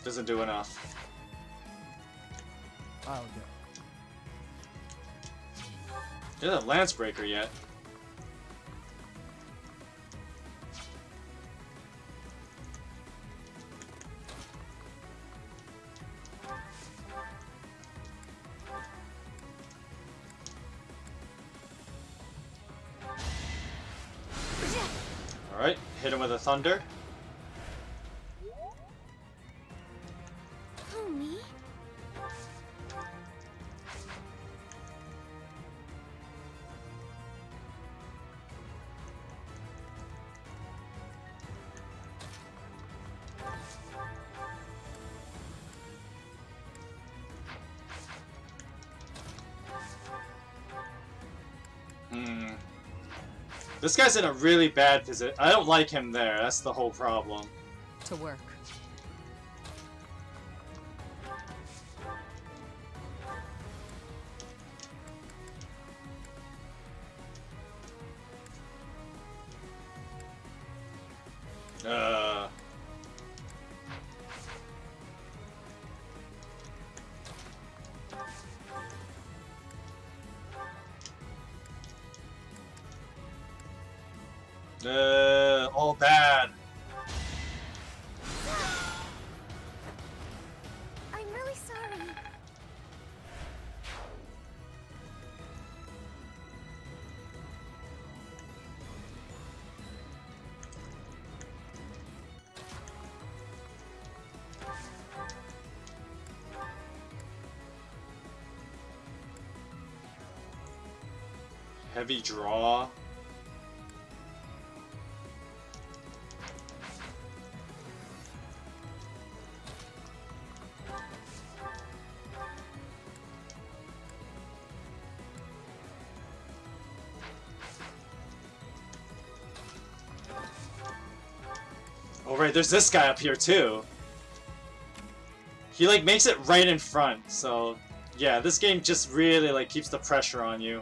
Doesn't do enough. I'll go. There's a Lance Breaker yet. Alright, hit him with a Thunder. Who, me? This guy's in a really bad position. I don't like him there. That's the whole problem. To work. All bad. I'm really sorry. Heavy draw. Oh right, there's this guy up here too. He like makes it right in front, so yeah, this game just really like keeps the pressure on you.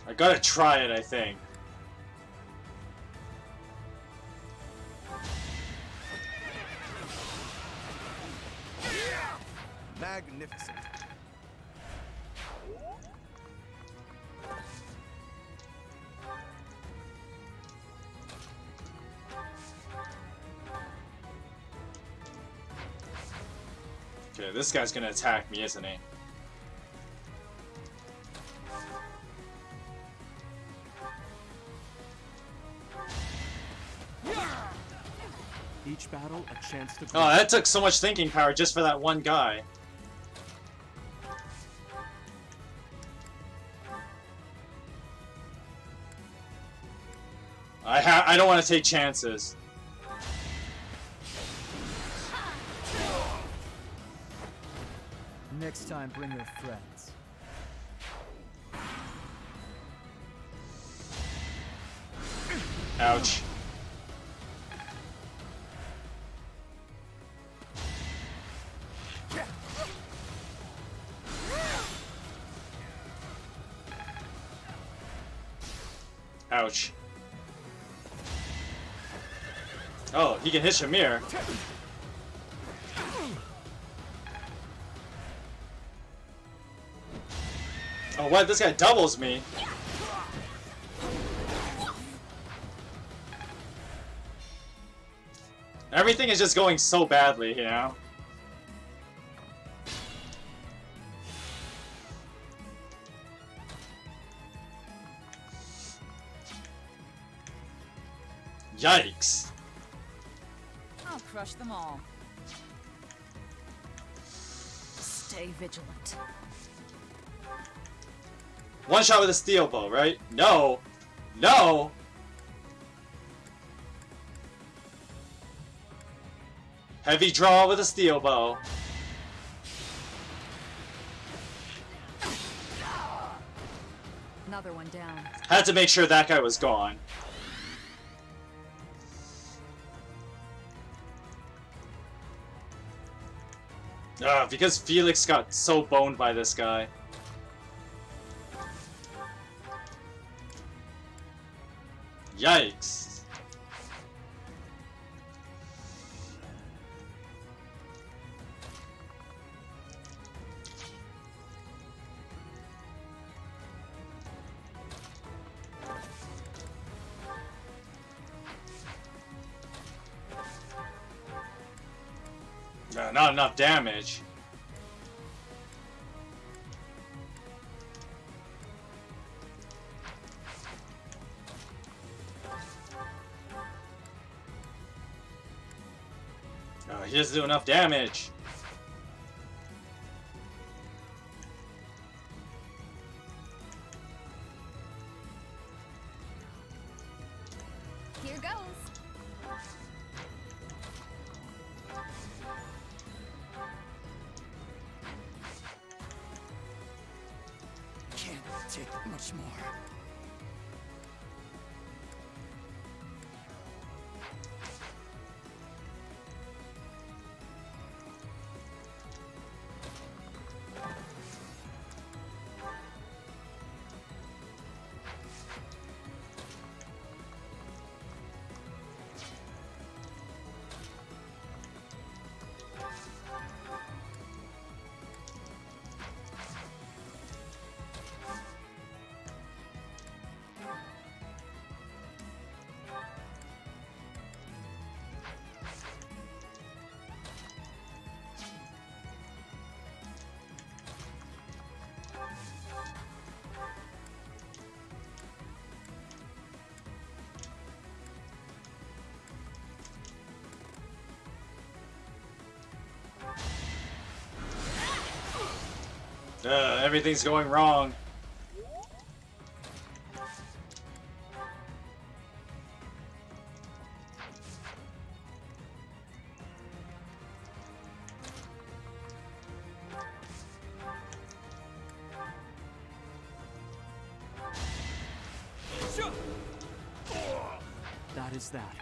I gotta try it, I think. Magnificent. Okay, this guy's gonna attack me, isn't he? Each battle, a chance to. Oh, that took so much thinking power just for that one guy. I don't want to take chances. Next time, bring your friends. Ouch. Ouch. Oh, he can hit Shamir. Oh, what? This guy doubles me. Everything is just going so badly, you know? Yikes. I'll crush them all. Stay vigilant. One shot with a steel bow, right? No. No. Heavy draw with a steel bow. Another one down. Had to make sure that guy was gone. Because Felix got so boned by this guy. Yikes. Not enough damage. He doesn't do enough damage. Here goes. take much more. Everything's going wrong. That is that.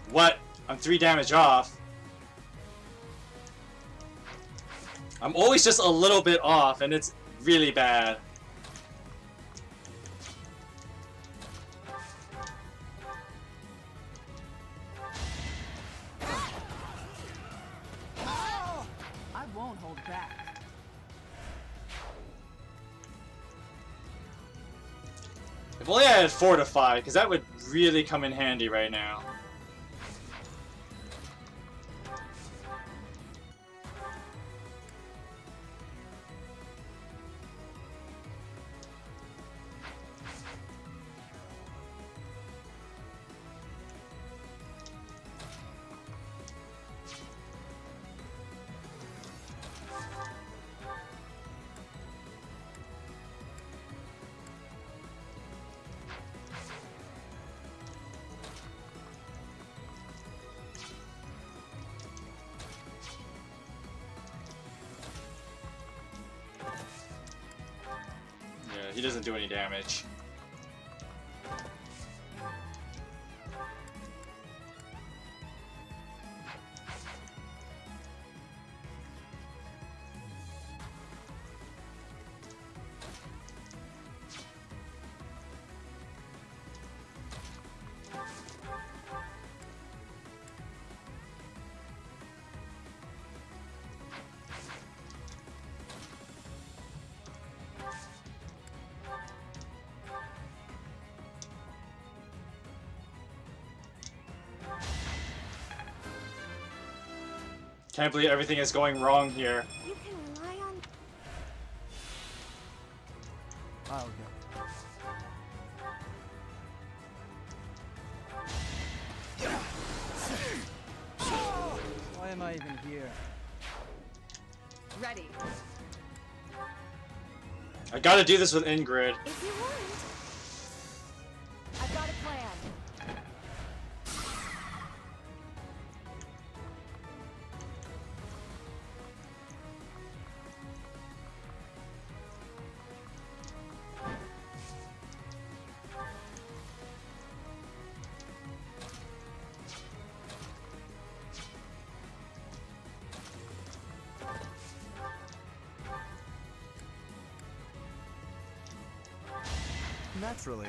What? I'm 3 damage off. I'm always just a little bit off, and it's really bad. I won't hold back. If only I had Fortify, because that would really come in handy right now. He doesn't do any damage. Can't believe everything is going wrong here. You can rely on... I'll go. Why am I even here? Ready. I gotta do this with Ingrid. If you want. I've got a plan. Naturally.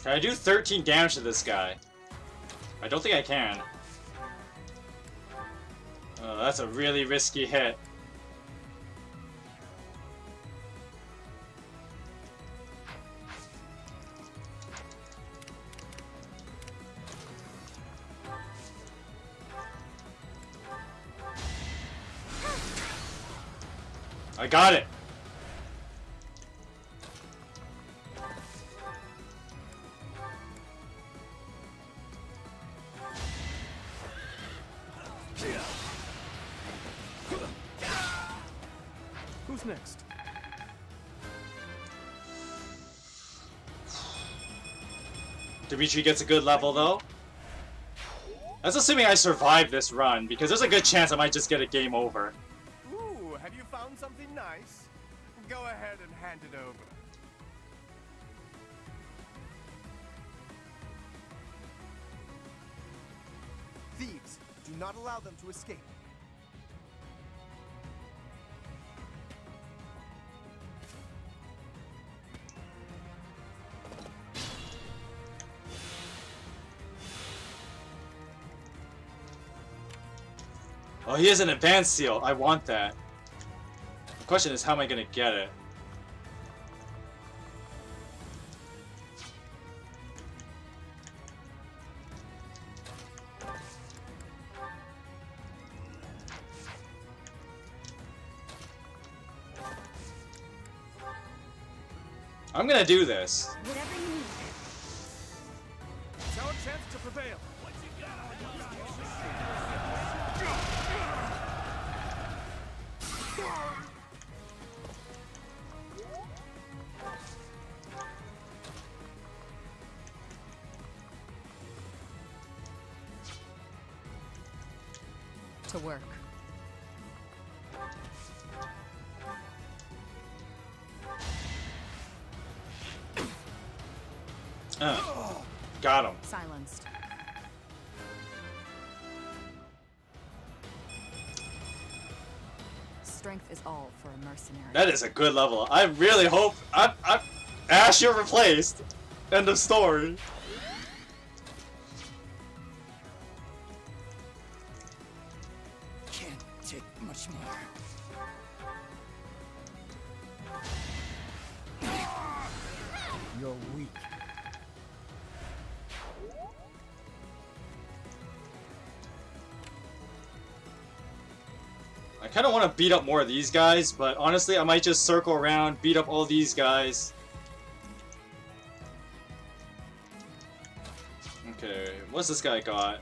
Can I do 13 damage to this guy? I don't think I can. Oh, that's a really risky hit. I got it. Who's next? Dimitri gets a good level though. That's assuming I survive this run, because there's a good chance I might just get a game over. Ooh, have you found something nice? Go ahead and hand it over. Thieves, do not allow them to escape. Oh, he has an advanced seal. I want that. The question is, how am I gonna get it? I'm gonna do this. Whatever you need. It's our chance to prevail. To work. Got him. Silenced. Strength is all for a mercenary. That is a good level. I really hope Ash, you're replaced. End of story. Can't take much more. You're weak. I kind of want to beat up more of these guys, but honestly, I might just circle around, beat up all these guys. Okay, what's this guy got?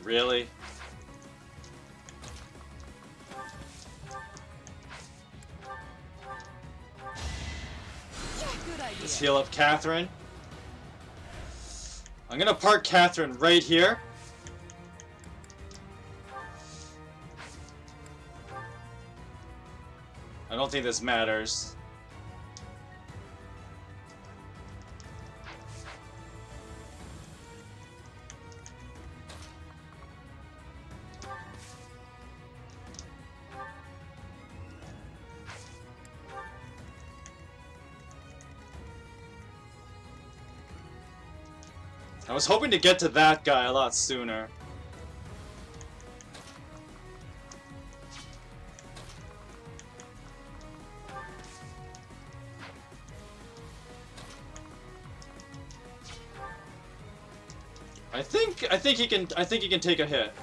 Really? Let's heal up Catherine. I'm gonna park Catherine right here. I don't think this matters. I was hoping to get to that guy a lot sooner. I think he can take a hit.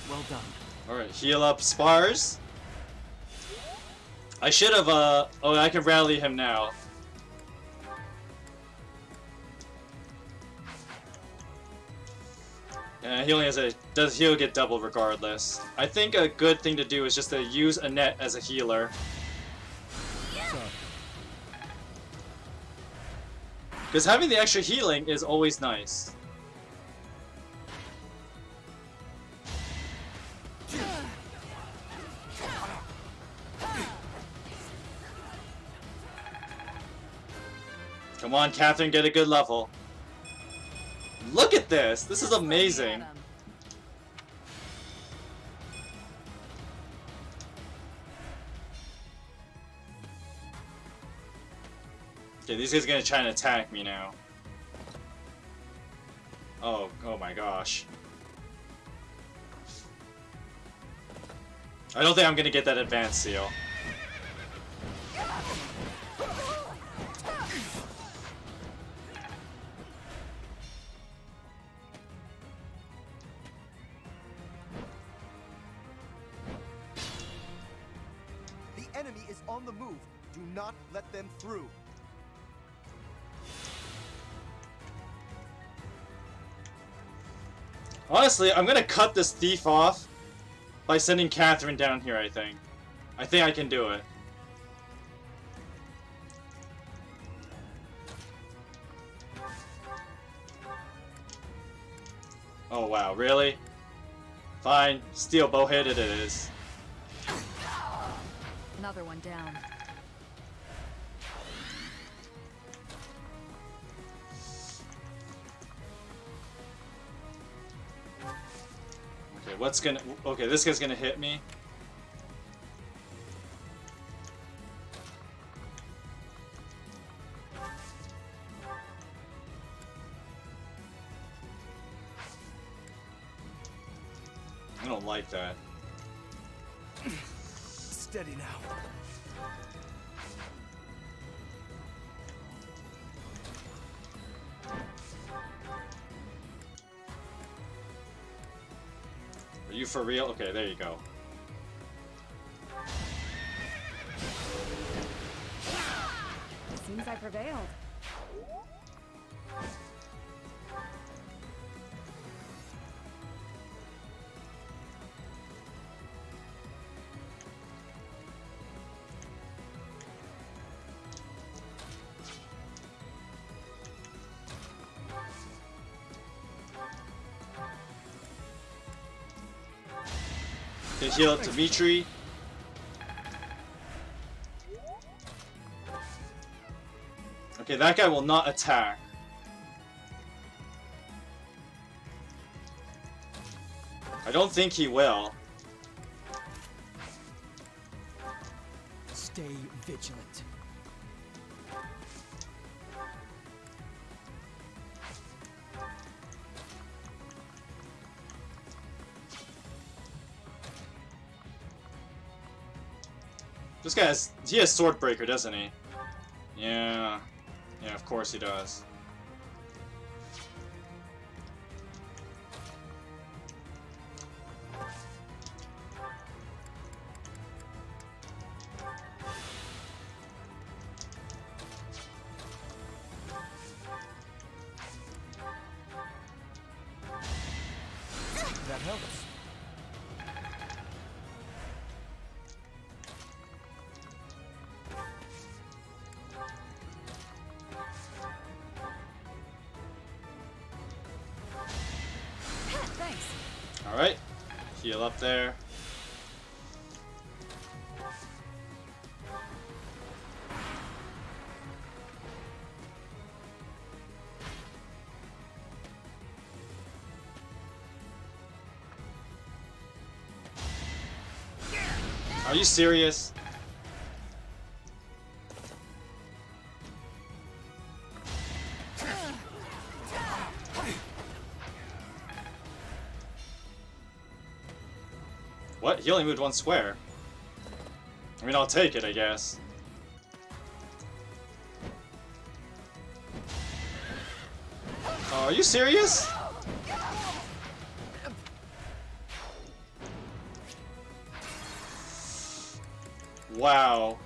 Well done. Alright, heal up Spars. I should have, oh, I can rally him now. He only has he'll get double regardless. I think a good thing to do is just to use Annette as a healer. Because having the extra healing is always nice. Come on, Catherine, get a good level. Look at this! This is amazing. Okay, these guys are gonna try and attack me now. Oh my gosh. I don't think I'm gonna get that advanced seal. The enemy is on the move. Do not let them through. Honestly, I'm gonna cut this thief off by sending Catherine down here, I think. I think I can do it. Oh wow, really? Fine, steel bow-headed it is. Another one down. Okay, what's gonna... Okay, this guy's gonna hit me. I don't like that. Steady now. Are you for real? Okay, there you go. Seems I prevailed. Okay, heal up Dimitri. Okay, that guy will not attack. I don't think he will. Stay vigilant. This guy has... He has Swordbreaker, doesn't he? Yeah. Yeah, of course he does. That helps. Thanks. Alright. Heal up there. Are you serious? What? He only moved one square. I mean, I'll take it, I guess. Oh, are you serious? Wow.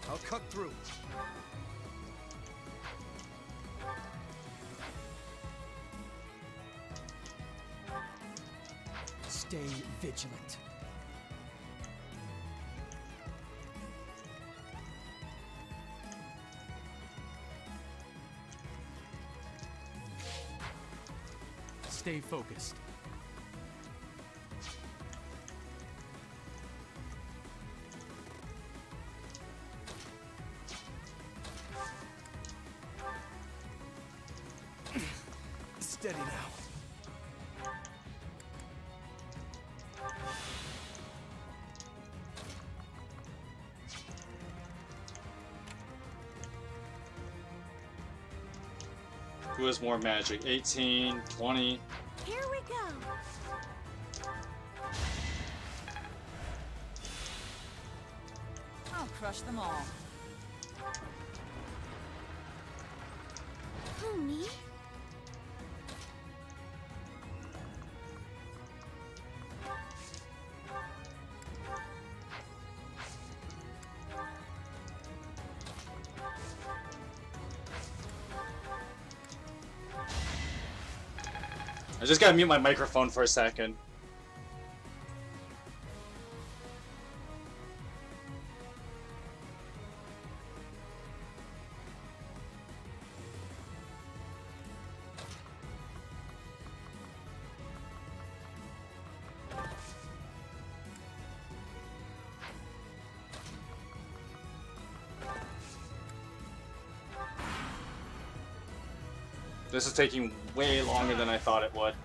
I'll cut through. Stay vigilant. stay focused. Steady now. Who has more magic? 18, 20. Here we go. I'll crush them all. Who, me? I just gotta mute my microphone for a second. This is taking way longer than I thought it would.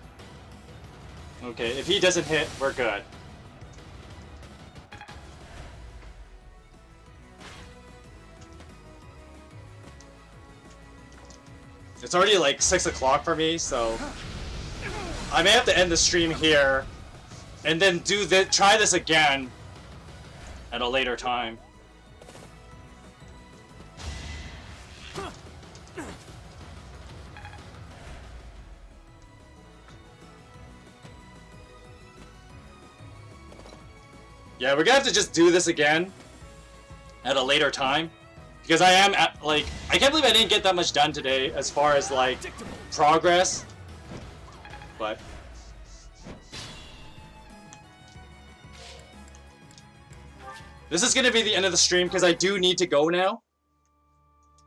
Okay, if he doesn't hit, we're good. It's already like 6 o'clock for me, so I may have to end the stream here and then try this again at a later time. Yeah, we're gonna have to just do this again at a later time, because I am at, like, I can't believe I didn't get that much done today as far as like progress, but this is gonna be the end of the stream because I do need to go now.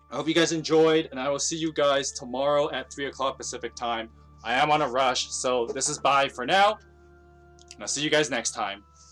I hope you guys enjoyed, and I will see you guys tomorrow at 3 o'clock Pacific time. I am on a rush, so this is bye for now, and I'll see you guys next time.